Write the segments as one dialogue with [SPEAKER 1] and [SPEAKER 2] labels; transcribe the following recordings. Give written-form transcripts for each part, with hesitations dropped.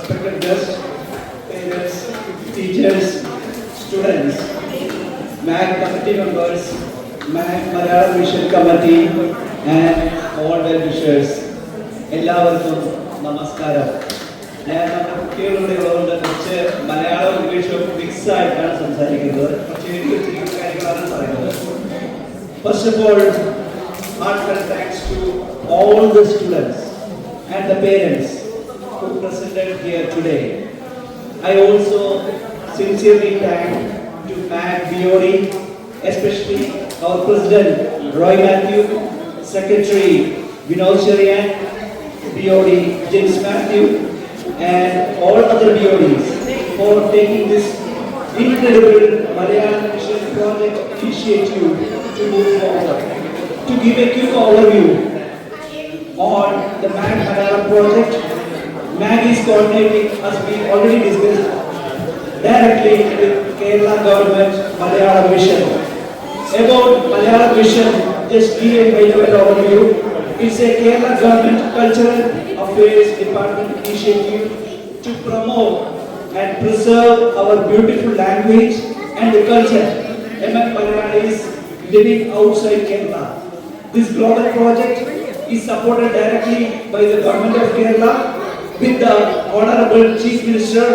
[SPEAKER 1] respected guests, parents, teachers, students, MAG committee members, MAG Malayalam Mission Committee, and all well wishers. എല്ലാവർക്കും നമസ്കാരം. ഞാൻ നമ്മുടെ കുട്ടികളുടെ ഉള്ളതുകൊണ്ട് കുറച്ച് മലയാളവും ഇംഗ്ലീഷും മിക്സ് ആയിട്ടാണ് സംസാരിക്കുന്നത്. കുറച്ച് എഴുതി വെച്ചിരിക്കുന്ന കാര്യങ്ങളാണ് പറയുന്നത്. First of all, heartfelt thanks to all the students and the parents who presented here today. I also sincerely thank to MAG BOD, especially our President Roy Matthew, Secretary Vinod Cherian, BOD James Matthew, and all other BODs for taking this incredible Malayalam Mission Project initiative to move forward. To give a quick overview on the MAG Malayalam project, MAG is coordinating, as we already discussed, directly with Kerala Government Malayalam Mission. About Malayalam Mission, just give a high-level overview. It's a Kerala Government Cultural Affairs Department initiative to promote and preserve our beautiful language and the culture among Malayalis living outside Kerala. This global project is supported directly by the Government of Kerala with the Honorable Chief Minister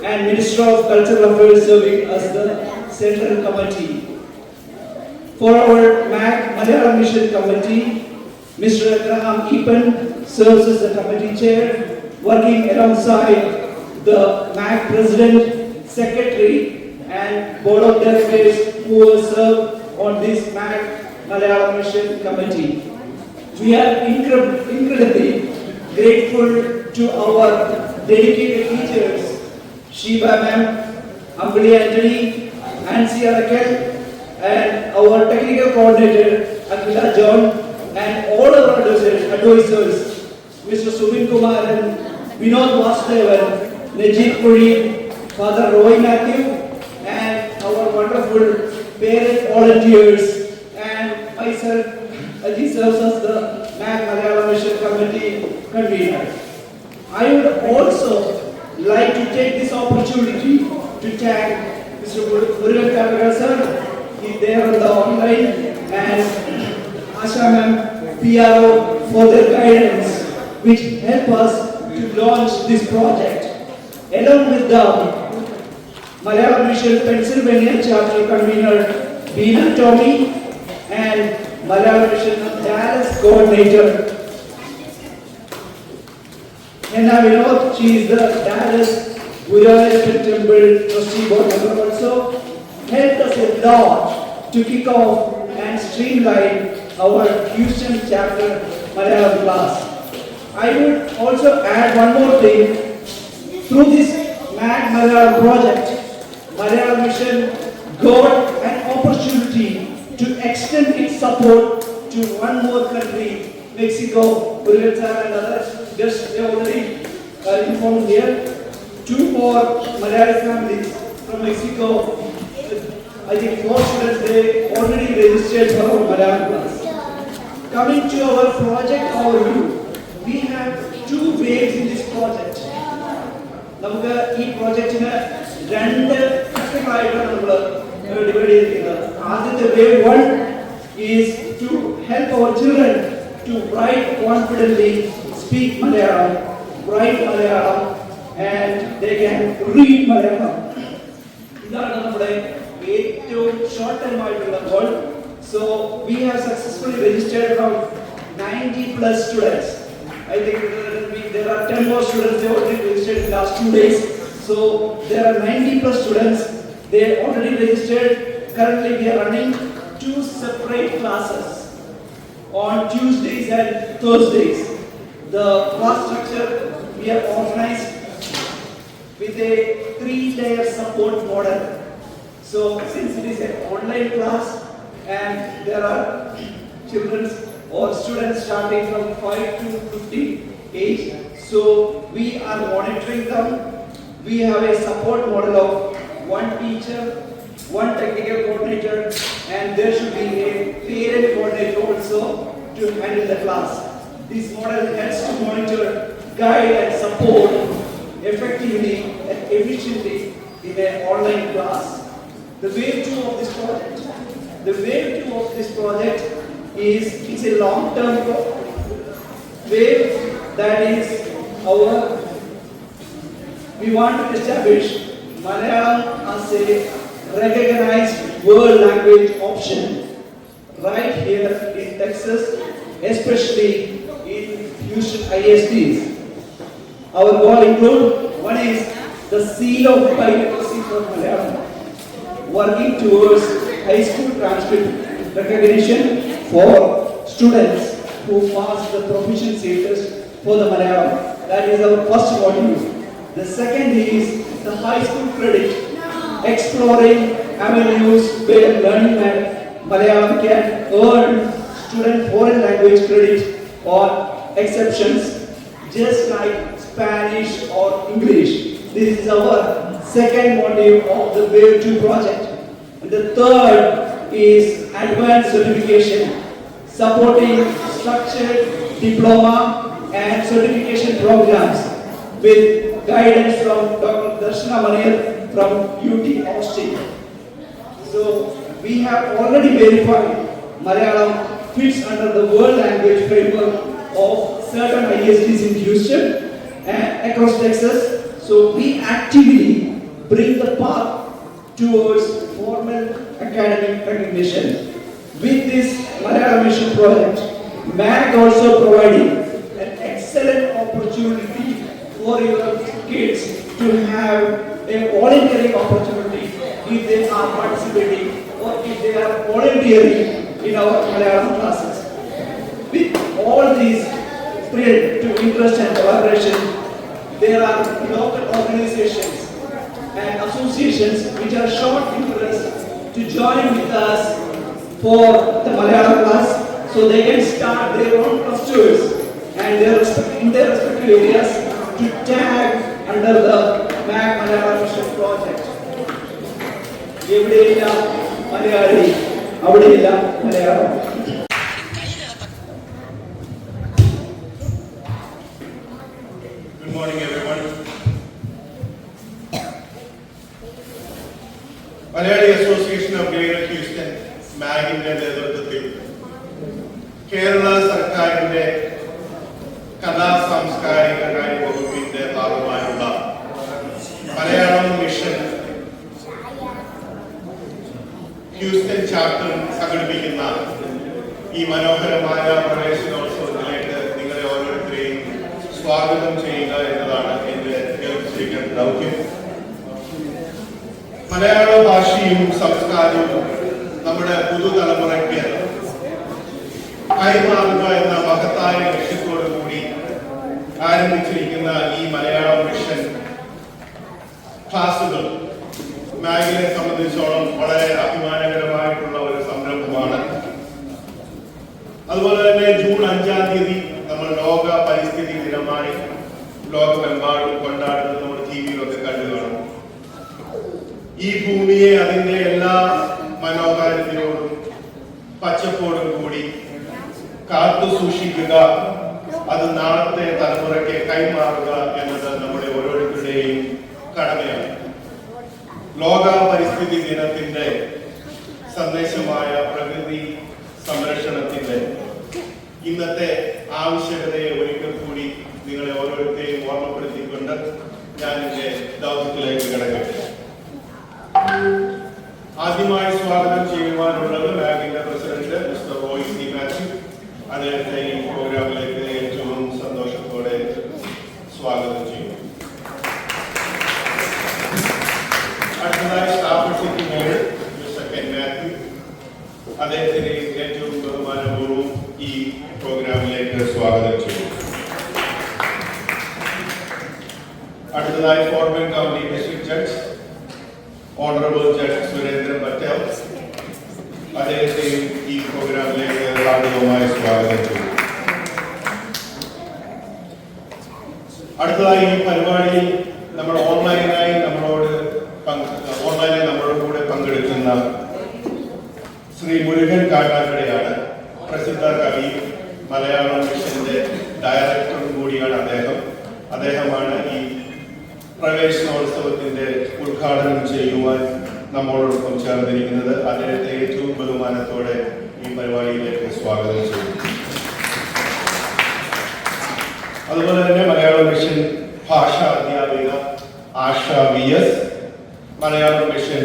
[SPEAKER 1] and Minister of Cultural Affairs serving as the Central Committee. For our MAG Malayalam Mission Committee, Mr. Graham Eapen serves as the committee chair, working alongside the MAG President, Secretary and Board of Directors who will serve on this MAG Malayalam Mission Committee. We are incredibly grateful to our dedicated teachers, Shiva Ma'am, Ambali Anthony, Nancy Arakel, and our technical coordinator, Akila John, and all our advisors, Mr. Subin Kumar and Vinod Vasudevan, Najib Puri, Father Roy Matthew, and our wonderful parent volunteers, and myself, Ajit serves as the MAG Malayalam Mission Committee convener. I would also like to take this opportunity to thank Mr. Murugan Kavakar sir, he's there on the online, and Asha ma'am, PRO for their guidance, which help us to launch this project. Along with the Malayalam Mission Pennsylvania chapter convener Beena Tommy and Malayalam Mission Dallas coordinator Henna Vinod, she is the Dallas Guruvayur Temple trustee board member also, helped us a lot to kick off and streamline our Houston chapter Malayalam class. I would also add one more thing. Through this MAG Malayalam project, Malayalam Mission got an opportunity to extend its support to one more country, Mexico. Murugan sir and others just already informed here. 2 more Malayali families from Mexico. I think 4 students they already registered for our Malayalam class. Coming to our project overview, we have 2 waves in this project. നമുക്ക് ഈ പ്രോജക്റ്റിന് 2 ഘട്ടങ്ങളായിട്ടാണ് നമ്മൾ divide ചെയ്തിരിക്കുന്നത്. ആദ്യത്തെ wave 1 is to help our children to write confidently, speak Malayalam, write Malayalam, and they can read Malayalam. ഇതാണ് നമ്മുടെ ഏറ്റവും short time ആയിട്ടുള്ള goal. So we have successfully registered around 90 plus students. I think there are 10 more students they already registered in the last 2 days. So there are 90 plus students they already registered. Currently we are running 2 separate classes on Tuesdays and Thursdays. The class structure we have organized with a 3-layer support model. So since it is an online class and there are children or students starting from 5 to 15 age, so we are monitoring them. We have a support model of 1 teacher, 1 technical coordinator, and there should be a parent coordinator also to handle the class. This model helps to monitor, guide and support effective efficiently in an online class. The wave 2 of this project. The wave 2 of this project is a long-term wave that is we want to establish Malayalam as a recognized world language option right here in Texas, especially in Houston ISDs. Our goal include one is the seal of biliteracy for Malayalam, working towards high school transcript recognition for students who pass the proficiency test for the Malayalam. That is our first module. The second is the high school credit, exploring avenues where learning Malayalam can earn student foreign language credit or exceptions, just like Spanish or English. This is our second module of the Wave 2 project. And the third is advanced certification, supporting structured diploma and certification programs with guidance from Dr. Darshana Manir from UT Austin. So we have already verified Malayalam fits under the world language framework of certain ISDs in Houston and across Texas. So we actively bring the path towards formal academic recognition. With this Malayalam Mission project, MAC also providing an excellent opportunity for your kids to have a volunteering opportunity if they are participating or if they are volunteering in our Malayalam classes. With all these spread to interest and collaboration, there are local organizations and associations which are shown interest to join with us for the Malayalam class, so they can start their own clusters and in their respective areas to tag under the MAC Malayalam Mission project. Good
[SPEAKER 2] morning, everyone. Malayali Association of Greater Houston, MAG-ന്റെ നേതൃത്വത്തിൽ കേരള സർക്കാരിന്റെ കലാ സാംസ്കാരിക കാര്യ വകുപ്പിന്റെ ഭാഗമായുള്ള Malayalam mission Houston chapter സംഘടിപ്പിക്കുന്ന ഈ മനോഹരമായ പ്രവേശനോത്സവത്തിലേക്ക് നിങ്ങളെ ഓരോരുത്തരെയും സ്വാഗതം ചെയ്യുക എന്നതാണ് എന്റെ സ്പീക്കർ ദൗത്യം. മലയാള ഭാഷയും സംസ്കാരവും നമ്മുടെ പുതുതലമുറയ്ക്ക് കൈമാറുക എന്ന മഹത്തായ ലക്ഷ്യത്തോടു കൂടി ആരംഭിച്ചിരിക്കുന്ന ഈ മലയാളം മിഷൻ ക്ലാസുകൾ മാഗിനെ സംബന്ധിച്ചോളം വളരെ അഭിമാനകരമായിട്ടുള്ള ഒരു സംരംഭമാണ്. അതുപോലെ തന്നെ ജൂൺ 5-ാം തീയതി നമ്മൾ ലോക പരിസ്ഥിതി ദിനമായി ലോകമെമ്പാടും കൊണ്ടാടുന്നത് നമ്മൾ ടിവിയിലൊക്കെ കണ്ടു കാണും. ഈ ഭൂമിയെ അതിന്റെ എല്ലാ മനോഹാരിതയോടും പച്ചപ്പോടും കൂടി കാത്തു സൂക്ഷിക്കുക, അത് നാളത്തെ തലമുറയ്ക്ക് കൈമാറുക എന്നത് നമ്മുടെ ഓരോരുത്തരുടെയും കടമയാണ്. ലോക പരിസ്ഥിതി ദിനത്തിന്റെ സന്ദേശമായ പ്രകൃതി സംരക്ഷണത്തിന്റെ ഇന്നത്തെ ആവശ്യകതയെ ഒരിക്കൽ കൂടി നിങ്ങളെ ഓരോരുത്തരെയും ഓർമ്മപ്പെടുത്തിക്കൊണ്ട് ഞാൻ എന്റെ ദൗത്യത്തിലേക്ക് കിടക്കട്ടെ. ആദ്യമായി സ്വാഗതം ചെയ്യുവാനുള്ളത് മാഗിന്റെ president mister Roy C Mathew. അദ്ദേഹത്തെ ഈ പ്രോഗ്രാമിലേക്ക് ഏറ്റവും സന്തോഷത്തോടെ സ്വാഗതം ചെയ്യുന്നു. അടുത്തതായി staff executive mayor mister Ken Mathew. അദ്ദേഹത്തിന് ഏറ്റവും ബഹുമാനപൂർവ്വം ഈ പ്രോഗ്രാമിലേക്ക് സ്വാഗതം ചെയ്യുന്നു. അടുത്തതായി Fort Bend county district judge honourable judge Surendran Patel. അദ്ദേഹത്തെയും ഈ പ്രോഗ്രാമിലേക്ക് ഹാർദവമായി സ്വാഗതം ചെയ്യുന്നു. അടുത്തതായി ഈ പരിപാടിയിൽ നമ്മൾ ഓൺലൈനായി നമ്മളോട് കൂടെ പങ്കെടുക്കുന്ന ശ്രീ മുരുകൻ കാട്ടാക്കടയാണ്. പ്രസിദ്ധ കവി, മലയാളം മിഷന്റെ ഡയറക്ടറും കൂടിയാണ് അദ്ദേഹമാണ് ഈ പ്രവേശനോത്സവ കലോത്സവത്തിന്റെ ഉദ്ഘാടനം ചെയ്യുവാൻ നമ്മോടൊപ്പം ചേർന്നിരിക്കുന്നത്. അദ്ദേഹത്തെ ഏറ്റവും ബഹുമാനത്തോടെ ഈ പരിപാടിയിലേക്ക് സ്വാഗതം ചെയ്യുന്നു. അതുപോലെ തന്നെ മലയാളം മിഷൻ ഭാഷാ അധ്യാപിക ആശ VS, മലയാളം മിഷൻ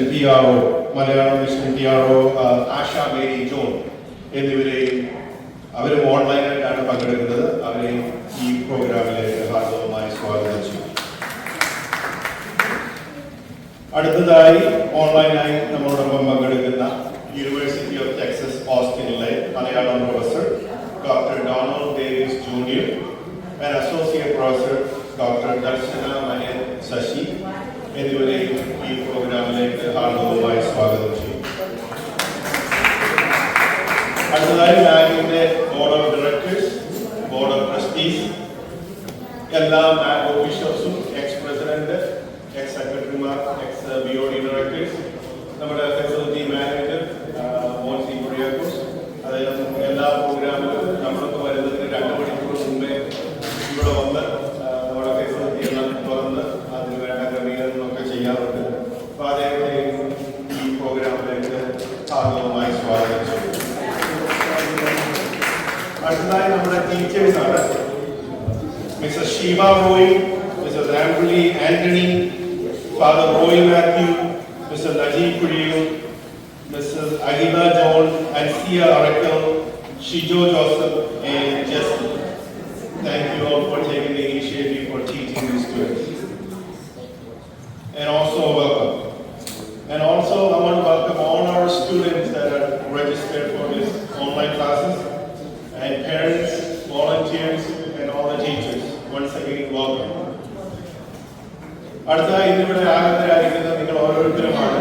[SPEAKER 2] TRO ആശ മേരി ജോൺ എന്നിവരെയും അവരും ഓൺലൈനായിട്ടാണ് പങ്കെടുക്കുന്നത്. അവരെയും ഈ പ്രോഗ്രാമിലേക്ക് ഹാർദവമായി സ്വാഗതം ചെയ്യും. അടുത്തതായി ഓൺലൈനായി നമ്മളോടൊപ്പം പങ്കെടുക്കുന്ന യൂണിവേഴ്സിറ്റി ഓഫ് ടെക്സസ് ഓസ്റ്റിനിലെ Malayalam professor doctor Donald Davis junior and associate professor doctor Darshana Manan Sasi എന്നിവരെയും ഈ പ്രോഗ്രാമിലേക്ക് ഹാർദവമായി സ്വാഗതം ചെയ്യും. അടുത്തതായി മാഗിന്റെ board of directors, board of trustees, എല്ലാ മാഗ് ഓഫീസേഴ്സും, എക്സ് പ്രസിഡന്റ്, എക്സ് സെക്രട്ടറിമാർ, എക്സ് BOD ഡയറക്ടേഴ്സ്, നമ്മുടെ ഫെസിലിറ്റി മാനേജർ മോൻസി കുര്യാക്കോസ്, അദ്ദേഹം എല്ലാ പ്രോഗ്രാമിലും നമ്മളൊക്കെ വരുന്നതിന് 2 മണിക്കൂർ മുമ്പേ ഇവിടെ വന്ന് നമ്മുടെ ഫെസിലിറ്റി എല്ലാം തുറന്ന് അതിന് വേണ്ട ക്രമീകരണങ്ങളൊക്കെ ചെയ്യാറുണ്ട്. അപ്പോൾ അദ്ദേഹത്തെ ഈ പ്രോഗ്രാമിലേക്ക് ഹാർദവമായി സ്വാഗതം ചെയ്യും. അടുത്തതായി നമ്മുടെ ടീച്ചേഴ്സാണ് missus Sheeba Roy, missus Ambli Antony, father Roy Mathew, mister Najeeb Kuzhiyoor, missus Agitha John, Ansiya Arackal, Shijo Joseph, and Jesse. Thank you all for taking the initiative for teaching these students. And also welcome. And also I want to welcome all our students that are registered for these online classes, and parents, volunteers, and all the teachers. Once again, welcome. അടുത്തതായി ഇന്നിവിടെ ആഗതരായിരിക്കുന്നത് നിങ്ങൾ ഓരോരുത്തരുമാണ്.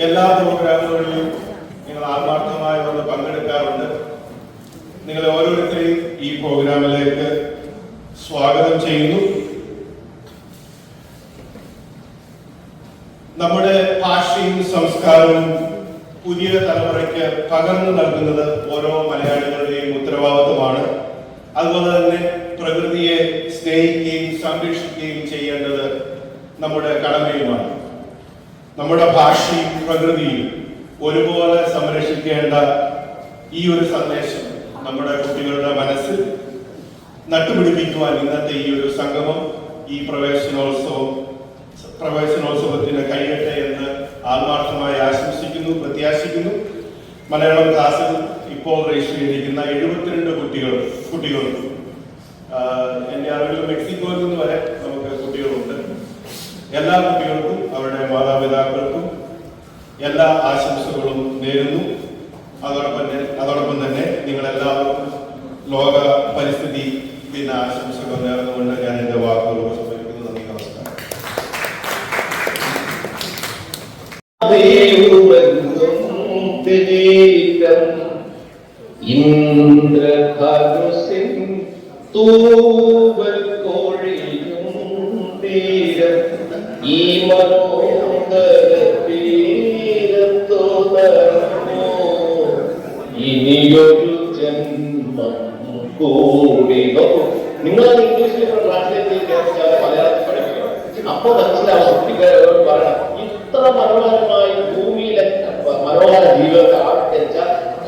[SPEAKER 2] എല്ലാ പ്രോഗ്രാമുകളിലും നിങ്ങൾ ആത്മാർത്ഥമായി വന്ന് പങ്കെടുക്കാറുണ്ട്. നിങ്ങളെ ഓരോരുത്തരെയും ഈ പ്രോഗ്രാമിലേക്ക് സ്വാഗതം ചെയ്യുന്നു. നമ്മുടെ ഭാഷയും സംസ്കാരവും പുതിയ തലമുറയ്ക്ക് പകർന്നു നൽകുന്നത് ഓരോ മലയാളികളുടെയും ഉത്തരവാദിത്വമാണ്. അതുപോലെ തന്നെ പ്രകൃതിയെ സ്നേഹിക്കുകയും സംരക്ഷിക്കുകയും ചെയ്യേണ്ടത് നമ്മുടെ കടമയുമാണ്. നമ്മുടെ ഭാഷയും പ്രകൃതിയും ഒരുപോലെ സംരക്ഷിക്കേണ്ട ഈ ഒരു സന്ദേശം നമ്മുടെ കുട്ടികളുടെ മനസ്സിൽ നട്ടുപിടിപ്പിക്കുവാൻ ഇന്നത്തെ ഈ ഒരു സംഗമം, ഈ പ്രവേശനോത്സവത്തിന് കഴിയട്ടെ എന്ന് ആത്മാർത്ഥമായി ആശംസിക്കുന്നു, പ്രത്യാശിക്കുന്നു. മലയാളം ക്ലാസ്സിൽ ഇപ്പോൾ രജിസ്റ്റർ ചെയ്തിരിക്കുന്ന 72 കുട്ടികളും എൻ്റെ അറിവിൽ മെക്സിക്കോയിൽ നിന്ന് വരെ നമുക്ക് കുട്ടികളുണ്ട്. എല്ലാ കുട്ടികൾക്കും അവരുടെ മാതാപിതാക്കൾക്കും എല്ലാ ആശംസകളും നേരുന്നു. അതോടൊപ്പം തന്നെ നിങ്ങളെല്ലാവർക്കും ലോക പരിസ്ഥിതി ദിന ആശംസകൾ നേർന്നുകൊണ്ട് ഞാൻ എൻ്റെ വാക്കുകൾ ഉപസംഹരിക്കുന്നു. നന്ദി, നമസ്കാരം.
[SPEAKER 3] ഇന്ദ്രധനുസിൻ തൂവൽ കോഴിയും തീരം ഈ മനോഹര തീരത്തോ ഇനിയൊരു ജന്മം കൂടിയോ. നിങ്ങൾ ഇംഗ്ലീഷിൽ ട്രാൻസ്ലേറ്റ് മലയാളത്തിൽ പഠിക്കണം. അപ്പൊ മനസ്സിലാവും കുട്ടികളോട് പറയണം, ഇത്ര മനോഹരമായി ഭൂമിയിലെ മനോഹര ജീവിതത്തെ ആവിഷ്കരിച്ച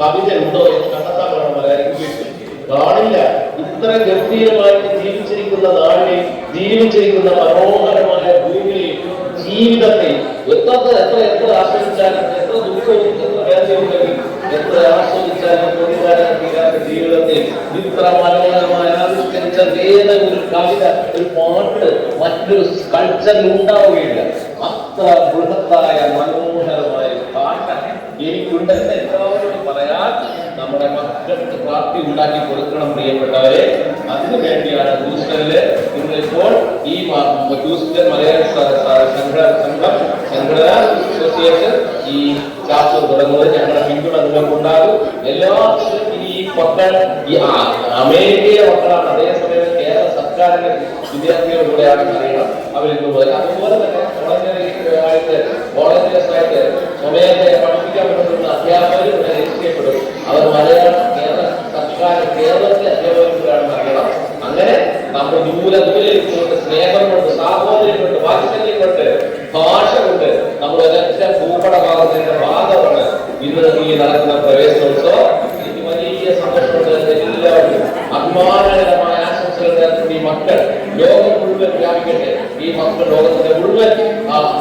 [SPEAKER 3] കവിത ഉണ്ടോ എന്ന് കണ്ടെത്താൻ പറയണം. മലയാളം ഇംഗ്ലീഷിൽ കാണില്ല. ഇത്ര ഗംഭീരമായിട്ട് ജീവിച്ചിരിക്കുന്ന നാടിനെയും ജീവിച്ചിരിക്കുന്ന മനോഹരമായ ഭൂമിയെയും ജീവിതത്തെ എത്ര ആസ്വദിച്ചാലും, എത്ര ദുഃഖവും എത്ര വേദനയുണ്ടെങ്കിൽ എത്ര ആസ്വദിച്ചാലും തീരാത്ത ജീവിതത്തെ ഇത്ര മനോഹരമായി ആവിഷ്കരിച്ച ഒരു കവിത, ഒരു പാട്ട് മറ്റൊരു കൾച്ചറിൽ ഉണ്ടാവുകയില്ല. അത്ര ബൃഹത്തായ മനോഹരമായ ഭാഷ എനിക്കുണ്ടെന്ന് എല്ലാവരോടും പറയാൻ നമ്മുടെ മക്കൾക്ക് പ്രാപ്തി ഉണ്ടാക്കി കൊടുക്കണം. പ്രിയപ്പെട്ടവരെ, അതിനു വേണ്ടിയാണ് ഹൂസ്റ്റണില് ഇന്നിപ്പോൾ ഈ ഹൂസ്റ്റൺ മലയാള സംഘടന അസോസിയേഷൻ ഈ ചാപ്റ്റർ തുടങ്ങുന്നത്. ഞങ്ങളുടെ പിന്തുണ നിങ്ങൾക്കുണ്ടാകും. എല്ലാ ഈ മക്കൾ ഈ അമേരിക്കയിലെ മക്കളാണ്, അതേസമയം കേരള സർക്കാരിന്റെ വിദ്യാർത്ഥികളുടെ കൂടെയാണ് അറിയണം അവരിന്ന് പോയത്. അതുപോലെ തന്നെ വോളണ്ടിയേഴ്സ് ആയിട്ട് സ്വമേധ പഠിപ്പിക്കാൻ പറ്റുന്ന അധ്യാപകരും ഇവിടെ രജിസ്റ്റർ ചെയ്യപ്പെടും. അവർ മലയാളം കേരളത്തിലെ അധ്യാപകരാണെന്ന് അറിയണം. അങ്ങനെ നമ്മൾ ദൂരെ സ്നേഹം കൊണ്ട് സാഹോദര്യം കൊണ്ട് ലോകം മുഴുവൻ വ്യാപിക്കട്ടെ. ഈ മക്കൾ ലോകത്തിന്റെ മുഴുവൻ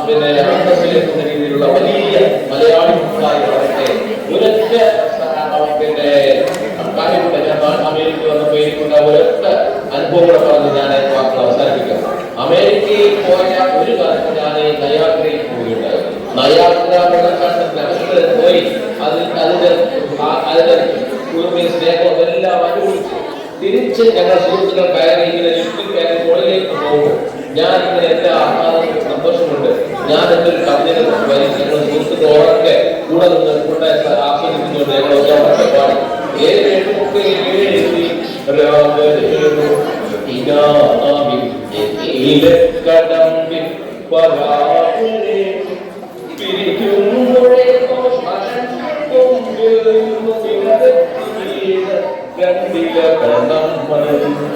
[SPEAKER 3] പിന്നെ അന്തസ്സിലെത്തുന്ന രീതിയിലുള്ള വലിയ മലയാളി മക്കളായി വളരട്ടെ. ഒരൊറ്റ പിന്നെ കാര്യമുണ്ട്. ഞാൻ അമേരിക്ക വന്നപ്പോൾ എനിക്കുള്ള ഒരൊറ്റ അനുഭവം കൂടെ പറഞ്ഞ് ഞാൻ വാക്കുകൾ അവസാനിപ്പിക്കാം. അമേരിക്കയിൽ പോയ ഒരു കാലത്ത് ഞാൻ നയാഗ്രയിൽ പോവുകയുണ്ടായിരുന്നു. നയാഗ്ര വെള്ളച്ചാട്ടത്തിൽ പോയി അതിന്റെ സ്നേഹം എല്ലാം അനുഭവിച്ചു. തിരിച്ച് ഞങ്ങളുടെ സുഹൃത്തുക്കൾ കയറി ഇങ്ങനെ ലിഫ്റ്റിൽ കയറി മുകളിലേക്ക് പോകുമ്പോൾ ഞാൻ ഇങ്ങനെ എല്ലാ ആഹ്ലാദവും സന്തോഷമുണ്ട്. ഞാൻ എൻ്റെ ഒരു കവിതയെ വരി ഞങ്ങളുടെ സുഹൃത്തുക്കളോടൊക്കെ കൂടെ നിന്ന് കൂടെ ആസ്വദിക്കുന്നുണ്ട്. ഞങ്ങൾ ഒറ്റ പാടി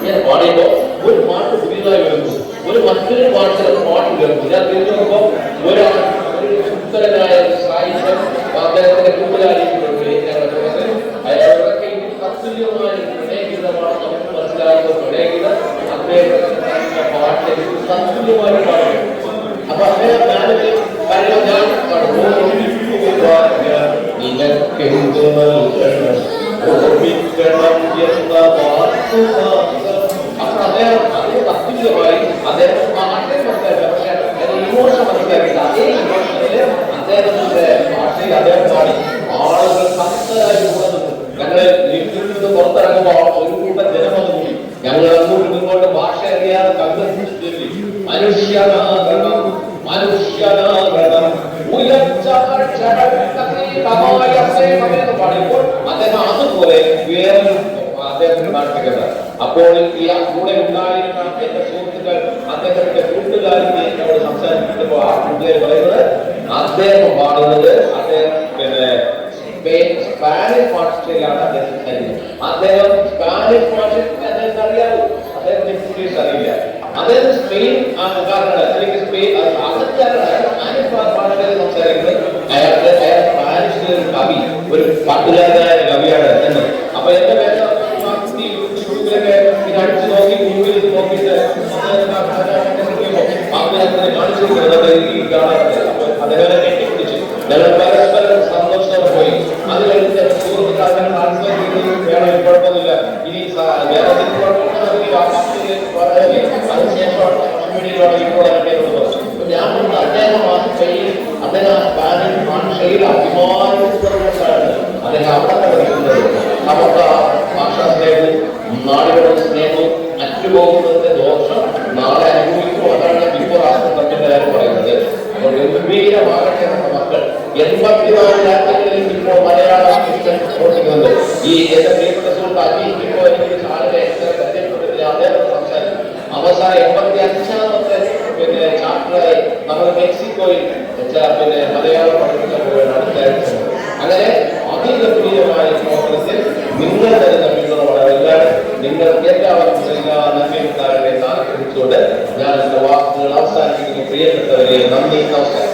[SPEAKER 3] ഞാൻ പാടിയപ്പോ ഒരു പാട്ട് പുതിയതായി വരുന്നു. ഒരു മറ്റൊരു പാട്ട് കേൾക്കും. ഞാൻ തിരിഞ്ഞു നോക്കുമ്പോൾ ഒരു സുന്ദരനായ സാഹിത്യം അദ്ദേഹത്തിന്റെ കൂട്ടുകാരികളുണ്ട്. അയാളൊക്കെ തത്തുല്യമായ പ്രണയഗീതമാണ് നമുക്ക് മനസ്സിലാകുന്ന പ്രണയഗീതം. അദ്ദേഹത്തിന്റെ പാട്ട് തത്തുല്യമായി പാടും. അപ്പൊ അദ്ദേഹം ഞാനൊരു കാര്യം ഞാൻ നിനക്കെന്ത് നൽകണം ഓർമ്മിക്കണം എന്ന വാർത്ത. അപ്പൊ അദ്ദേഹം അതേ തത്തുല്യമായി അദ്ദേഹം പാട്ടേ മനസ്സിലാക്കില്ല. പക്ഷെ ഇമോഷൻ മനസ്സിലാക്കില്ല. അതേ ഇമോഷനില് അദ്ദേഹത്തിന്റെ ഭാഷയിൽ അദ്ദേഹം പാടി. ആളുകൾ ഭക്തരായി കൂടെ നിന്നു. ഞങ്ങള് ലിഫ്റ്റിൽ നിന്ന് പുറത്തിറങ്ങുമ്പോൾ ഒരു കൂട്ടം ജനം വന്നു കൂടി. ഞങ്ങൾ അങ്ങോട്ടും ഇങ്ങോട്ടും ഭാഷ അറിയാതെ കവിത മനുഷ്യനാകണം മനുഷ്യനാകണം പാടിയപ്പോൾ അദ്ദേഹം അതുപോലെ വേറെ അദ്ദേഹത്തിന് നാട്ടികത. അപ്പോൾ ഈ കൂടെ ഉണ്ടായിരുന്ന എന്റെ സുഹൃത്തുക്കൾ അദ്ദേഹത്തിന്റെ കൂട്ടുകാരിനെ എന്നോട് സംസാരിക്കുമ്പോൾ ആ കൂട്ടുകാർ പറയുന്നത് അദ്ദേഹം പാടുന്നത് അദ്ദേഹം പിന്നെ സ്പാനിഷ് ഭാഷയിലാണ് അദ്ദേഹം സംസാരിക്കുന്നത്. അദ്ദേഹം സ്പാനിഷ് ഭാഷ അദ്ദേഹത്തിന് അറിയാവൂ. അദ്ദേഹത്തിന് ഇംഗ്ലീഷ് അറിയില്ല. അദ്ദേഹം സ്പെയിൻ അല്ലെങ്കിൽ സ്പെയിൻ സ്പാനിഷ് ഭാഷയിൽ സംസാരിക്കുന്നത്. അയാൾ സ്പാനിഷിലെ ഒരു കവി, ഒരു പാട്ടുകാരനായ കവിയാണ് എന്ന്. അപ്പൊ എന്റെ പേര് ഇത് അടിച്ചു നോക്കി ഗൂഗിളിൽ നോക്കിയിട്ട് കാണിച്ചിരിക്കുന്നത് ഈ കാണാറുണ്ട്. അദ്ദേഹം കെട്ടിപ്പിടിച്ചു. ഞങ്ങൾ പരസ്പരം സന്തോഷത്തോടെ പോയി. അത് കഴിഞ്ഞ് സുഹൃത്തുക്കൾ ട്രാൻസ്ഫർ ചെയ്ത് വേണം, കുഴപ്പമൊന്നുമില്ല. ഇനി വേറെ അതിനുശേഷമാണ് മീഡിയയിലാണ് ഇപ്പോൾ ഞാൻ അദ്ദേഹം ആ സ്പെയിൻ അദ്ദേഹം സ്പാനിഷ് ഭാഷയിൽ അഭിമാനിക്കുന്നതാണ് അദ്ദേഹം അവിടെ പഠിക്കുന്നത്. നമുക്ക് ആ ഭാഷാ സ്നേഹവും നാടുകളുടെ സ്നേഹവും അറ്റുപോകുന്നതിന്റെ ദോഷം നാളെ അനുഭവിക്കും. അതാണ് ബിഫോർ ആഫ്റ്റർ തമ്മിൽ പറയുന്നത്. അപ്പോൾ ഗംഭീരമാകട്ടെ നമ്മുടെ മക്കൾ. 84 രാജ്യങ്ങളിൽ ഇപ്പോൾ മലയാളം പ്രവർത്തിക്കുന്നുണ്ട്. ഈ എന്റെ പ്രിയപ്പെട്ട സുഹൃത്ത് അജീഷ് ഇപ്പോൾ എനിക്ക് ആളുടെ പരിചയപ്പെട്ടില്ല. അദ്ദേഹം സംസാരിച്ചു. അവസാനം 85ാമത്തെ പിന്നെ ചാപ്റ്ററായി നമ്മൾ മെക്സിക്കോയിൽ പിന്നെ മലയാളം പഠിപ്പിക്കാൻ പോവുകയാണ് അടുത്ത ആഴ്ച. അങ്ങനെ അതിഗംഭീരമായ പ്രവർത്തനത്തിൽ നിങ്ങൾ തരുന്ന പിന്തുണ വളരെ വലുതാണ്. നിങ്ങൾക്ക് എല്ലാവർക്കും എല്ലാ നന്മയും ഉണ്ടാകട്ടെ എന്ന് ആഗ്രഹിച്ചുകൊണ്ട് ഞാൻ എന്റെ വാക്കുകൾ അവസാനിപ്പിക്കുന്നു. പ്രിയപ്പെട്ടവരെ, നന്ദി, നമസ്കാരം.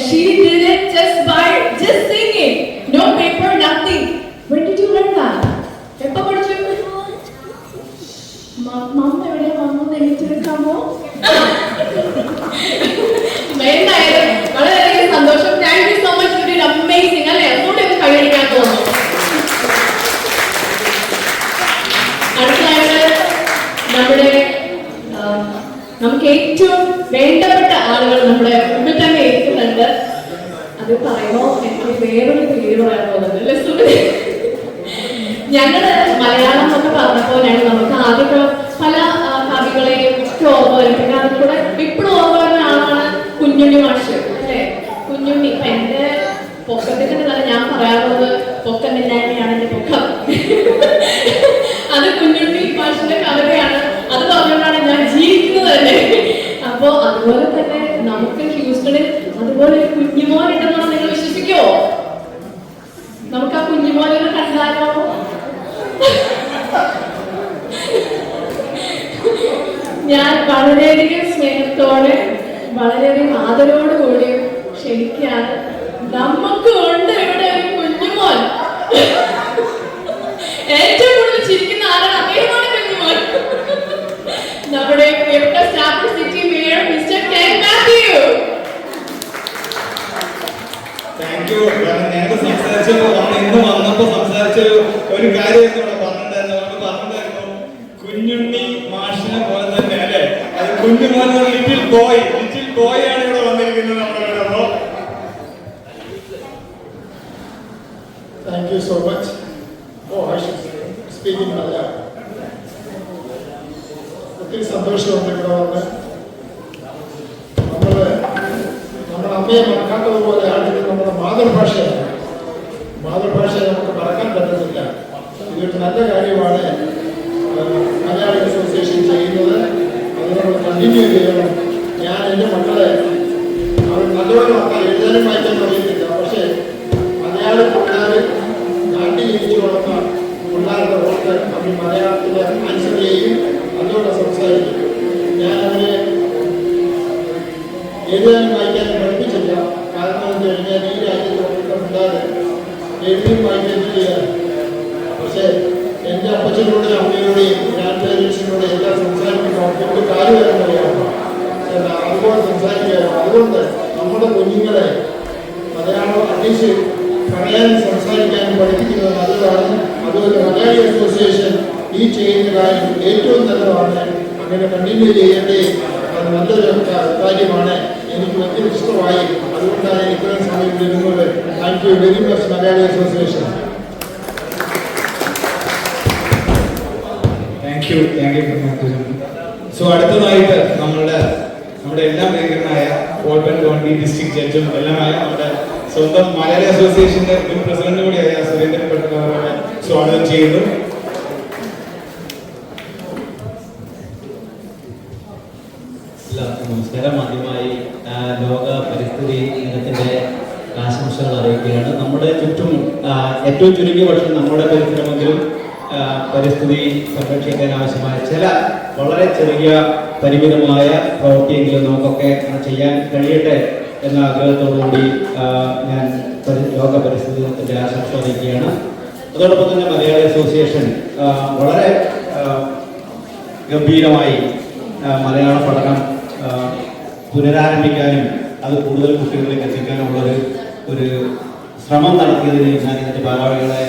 [SPEAKER 4] She did it just by singing. No paper, nothing. When did you learn that? എപ്പോ പഠിച്ചു? മമ്മ എവിടെ വന്നു എനിക്കെടുക്കാമോ? എന്തായാലും വളരെയധികം സന്തോഷം. Thank you so much. You did amazing. അല്ലേ? ഒന്നുകൂടി ഒന്ന് കൈയടിക്കാൻ തോന്നുന്നു. അടുത്തതായിട്ട് നമ്മുടെ നമുക്ക് ഏറ്റവും വേണ്ടപ്പെട്ട ആളുകൾ നമ്മുടെ മുമ്പിൽ തന്നെ എത്തുന്നുണ്ട്. അത് പറയുമ്പോൾ എനിക്ക് വേറൊരു പേര് പറയാൻ തോന്നുന്നുണ്ട്. ഞങ്ങള് മലയാളം എന്നൊക്കെ പറഞ്ഞപ്പോൾ നമുക്ക് ആദ്യമൊക്കെ പല കവികളെയും ഒക്കെ ഓർമ്മ വരും. പിന്നെ അതിൽ കൂടെ ഇപ്പോഴും ഓർമ്മ വരുന്ന ആളാണ് കുഞ്ഞുണ്ണി മാഷ്, അല്ലെ? കുഞ്ഞുണ്ണി ഇപ്പൊ എന്റെ പൊക്കത്തിന്റെ തന്നെ ഞാൻ പറയാറുള്ളത് പൊക്കമില്ലായ്മയാണ് എന്റെ പൊക്കം. അത് കുഞ്ഞുണ്ണി മാഷിന്റെ കവിതയാണ്. അത് പറഞ്ഞുകൊണ്ടാണ് ഞാൻ ജീവിക്കുന്നത് തന്നെ. അപ്പോ അതുപോലെ തന്നെ നമുക്ക് ഹ്യൂസ്റ്റണിൽ അതുപോലെ ഒരു കുഞ്ഞുമോൻ ഉണ്ടെന്നാണ് നിങ്ങൾ വിശ്വസിക്കുമോ? നമുക്ക് ആ കുഞ്ഞുമോനെ കണ്ടാലോ? ഞാൻ വളരെയധികം സ്നേഹത്തോടെ വളരെയധികം ആദരവോടുകൂടി ക്ഷണിക്കുകയാണ്. നമുക്ക് ഉണ്ട് ഇവിടെ ഒരു കുഞ്ഞുമോൻ. ഏറ്റവും കൂടുതൽ ചിരിക്കുന്ന ആരാണ്? അദ്ദേഹമാണ് കുഞ്ഞുമോൻ. നമ്മുടെ പ്രിയപ്പെട്ട staff city mayor mister K Mathew.
[SPEAKER 5] Thank you. നേരത്തെ സംസാരിച്ചപ്പോൾ നമ്മൾ ഇന്ന് വന്നപ്പോൾ സംസാരിച്ച ഒരു കാര്യം പറഞ്ഞിട്ടുണ്ടായിരുന്നു. കുഞ്ഞുണ്ണി മാഷിനെ പോലെ തന്നെ അല്ലെ, അത് കുഞ്ഞുമോൻ ലിറ്റിൽ ബോയ് ആണ് ഇവിടെ വന്നിരിക്കുന്നത് നമ്മുടെ.
[SPEAKER 6] Thank you so much. Oh, I should speak in Malayalam. ഒത്തിരി സന്തോഷമുണ്ട് ഇവിടെ വന്ന്. നമ്മുടെ അമ്മയെ മറക്കാത്തതുപോലെ ആണെങ്കിൽ നമ്മുടെ മാതൃഭാഷയാണ്. മാതൃഭാഷയെ നമുക്ക് മറക്കാൻ പറ്റുന്നില്ല. ഇതൊരു നല്ല കാര്യമാണ് മലയാളി അസോസിയേഷൻ ചെയ്യുന്നത്. അത് നമ്മൾ കണ്ടിന്യൂ ചെയ്യണം. ഞാൻ എൻ്റെ മക്കളെ അവർ നല്ലവണ്ണം എഴുതാനും വായിക്കാൻ അറിയത്തില്ല, പക്ഷേ മലയാള പിള്ളേർ നാട്ടിൽ ജനിച്ചു വളർന്ന പിള്ളേരുടെ വോട്ട് അവർ മലയാളത്തിൽ ആൻസർ ചെയ്യും, അതുകൊണ്ട് സംസാരിക്കും. ഞാൻ അവരെ എഴുതാനും വായിക്കാനും പഠിപ്പിച്ചില്ല. കാരണം എന്ന് കഴിഞ്ഞാൽ ഈ രാജ്യത്ത് പിള്ളേർ എഴുതിയും വായിക്കാനും ചെയ്യാൻ. പക്ഷേ എൻ്റെ അപ്പച്ചനോടെയും അമ്മയോടെയും ഗ്രാൻഡ് പേരൻസിനോട് എല്ലാം സംസാരിക്കുമ്പോൾ അവർക്ക് കാര്യമായിട്ട് അറിയാമോ, അതുപോലെ സംസാരിക്കാമോ. അതുകൊണ്ട് നമ്മുടെ കുഞ്ഞുങ്ങളെ മലയാളം അന്വേഷിച്ച് പറയാനും സംസാരിക്കാനും പഠിപ്പിക്കുന്നത് നല്ലതാണ്. അതുപോലെ മലയാളി അസോസിയേഷൻ ഈ ചെയ്യുന്ന കാര്യം ഏറ്റവും നല്ലതാണ്. അങ്ങനെ കണ്ടിന്യൂ ചെയ്യേണ്ടേ, അത് നല്ലൊരു കാര്യമാണ്. എനിക്ക് ഒത്തിരി ഇഷ്ടമായി. അതുകൊണ്ടാണ് ഇത്രയും സമയം വരുന്നത്. Thank you very much Malayali association.
[SPEAKER 5] Thank you. So അടുത്തതായിട്ട് നമ്മുടെ എല്ലാം പ്രിയങ്കരനായ വോൾബൻ കൗണ്ടി ഡിസ്ട്രിക്ട് ജഡ്ജും എല്ലാമായ നമ്മുടെ സ്വന്തം മലയാളി അസോസിയേഷന്റെ മുൻ പ്രസിഡന്റ് കൂടിയായ സുരേന്ദ്രൻ പെട്ടവരെ സ്വാഗതം ചെയ്യുന്നു.
[SPEAKER 7] എല്ലാവർക്കും നമസ്കാരം. ആദ്യമായി ലോക പരിസ്ഥിതി ദിനത്തിന്റെ ആശംസകൾ അറിയിക്കുകയാണ്. നമ്മുടെ ചുറ്റും ഏറ്റവും ചുരുങ്ങിയ പക്ഷം നമ്മുടെ പരിസരമെങ്കിലും പരിസ്ഥിതി സംരക്ഷിക്കാൻ ആവശ്യമായ ചില വളരെ ചെറിയ പരിമിതമായ പ്രവൃത്തിയെങ്കിലും നമുക്കൊക്കെ ചെയ്യാൻ കഴിയട്ടെ എന്ന ആഗ്രഹത്തോടുകൂടി ഞാൻ ലോക പരിസ്ഥിതി ദിനത്തിന്റെ ആശംസ അറിയിക്കുകയാണ്. അതോടൊപ്പം തന്നെ മലയാളി അസോസിയേഷൻ വളരെ ഗംഭീരമായി മലയാള പഠനം പുനരാരംഭിക്കാനും അത് കൂടുതൽ കുട്ടികളിലേക്ക് എത്തിക്കാനുമുള്ള ഒരു ശ്രമം നടത്തിയതിന് ഞാൻ ഇതിൻ്റെ ഭാരവാഹികളെ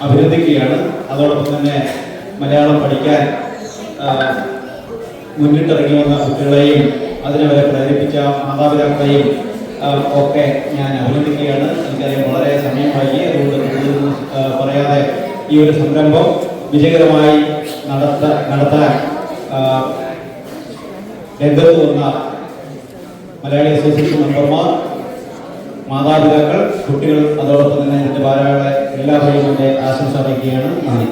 [SPEAKER 7] അഭിനന്ദിക്കുകയാണ്. അതോടൊപ്പം തന്നെ മലയാളം പഠിക്കാൻ മുന്നിട്ടിറങ്ങി വന്ന കുട്ടികളെയും അതിനവരെ പ്രേരിപ്പിച്ച മാതാപിതാക്കളെയും ഒക്കെ ഞാൻ അഭിനന്ദിക്കുകയാണ്. എനിക്കറിയാം വളരെ സമയമായി, അതുകൊണ്ട് കൂടുതൽ പറയാതെ ഈ ഒരു സംരംഭം വിജയകരമായി നടത്താൻ രംഗത്ത് വന്ന മലയാളി അസോസിയേഷൻ മെമ്പർമാർ, മാതാപിതാക്കൾ, കുട്ടികൾ, അതോടൊപ്പം തന്നെ ഇതിന്റെ ഭാരവാഹികളെ എല്ലാവരെയും എൻ്റെ ആശംസ അറിയിക്കുകയാണ്. നന്ദി.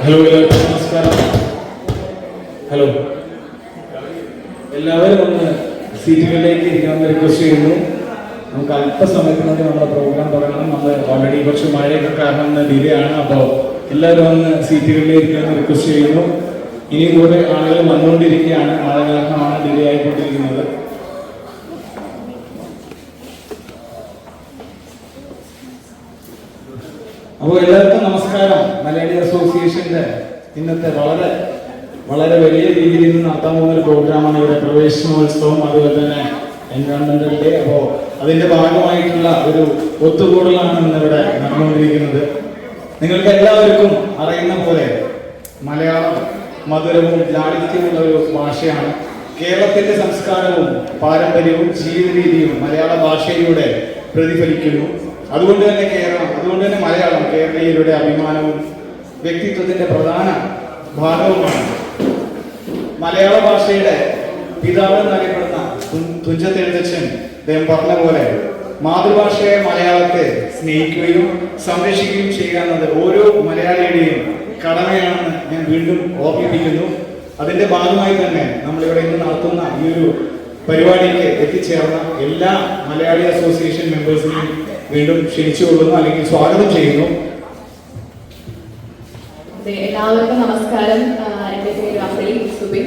[SPEAKER 5] ഹലോ, എല്ലാവർക്കും നമസ്കാരം. ഹലോ, എല്ലാവരും ഒന്ന് സീറ്റുകളിലേക്ക് ഇരിക്കാമെന്ന് റിക്വസ്റ്റ് ചെയ്യുന്നു. നമുക്ക് അല്പസമയത്തിനുള്ളിൽ നമ്മുടെ പ്രോഗ്രാം തുടങ്ങണം. നമ്മൾ ഓൾറെഡി കുറച്ച് മഴയൊക്കെ കാരണം ഡിലേ ആണ്. അപ്പോൾ എല്ലാവരും ഒന്ന് സീറ്റുകളിലേക്ക് ഇരിക്കാമെന്ന് റിക്വസ്റ്റ് ചെയ്യുന്നു. ഇനി കൂടെ ആളുകൾ വന്നുകൊണ്ടിരിക്കുകയാണ്. മഴ കാരണമാണ് ഡിലേ ആയിക്കൊണ്ടിരിക്കുന്നത്. അപ്പോൾ എല്ലാവർക്കും നമസ്കാരം. മലയാളി അസോസിയേഷന്റെ ഇന്നത്തെ വളരെ വലിയ രീതിയിൽ ഇന്ന് നടത്താൻ പോകുന്ന ഒരു പ്രോഗ്രാമാണ് ഇവിടെ പ്രവേശനോത്സവം, അതുപോലെ തന്നെ എൻവയോൺമെന്റൽ ഡേ. അപ്പോൾ അതിന്റെ ഭാഗമായിട്ടുള്ള ഒരു ഒത്തുകൂടലാണ് ഇന്നിവിടെ നടന്നുകൊണ്ടിരിക്കുന്നത്. നിങ്ങൾക്ക് എല്ലാവർക്കും അറിയുന്ന പോലെ മലയാളം മധുരവും ലാളിത്യമുള്ള ഒരു ഭാഷയാണ്. കേരളത്തിന്റെ സംസ്കാരവും പാരമ്പര്യവും ജീവിത രീതിയും മലയാള ഭാഷയിലൂടെ പ്രതിഫലിക്കുന്നു. അതുകൊണ്ട് തന്നെ മലയാളം കേരളീയരുടെ അഭിമാനവും വ്യക്തിത്വത്തിന്റെ പ്രധാന ഭാഗവുമാണ്. മലയാള ഭാഷയുടെ പിതാവ് എന്നറിയപ്പെടുന്ന തുഞ്ചത്തെഴുത്തച്ഛൻ അദ്ദേഹം പറഞ്ഞ പോലെ മാതൃഭാഷയായ മലയാളത്തെ സ്നേഹിക്കുകയും സംരക്ഷിക്കുകയും ചെയ്യുക എന്നത് ഓരോ മലയാളിയുടെയും കടമയാണെന്ന് ഞാൻ വീണ്ടും ഓർമ്മിപ്പിക്കുന്നു. അതിന്റെ ഭാഗമായി തന്നെ നമ്മളിവിടെ ഇന്ന് നടത്തുന്ന ഈ ഒരു പരിപാടിക്ക് എത്തിച്ചേർന്ന എല്ലാ മലയാളി അസോസിയേഷൻ മെമ്പേഴ്സിനെയും വീണ്ടും ക്ഷണിച്ചുകൊള്ളുന്നു, അല്ലെങ്കിൽ സ്വാഗതം ചെയ്യുന്നു.
[SPEAKER 4] എല്ലാവർക്കും നമസ്കാരം. എൻ്റെ പേര് അമ്പിളി സുബിൻ.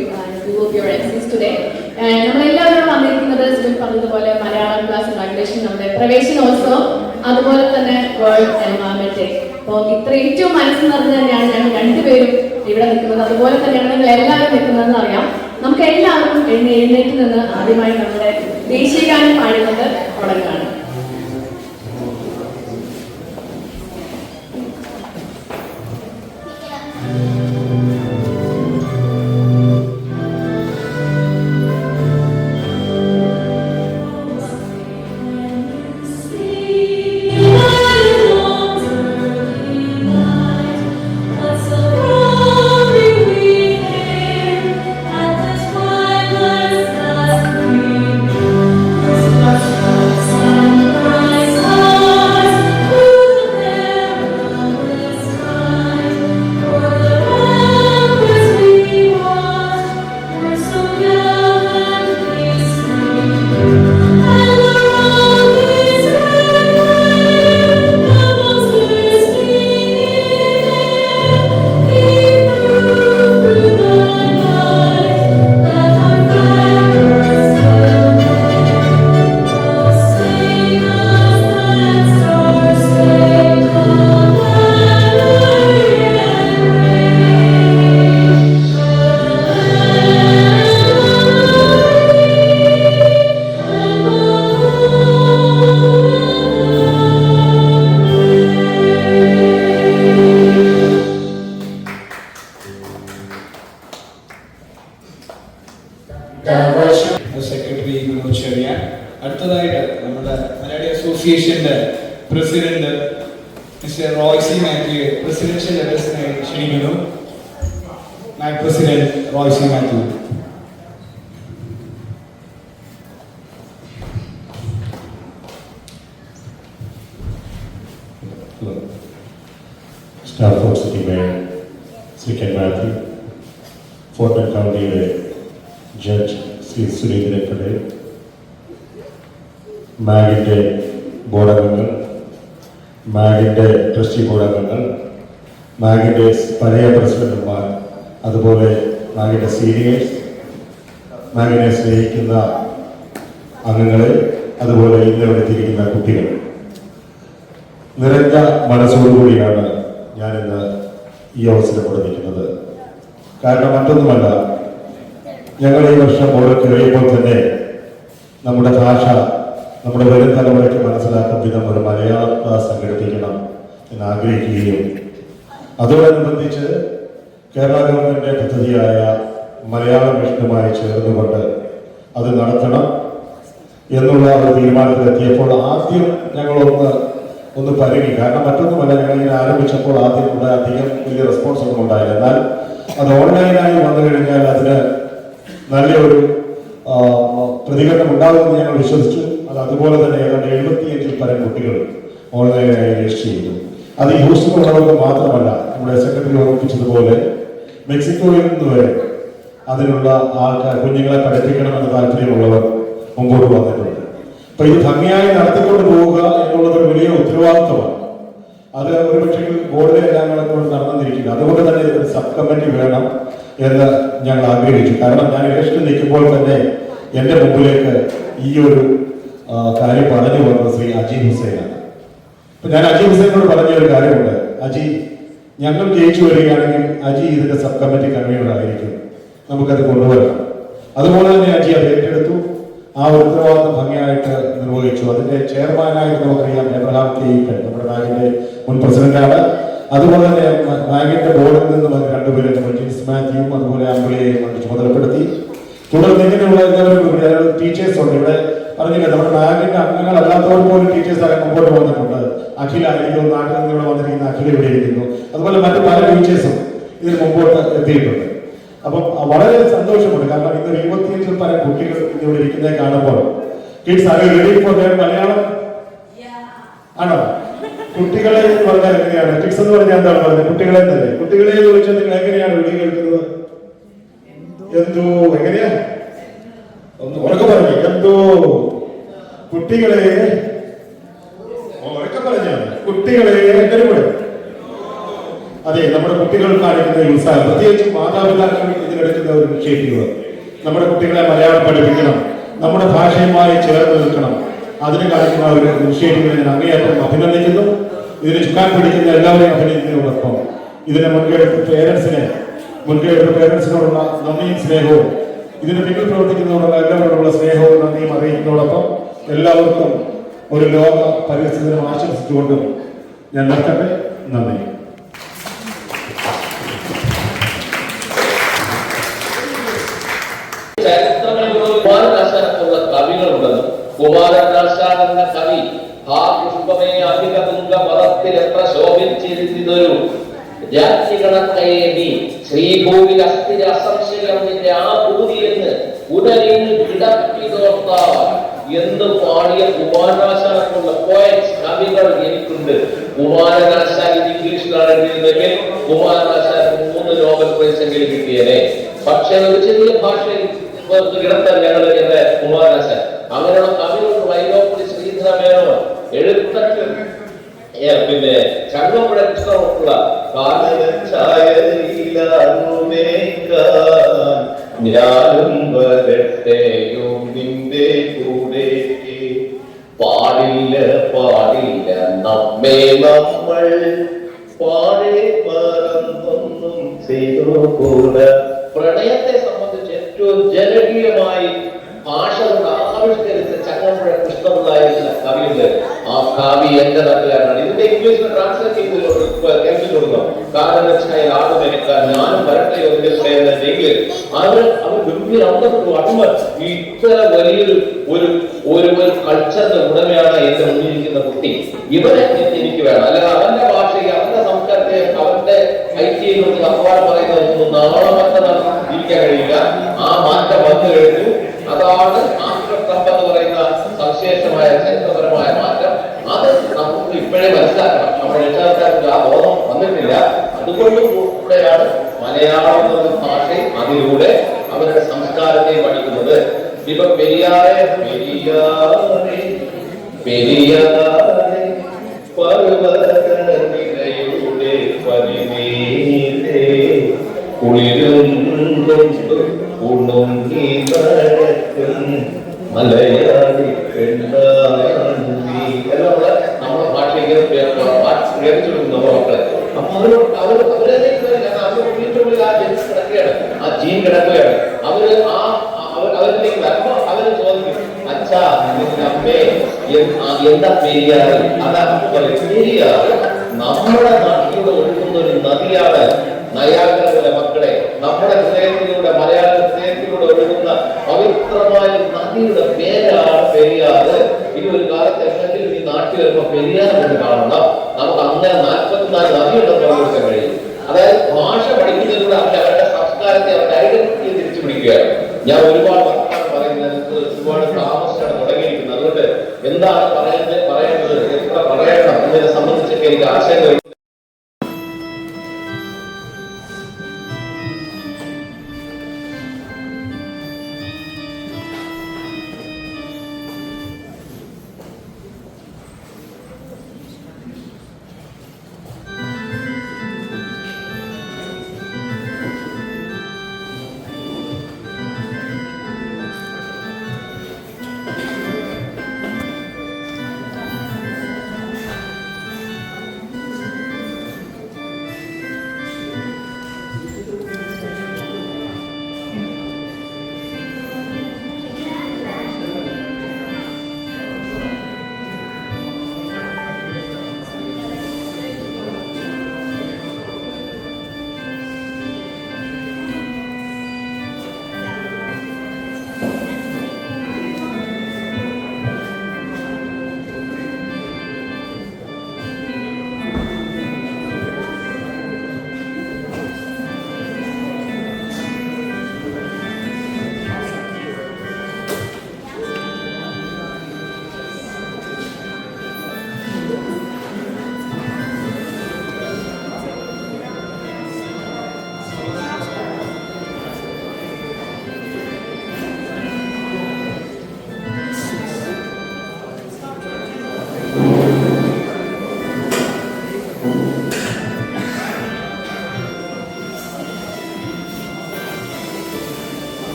[SPEAKER 4] നമ്മളെല്ലാവരും വന്നിരിക്കുന്നത് സുബിൻ പറഞ്ഞതുപോലെ മലയാളം ക്ലാസ് ഇനാഗുറേഷൻ, നമ്മുടെ പ്രവേശനോത്സവം, അതുപോലെ തന്നെ വേൾഡ് എൻവയോൺമെന്റ് ഡേ. അപ്പോൾ ഇത്ര ഏറ്റവും മനസ്സ് നിറഞ്ഞ് തന്നെയാണ് ഞങ്ങൾ രണ്ടുപേരും ഇവിടെ നിൽക്കുന്നത്. അതുപോലെ തന്നെയാണ് നിങ്ങൾ എല്ലാവരും നിൽക്കുന്നതെന്ന് അറിയാം. നമുക്ക് എല്ലാവർക്കും എഴുന്നേറ്റ് നിന്ന് ആദ്യമായി നമ്മുടെ ദേശീയഗാനം പാടുന്നത് തുടങ്ങുകയാണ്.
[SPEAKER 5] സെക്രട്ടറി ചെറിയ. അടുത്തതായിട്ട് നമ്മുടെ മലയാളി അസോസിയേഷന്റെ president mister Roysi Mathew presidential ലെവൽസിനായി ക്ഷണിക്കുന്നു. President Roysi Mathew.
[SPEAKER 8] Stafford city mayor Shri K Mathew, Fort Bend കൗണ്ടിയിലെ ജഡ്ജ് ശ്രീ സുരേന്ദ്രൻ പട്ടേൽ, മാഗിൻ്റെ ബോർഡംഗങ്ങൾ, മാഗിൻ്റെ ട്രസ്റ്റി ബോർഡംഗങ്ങൾ, മാഗിൻ്റെ പഴയ പ്രസിഡന്റുമാർ, അതുപോലെ മാഗിൻ്റെ സീനിയേഴ്സ്, മാഗിനെ സ്നേഹിക്കുന്ന അംഗങ്ങളെ, അതുപോലെ ഇന്നിവിടെ എത്തിയിരിക്കുന്ന കുട്ടികൾ, നിറഞ്ഞ മനസ്സോടുകൂടിയാണ് ഞാനിന്ന് ഈ അവസരം കൊടുത്തിരിക്കുന്നത്. കാരണം മറ്റൊന്നുമല്ല, ഞങ്ങൾ ഈ വർഷം ഓരോ കയറിയപ്പോൾ തന്നെ നമ്മുടെ ഭാഷ നമ്മുടെ വരും തലമുറയ്ക്ക് മനസ്സിലാക്കും വിധം ഒരു മലയാള ക്ലാസ് സംഘടിപ്പിക്കണം എന്ന് ആഗ്രഹിക്കുകയും അതോടനുബന്ധിച്ച് കേരള ഗവൺമെന്റിന്റെ പദ്ധതിയായ മലയാളം മിഷനുമായി ചേർന്നുകൊണ്ട് അത് നടത്തണം എന്നുള്ള ഒരു തീരുമാനത്തിലെത്തിയപ്പോൾ ആദ്യം ഞങ്ങളൊന്ന് പരുങ്ങി. കാരണം മറ്റൊന്നുമല്ല, ഞങ്ങളിങ്ങനെ ആരംഭിച്ചപ്പോൾ ആദ്യം ഇവിടെ അധികം വലിയ റെസ്പോൺസ് ഒന്നും ഉണ്ടായില്ല. എന്നാൽ അത് ഓൺലൈനായി വന്നു കഴിഞ്ഞാൽ അതിന് നല്ലൊരു പ്രതികരണം ഉണ്ടാകുമെന്ന് ഞങ്ങൾ വിശ്വസിച്ചു. അത് അതുപോലെ തന്നെ ഏതാണ്ട് 75-ൽ പരം കുട്ടികൾ ഓൺലൈനായി രജിസ്റ്റർ ചെയ്തു. അത് യൂസ്ഫുൾ ഉള്ളവർക്ക് മാത്രമല്ല, നമ്മുടെ സെക്രട്ടറി ഓർമ്മിപ്പിച്ചതുപോലെ മെക്സിക്കോയിൽ നിന്ന് വരെ അതിനുള്ള ആൾക്കാർ കുഞ്ഞുങ്ങളെ പഠിപ്പിക്കണമെന്ന് താല്പര്യമുള്ളവർ മുമ്പോട്ട് വന്നിട്ടുണ്ട്. അപ്പൊ ഇത് ഭംഗിയായി നടത്തിക്കൊണ്ട് പോവുക എന്നുള്ളത് ഒരു വലിയ ഉത്തരവാദിത്വമാണ്. അത് ഒരുപക്ഷെ ബോർഡിലെ എല്ലാം കൊണ്ട് നടന്നിരിക്കുന്നത്. അതുകൊണ്ട് തന്നെ ഒരു സബ് കമ്മിറ്റി വേണം എന്ന് ഞങ്ങൾ ആഗ്രഹിച്ചു. കാരണം ഞാൻ ഇലക്ഷനിൽ നിൽക്കുമ്പോൾ തന്നെ എൻ്റെ മുമ്പിലേക്ക് ഈ ഒരു കാര്യം പറഞ്ഞു വന്നത് ശ്രീ അജി ഹുസൈനാണ്. അപ്പൊ ഞാൻ അജി ഹുസൈനോട് പറഞ്ഞ ഒരു കാര്യമുണ്ട്. അജി, ഞങ്ങൾ ജയിച്ചു വരികയാണെങ്കിൽ അജി ഇതിന്റെ സബ് കമ്മിറ്റി കൺവീനർ ആയിരിക്കും, നമുക്കത് കൊണ്ടുവരാം. അതുപോലെ തന്നെ അജി അത് ഏറ്റെടുത്തു. ആ ഉത്തരവാദിത്വം ഭംഗിയായിട്ട് നിർവഹിച്ചു. അതിന്റെ ചെയർമാനായിട്ട് നമുക്കറിയാം എബ്രഹാം കെ ഈപ്പൻ, നമ്മുടെ ബാങ്കിന്റെ മുൻ പ്രസിഡന്റാണ്. അതുപോലെ തന്നെ ബാങ്കിന്റെ ബോർഡിൽ നിന്ന് രണ്ടുപേരും ജിൻസ് മാത്യുവും അതുപോലെ അമ്പിളിയെയും ചുമതലപ്പെടുത്തി. തുടർന്ന് ഇങ്ങനെയുള്ള എല്ലാവരും ടീച്ചേഴ്സ് ഉണ്ട്. ഇവിടെ പറഞ്ഞില്ല, നമ്മുടെ ബാങ്കിന്റെ അംഗങ്ങളല്ലാത്തവർ പോലും ടീച്ചേഴ്സായി മുമ്പോട്ട് വന്നിട്ടുണ്ട്. അഖില ആയിരിക്കും, നാട്ടിൽ നിന്ന് ഇവിടെ വന്നിരിക്കുന്ന അഖില ഇവിടെ ഇരിക്കുന്നു. അതുപോലെ മറ്റു പല ടീച്ചേഴ്സും ഇതിന് മുമ്പോട്ട് എത്തിയിട്ടുണ്ട്. അപ്പം വളരെ സന്തോഷമുണ്ട്. കാരണം ഇന്ന് 25-ൽ പരം കുട്ടികൾ ഇവിടെ ഇരിക്കുന്നത് കാണുമ്പോൾ kids are ready for their Malayalam ആണോ? കുട്ടികളെ എന്ന് പറഞ്ഞാൽ എങ്ങനെയാണ്? കിഡ്സ് എന്ന് പറഞ്ഞാൽ എന്താണ് പറഞ്ഞത്? കുട്ടികളെ എന്നല്ലേ? കുട്ടികളെ ചോദിച്ചാൽ നിങ്ങൾ എങ്ങനെയാണ് വിളി കേൾക്കുന്നത്? എന്തോ എങ്ങനെയാ? ഒന്ന് ഉറക്കെ പറഞ്ഞു. എന്തോ കുട്ടികളെ ഉറക്കെ പറഞ്ഞാണ്. കുട്ടികളെ എങ്ങനെ പറയും? അതെ, നമ്മുടെ കുട്ടികൾ കാണിക്കുന്ന ഈ ഉത്സാഹം, പ്രത്യേകിച്ച് മാതാപിതാക്കൾ ഇതിലെടുക്കുന്ന ഒരു ഇനിഷ്യേറ്റീവ്. നമ്മുടെ കുട്ടികളെ മലയാളം പഠിപ്പിക്കണം, നമ്മുടെ ഭാഷയുമായി ചേർന്ന് നിൽക്കണം. അതിന് കാണിക്കുന്ന ഒരു ഇനിഷ്യേറ്റീവിനെ ഞാൻ അങ്ങേയറ്റം അഭിനന്ദിക്കുന്നു. ഇതിന് ചുക്കാൻ പിടിക്കുന്ന എല്ലാവരെയും അഭിനന്ദിക്കുന്നതോടൊപ്പം ഇതിനെ മുൻകൈയെടുത്ത പേരൻസിനോടുള്ള നന്ദിയും സ്നേഹവും, ഇതിന് പിന്നിൽ പ്രവർത്തിക്കുന്നതോടുള്ള എല്ലാവരോടുള്ള സ്നേഹവും നന്ദിയും അറിയിക്കുന്നതോടൊപ്പം എല്ലാവർക്കും ഒരു ലോക പരിസ്ഥിതി ദിനം ആശംസിച്ചുകൊണ്ടും ഞാൻ നിർത്തട്ടെ. നന്ദി.
[SPEAKER 3] കുമാരനാശാനുള്ള കവികളുണ്ടെന്നും കുമാരനാശാൻ എന്ന കവി ആ പുഷ്പമേ അധിക തുങ്ക പദത്തിൽ എത്ര ശോഭിച്ചിരുന്നതൊരു ജാതികണക്കയേവി ശ്രീഭൂവിൽ അസ്ഥിര അസംശയം നിന്റെ ആ ഭൂതി എന്ന് ഉടലിന് കിടപ്പിതോർത്താൽ എന്ന് പാടിയ കുമാരനാശാനുള്ള പോയറ്റ്സ് കവികൾ എനിക്കുണ്ട്. കുമാരനാശാൻ ഇംഗ്ലീഷിലാണ് എഴുതിയിരുന്നെങ്കിൽ കുമാരനാശാൻ 3 നോബൽ പ്രൈസ് എങ്കിലും കിട്ടിയതേ. പക്ഷെ ഒരു ചെറിയ ഭാഷയിൽ കിടത്താൻ ഞങ്ങൾ എന്റെ കുമാരനാശാൻ. അങ്ങനെയുള്ള കവികളുടെ വൈലോപ്പള്ളി ശ്രീധരമേനോൻ, എഴുത്തച്ഛൻ, പിന്നെ ചങ്ങമ്പുഴ കൃഷ്ണമുള്ള ഞാനും വരട്ടെയും നിന്റെ കൂടെ പാടില്ല പാടില്ല നമ്മെ നമ്മൾ പാടെ പറന്നൊന്നും ചെയ്തു കൂടെ. പ്രണയത്തെ സംബന്ധിച്ച് ഏറ്റവും ജനകീയമായി ഭാഷ കൊണ്ട് ആവിഷ്കരിച്ച ചങ്ങമ്പുഴ കൃഷ്ണപിള്ളായിരുന്ന കവിയുണ്ട്. ആ കവി എന്റെ നാട്ടുകാരനാണ്. ഇതിന്റെ ഇംഗ്ലീഷിൽ ട്രാൻസ്ലേറ്റ് ചെയ്ത് കൊടുക്കണം. കാരണം വെച്ചാൽ ആടുമെനിക്കാൻ ഞാനും വരട്ടെ എന്നെങ്കിൽ അവർ ഗംഭീര അന്തർ ഇത്ര വലിയൊരു ഒരു കൾച്ചറിന്റെ ഉടമയാണ് എന്റെ മുന്നിലിരിക്കുന്ന കുട്ടി. ഇവരെ എനിക്ക് വേണം. അല്ലെങ്കിൽ അവന്റെ ഭാഷയെ, അവന്റെ സംസ്കാരത്തെ, അവന്റെ ഐക്യയെ കുറിച്ച് അപ്പാട് പറയുന്നതൊന്നും നാളെ മറ്റന്നാൾ ഇരിക്കാൻ കഴിയില്ല. ആ മാറ്റം വന്നു കഴിഞ്ഞു. അതാണ് ആശ്രസ്തംഭം എന്ന് പറയുന്ന സവിശേഷമായ ചരിത്രപരമായ മാറ്റം. അത് നമുക്ക് ഇപ്പോഴേ മനസ്സിലാക്കണം. നമ്മുടെ രക്ഷാകർത്താർക്ക് ആ ബോധം വന്നിട്ടില്ല. അതുകൊണ്ട് കൂടെയാണ് മലയാളം എന്ന ഭാഷ അതിലൂടെ അവരുടെ സംസ്കാരത്തെ പഠിക്കുന്നത്. ഇപ്പൊ പെരിയാറെ പെരിയാറെ പെരിയാറെ പർവ്വതനിരയുടെ പതിനീരേ കുളിരും ഉണങ്ങി നടക്കും മലയാളി പെണ്ണാണ്ടി എന്നുള്ള നമ്മുടെ ഭാഷയ്ക്ക് കേൾപ്പിച്ചെടുക്കും നമ്മുടെ മക്കളെ. അപ്പൊ അവരുടെ കിടക്കുകയാണ്, ആ ജീൻ കിടക്കുകയാണ്. അവരിലേക്ക് വരുമ്പോ അവര് ചോദിക്കും, അച്ഛാ അമ്മേ എന്താ പെരിയാറ്? അതാ പെരിയാറ് നമ്മുടെ നാട്ടിലൂടെ ഒഴുകുന്ന ഒരു നദിയാണ്. നയാഗ്രയിലെ മക്കളെ, നമ്മുടെ ഹൃദയത്തിലൂടെ, മലയാള ഹൃദയത്തിലൂടെ ഒഴുകുന്ന പവിത്രമായ നദിയുടെ പേരാണ് പെരിയാറ്. ഇനി ഒരു കാലത്ത് എവിടെയെങ്കിലും ഈ നാട്ടിൽ വരുമ്പോ പെരിയാർ എന്ന് കാണണം. നമുക്ക് അങ്ങനെ 44 നദിയുണ്ടെന്ന് പറഞ്ഞെടുക്കാൻ കഴിയും. അതായത് ഭാഷ പഠിക്കുന്നതിലൂടെ അവരുടെ സംസ്കാരത്തെ, അവരുടെ ഐഡന്റിറ്റിയെ തിരിച്ചു പിടിക്കുകയാണ്. ഞാൻ ഒരുപാട് വർത്തമാനം പറയുന്നത് ഒരുപാട് താമസിച്ചാണ് തുടങ്ങിയിരിക്കുന്നത്. അതുകൊണ്ട് എന്താണ് പറയേണ്ടത്, എത്ര പറയണം എന്നതിനെ സംബന്ധിച്ചൊക്കെ എനിക്ക് ആശങ്ക.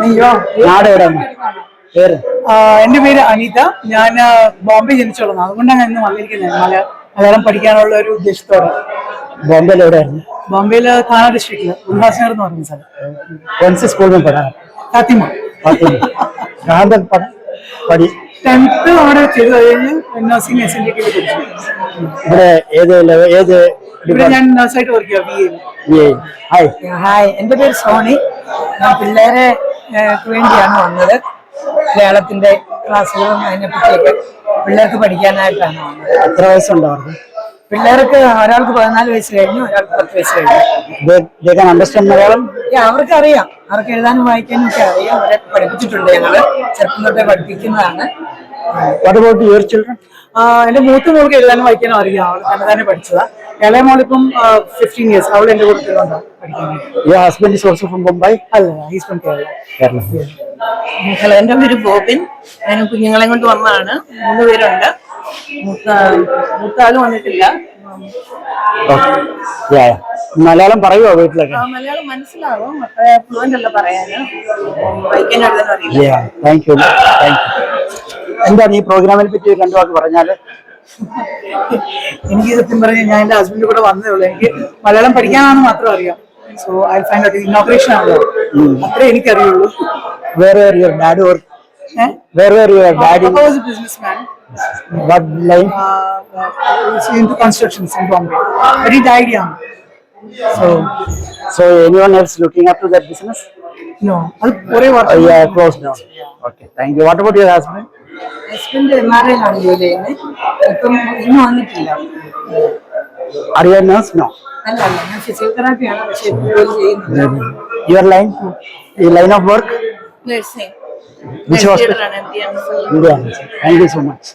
[SPEAKER 9] അയ്യോ
[SPEAKER 10] നാട് എവിടെയാണ് പേര്?
[SPEAKER 9] എന്റെ പേര് അനിത. ഞാൻ ബോംബെ ജനിച്ചോളാം. അതുകൊണ്ടാണ് ഞാൻ ഇന്ന് വന്നിരിക്കുന്നത് മലയാളം പഠിക്കാനുള്ള ഒരു ഉദ്ദേശത്തോടെ.
[SPEAKER 10] ബോംബെയിൽ എവിടെയായിരുന്നു?
[SPEAKER 9] ബോംബെയില് താന ഡിസ്ട്രിക്റ്റില് ഉല്ലാസ്നഗർ എന്ന് പറയുന്ന സ്ഥലം.
[SPEAKER 10] कौन से स्कूल में पढ़ा?
[SPEAKER 9] ഫാത്തിമ.
[SPEAKER 10] कहाँ तक पढ़ी?
[SPEAKER 9] 10th അവിടെ ചെയ്ത് കഴിഞ്ഞ് നഴ്സിംഗ് SNDT പഠിച്ചു.
[SPEAKER 10] ഇവിടെ ഏത്
[SPEAKER 9] ഇവിടെ ഞാൻ നഴ്സായിട്ട് വർക്ക് ചെയ്യാം.
[SPEAKER 10] ഹായ്.
[SPEAKER 11] ഹായ്, എൻ്റെ പേര് സോണി. ഞാൻ പിള്ളേരെ വേണ്ടിയാണ് വന്നത്. മലയാളത്തിന്റെ ക്ലാസ്സുകളും അതിനെപ്പറ്റിയൊക്കെ പിള്ളേർക്ക് പഠിക്കാനായിട്ടാണ് വന്നത്.
[SPEAKER 10] എത്ര വയസ്സുണ്ട് അവർക്ക്?
[SPEAKER 11] പിള്ളേർക്ക് ഒരാൾക്ക് 14 വയസ്സ് കഴിഞ്ഞു, ഒരാൾക്ക് 10 വയസ്സ് കഴിഞ്ഞു.
[SPEAKER 10] അണ്ടർസ്റ്റാൻഡ് മലയാളം?
[SPEAKER 11] അവർക്ക് അറിയാം, അവർക്ക് എഴുതാനും വായിക്കാനും ഒക്കെ അറിയാം. അവരെ പഠിപ്പിച്ചിട്ടുണ്ട്. ഞങ്ങള് ചെറുപ്പം തൊട്ടേ പഠിപ്പിക്കുന്നതാണ്.
[SPEAKER 10] What about your children?
[SPEAKER 9] എന്റെ മൂത്ത മോൾക്ക് എഴുതാനും വായിക്കാനും അറിയാം. അവൾ തന്നെ പഠിച്ചതാ. ഇളയ മോളിപ്പം 15 years. അവൾ എന്റെ കൂടെ പഠിക്കാനായിട്ട്.
[SPEAKER 10] Your husband is also from Mumbai?
[SPEAKER 9] അല്ല, he's from Kerala.
[SPEAKER 11] എൻ്റെ പേര് ബോബിൻ. ഞാൻ കുഞ്ഞുങ്ങളെ കൊണ്ട് വന്നതാണ്. 3 പേരുണ്ട്. മൂത്താളും വന്നിട്ടില്ല.
[SPEAKER 10] മലയാളം പറയുമോ വീട്ടിലൊക്കെ?
[SPEAKER 11] മലയാളം മനസ്സിലാവും, അത്ര ഫ്ലുവന്റ് അല്ല പറയാന്. വായിക്കാൻ എഴുതാനും അറിയില്ല.
[SPEAKER 10] Thank you. എന്താണ് ഈ പ്രോഗ്രാമിനെ പറ്റി 2 വാക്ക് പറഞ്ഞാല്?
[SPEAKER 9] എനിക്ക് സത്യം പറഞ്ഞാൽ ഞാൻ എന്റെ ഹസ്ബൻഡ് കൂടെ വന്നേ ഉള്ളൂ. എനിക്ക് മലയാളം പഠിക്കാനാണെന്ന് മാത്രം അറിയാം. So I find out inauguration ആണല്ലോ, അത്രേ എനിക്കറിയുള്ളൂ.
[SPEAKER 10] Where your dad work? Where your dad?
[SPEAKER 9] Papa was a businessman.
[SPEAKER 10] What line?
[SPEAKER 9] He's into constructions in Bombay, but he died young.
[SPEAKER 10] So anyone else looking up to that business?
[SPEAKER 9] No, അത് കുറേ വർഷം.
[SPEAKER 10] Yeah, closed down. Okay, thank you. What about your husband?
[SPEAKER 11] Husband MRIയിലാണ് ജോലി ചെയ്യുന്നത്. ഇപ്പം ഇന്ന് വന്നിട്ടില്ല.
[SPEAKER 10] Are you a nurse? No.
[SPEAKER 11] അല്ല, ഞാൻ ഫിസിയോതെറാപ്പിയാണ്, പക്ഷേ ജോലി ചെയ്യുന്നത്.
[SPEAKER 10] Your line? Your line of work?
[SPEAKER 11] Nursing.
[SPEAKER 10] Which hospital? Thank you so much.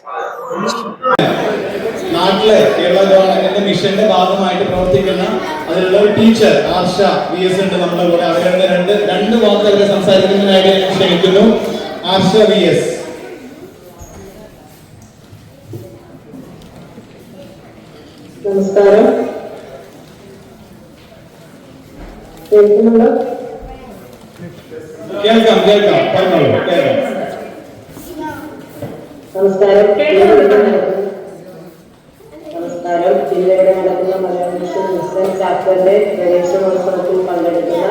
[SPEAKER 5] നാട്ടിലെ കേരള ഗവൺമെന്റിന്റെ മിഷന്റെ ഭാഗമായിട്ട് പ്രവർത്തിക്കുന്ന അതിലുള്ള ഒരു ടീച്ചർ ആർഷ VS ഉണ്ട് നമ്മുടെ കൂടെ. അവരുടെ രണ്ട് വാക്കുകൾ സംസാരിക്കുന്നതിനായിട്ട് ഞാൻ ക്ഷണിക്കുന്നു. ആർഷ VS.
[SPEAKER 12] നമസ്കാരം. കേൾക്കുന്നുണ്ടോ?
[SPEAKER 5] കേൾക്കാം പറഞ്ഞോളൂ. കേൾക്കാം.
[SPEAKER 12] നമസ്കാരം. ജില്ലയുടെ നടക്കുന്ന മലയാള മിഷൻ മുസ്ലിം ചാപ്റ്ററിന്റെ പ്രവേശനോത്സവത്തിൽ പങ്കെടുക്കുന്ന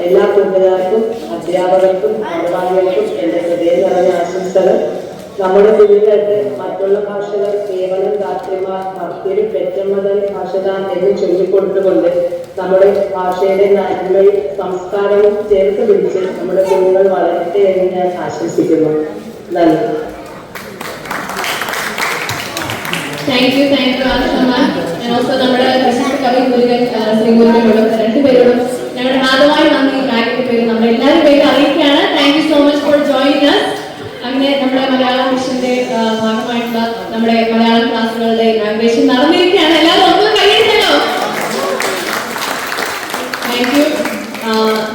[SPEAKER 12] എല്ലാ കൂട്ടുകാർക്കും അധ്യാപകർക്കും ഭാരവാഹികൾക്കും എന്റെ ഹൃദയം നിറഞ്ഞ ആശംസകൾ. നമ്മുടെ കുഞ്ഞുങ്ങൾക്ക് മറ്റുള്ള ഭാഷകൾ കേവലം രാത്രിമാർ ഭക്തിയും പെറ്റമ്മതൽ ഭാഷതാൻ എന്ന് ചൊല്ലിക്കൊടുത്തുകൊണ്ട് നമ്മുടെ ഭാഷയുടെ നന്മയും സംസ്കാരവും ചേർത്ത് പിടിച്ച് നമ്മുടെ കുഞ്ഞുങ്ങൾ വളരട്ടെ എന്ന് ഞാൻ ആശംസിക്കുന്നു. നന്ദി.
[SPEAKER 4] Thank you ആശമ്മ. ഓൾസോ നമ്മുടെ കവി മുരുകൻ ശ്രീമുരുകനോടും 2 പേരോടും ഞങ്ങളുടെ ആദ്യമായി നന്ദി ഈ കാര്യത്തിന്റെ പേര് നമ്മുടെ എല്ലാവരും പേര് അറിയിക്കുകയാണ്. Thank you so much for joining us. അങ്ങനെ നമ്മുടെ മലയാളം മിഷന്റെ ഭാഗമായിട്ടുള്ള നമ്മുടെ മലയാളം ക്ലാസ്സുകളുടെ ഇനാഗുറേഷൻ നടന്നിരിക്കുകയാണ്. എല്ലാവരും ഒന്ന് കൈയടിച്ചല്ലോ. Thank you.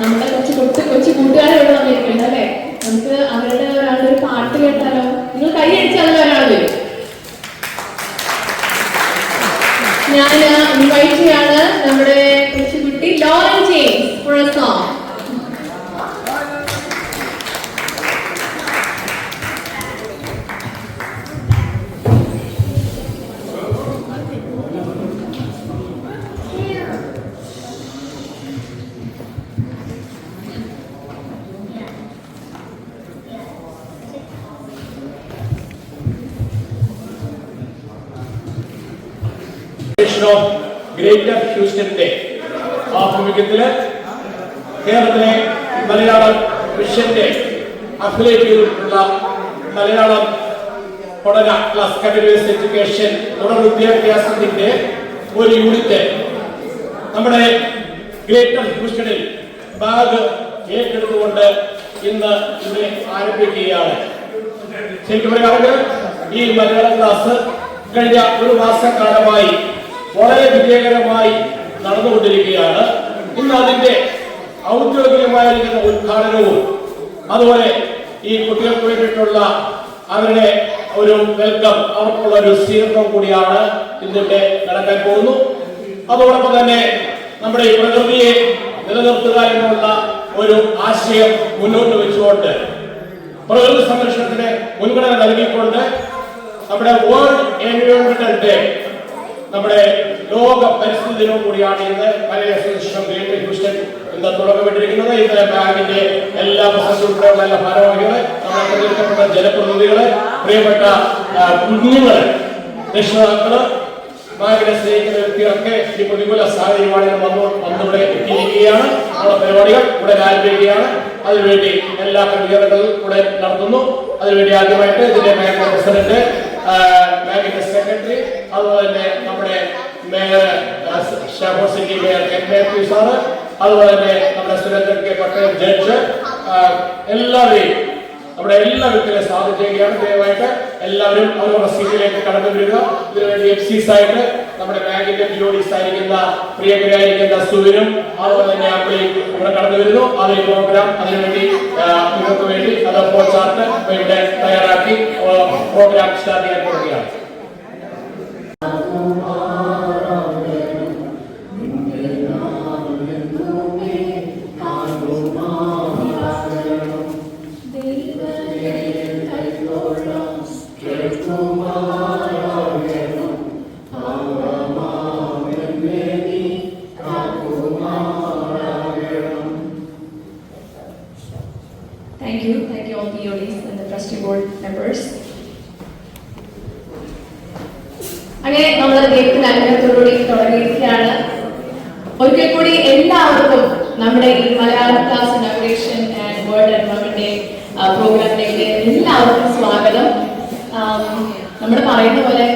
[SPEAKER 4] നമ്മുടെ കൊച്ചു കൂട്ടുകാരെ ഇവിടെ വന്നിരിക്കുന്നുണ്ട് അല്ലേ? നമുക്ക് അവരുടെ ഒരാളുടെ ഒരു പാട്ട് കേട്ടാലോ? നിങ്ങൾ കൈയടിച്ചാലോ ഒരാൾ വരും. ഞാൻ ഇൻവൈറ്റ് ചെയ്യാണ് നമ്മുടെ കൊച്ചുകുട്ടി Lauren James for a song.
[SPEAKER 5] Greater ഹ്യൂസ്റ്റന്റെ ആഭിമുഖ്യത്തില് കേരളത്തിലെ മലയാളം മിഷന്റെ അഫിലിയേറ്റ് ചെയ്തിട്ടുള്ള മലയാളം പഠന ക്ലാസ് കണ്ടിന്യൂസ് എഡ്യൂക്കേഷൻ തുടർ വിദ്യാഭ്യാസത്തിന്റെ ഒരു യൂണിറ്റ് നമ്മുടെ ഗ്രേറ്റർ ഹ്യൂസ്റ്റണിൽ ബാഗ് ഏറ്റെടുത്തുകൊണ്ട് ഇന്ന് ഇവിടെ ആരംഭിക്കുകയാണ്. ശരിക്കും പറയുകയാണെങ്കിൽ ഈ മലയാളം ക്ലാസ് കഴിഞ്ഞ 1 മാസക്കാലമായി വളരെ വിജയകരമായി നടന്നുകൊണ്ടിരിക്കുകയാണ്. ഇന്ന് അതിന്റെ ഔദ്യോഗികമായിരിക്കുന്ന ഉദ്ഘാടനവും അതുപോലെ ഈ കുട്ടികൾക്ക് വേണ്ടിയിട്ടുള്ള അവരുടെ ഒരു വെൽക്കം, അവർക്കുള്ള ഒരു സ്വീകരണവും കൂടിയാണ് ഇന്നിവിടെ നടക്കാൻ പോകുന്നു. അതോടൊപ്പം തന്നെ നമ്മുടെ ഈ പ്രകൃതിയെ
[SPEAKER 3] നിലനിർത്തുക എന്നുള്ള ഒരു ആശയം മുന്നോട്ട് വെച്ചുകൊണ്ട് പ്രകൃതി സംരക്ഷണത്തിന് മുൻഗണന നൽകിക്കൊണ്ട് നമ്മുടെ വേൾഡ് എൻവയോൺമെന്റൽ ഡേ, നമ്മുടെ ലോക പരിസ്ഥിതി ദിനവും കൂടിയാണ് ഇന്ന് മലയാളി അസോസിയേഷൻ ഗ്രേറ്റർ ഹ്യൂസ്റ്റൺ ഇന്ന് തുടക്കമിട്ടിരിക്കുന്നത്. ഇത് ബാങ്കിന്റെ എല്ലാ പ്രസിഡന്റുകളും എല്ലാ ഭാരവാഹികളെ, നമ്മുടെ തെരഞ്ഞെടുക്കപ്പെട്ട ജനപ്രതിനിധികളെ, പ്രിയപ്പെട്ട കുഞ്ഞുങ്ങളെ, രക്ഷിതാക്കള്, ബാങ്കിനെ സ്നേഹിക്കുന്ന വ്യക്തികളൊക്കെ ഈ പ്രതികൂല സാഹചര്യമാണ് വന്നിവിടെ എത്തിയിരിക്കുകയാണ്. നമ്മുടെ പരിപാടികൾ ഉടൻ ആരംഭിക്കുകയാണ്. അതിനുവേണ്ടി എല്ലാ ക്രമീകരണങ്ങളും ഉടൻ നടത്തുന്നു. അതിനുവേണ്ടി ആദ്യമായിട്ട് ഇതിന്റെ ബാങ്കിന്റെ പ്രസിഡന്റ്, ബാങ്കിന്റെ സെക്രട്ടറി, അതുപോലെ തന്നെ നമ്മുടെ മേയർ ഷാബോർ സിറ്റി മേയർ മാത്യു സാറ്, അതുപോലെ തന്നെ നമ്മുടെ സുരേന്ദ്രൻ കെ പട്ടേൽ ജഡ്ജ്, എല്ലാവരെയും നമ്മുടെ എല്ലാ വ്യക്തികളെ സ്വാഗതം ചെയ്യുകയാണ്. ദയവായിട്ട് എല്ലാവരും അവരുടെ സീറ്റിലേക്ക് കടന്നു വരിക. ഇതിനുവേണ്ടി FCs ആയിട്ട് നമ്മുടെ ബാങ്കിന്റെ BODs ആയിരിക്കുന്ന പ്രിയങ്കരായിരിക്കുന്ന സുവിനും അതുപോലെ തന്നെ അമ്പിളിയും ഇവിടെ കടന്നു വരുന്നു. അതിന് പ്രോഗ്രാം അതിനുവേണ്ടി നിങ്ങൾക്ക് വേണ്ടി അത് ഫോൺ ചാർട്ട് ഇവിടെ തയ്യാറാക്കി പ്രോഗ്രാം സ്റ്റാർട്ട് ചെയ്യാൻ പോവുകയാണ്.
[SPEAKER 4] Thank you all BODs and the trustee board members. അങ്ങനെ നമ്മൾ ദൈവത്തിന്റെ അനുഗ്രഹത്തോടുകൂടി തുടങ്ങിയിരിക്കുകയാണ്. ഒരിക്കൽ കൂടി എല്ലാവർക്കും നമ്മുടെ ഈ Malayalam class inauguration and world environment day പ്രോഗ്രാമിലേക്ക് എല്ലാവർക്കും സ്വാഗതം. നമ്മൾ പറയുന്ന പോലെ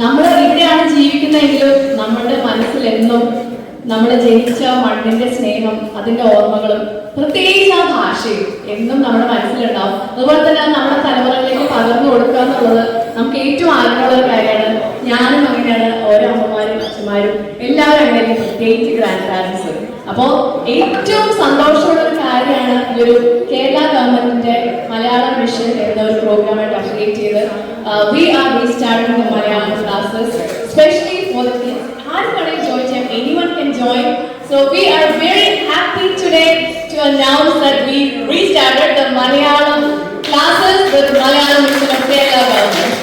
[SPEAKER 4] നമ്മൾ ഇവിടെയാണ് ജീവിക്കുന്നതെങ്കിലും നമ്മുടെ മനസ്സിൽ എന്നും നമ്മൾ ജനിച്ച മണ്ണിന്റെ സ്നേഹം, അതിന്റെ ഓർമ്മകളും പ്രത്യേകിച്ച് ആ ഭാഷയും എന്നും നമ്മുടെ മനസ്സിലുണ്ടാവും. അതുപോലെ തന്നെ നമ്മുടെ തലമുറകളിലേക്ക് പകർന്നു കൊടുക്കുക എന്നുള്ളത് നമുക്ക് ഏറ്റവും ആഗ്രഹമുള്ള ഒരു കാര്യമാണ്. ഞാനും അങ്ങനെയാണ്, ഓരോ അമ്മമാരും അച്ഛന്മാരും എല്ലാവരും അങ്ങനെ, പ്രത്യേകിച്ച് ഗ്രാൻഡ് പാരന്റ്സ്. അപ്പോ ഏറ്റവും സന്തോഷമുള്ള ഒരു കാര്യമാണ് ഈ ഒരു കേരള ഗവൺമെന്റിന്റെ മലയാളം മിഷൻ എന്ന ഒരു പ്രോഗ്രാമായിട്ട് അഫിലിയേറ്റ് ചെയ്ത് we are restarting the Malayalam classes especially for the kids. ആർക്കാണെങ്കിൽ ചോദിച്ചാൽ anyone can join. So we are very happy today to announce that we restarted the Malayalam classes with Malayalam Mission of Kerala government.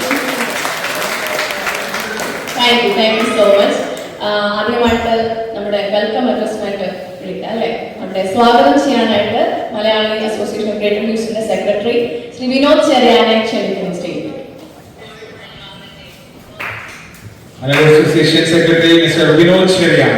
[SPEAKER 4] Thank you so much. ആദ്യമായിട്ട് നമ്മുടെ welcome അഡ്രസ്മെന്റ് വിളിക്കാം അല്ലെ, നമ്മുടെ സ്വാഗതം ചെയ്യാനായിട്ട് Malayali association of greater ഹ്യൂസ്റ്റന്റെ secretary Shri Vinod ചെറിയാനെ ക്ഷണിക്കുന്നു സ്റ്റേജിൽ.
[SPEAKER 5] Malayalam Association Secretary Mr. Vinod Cherian.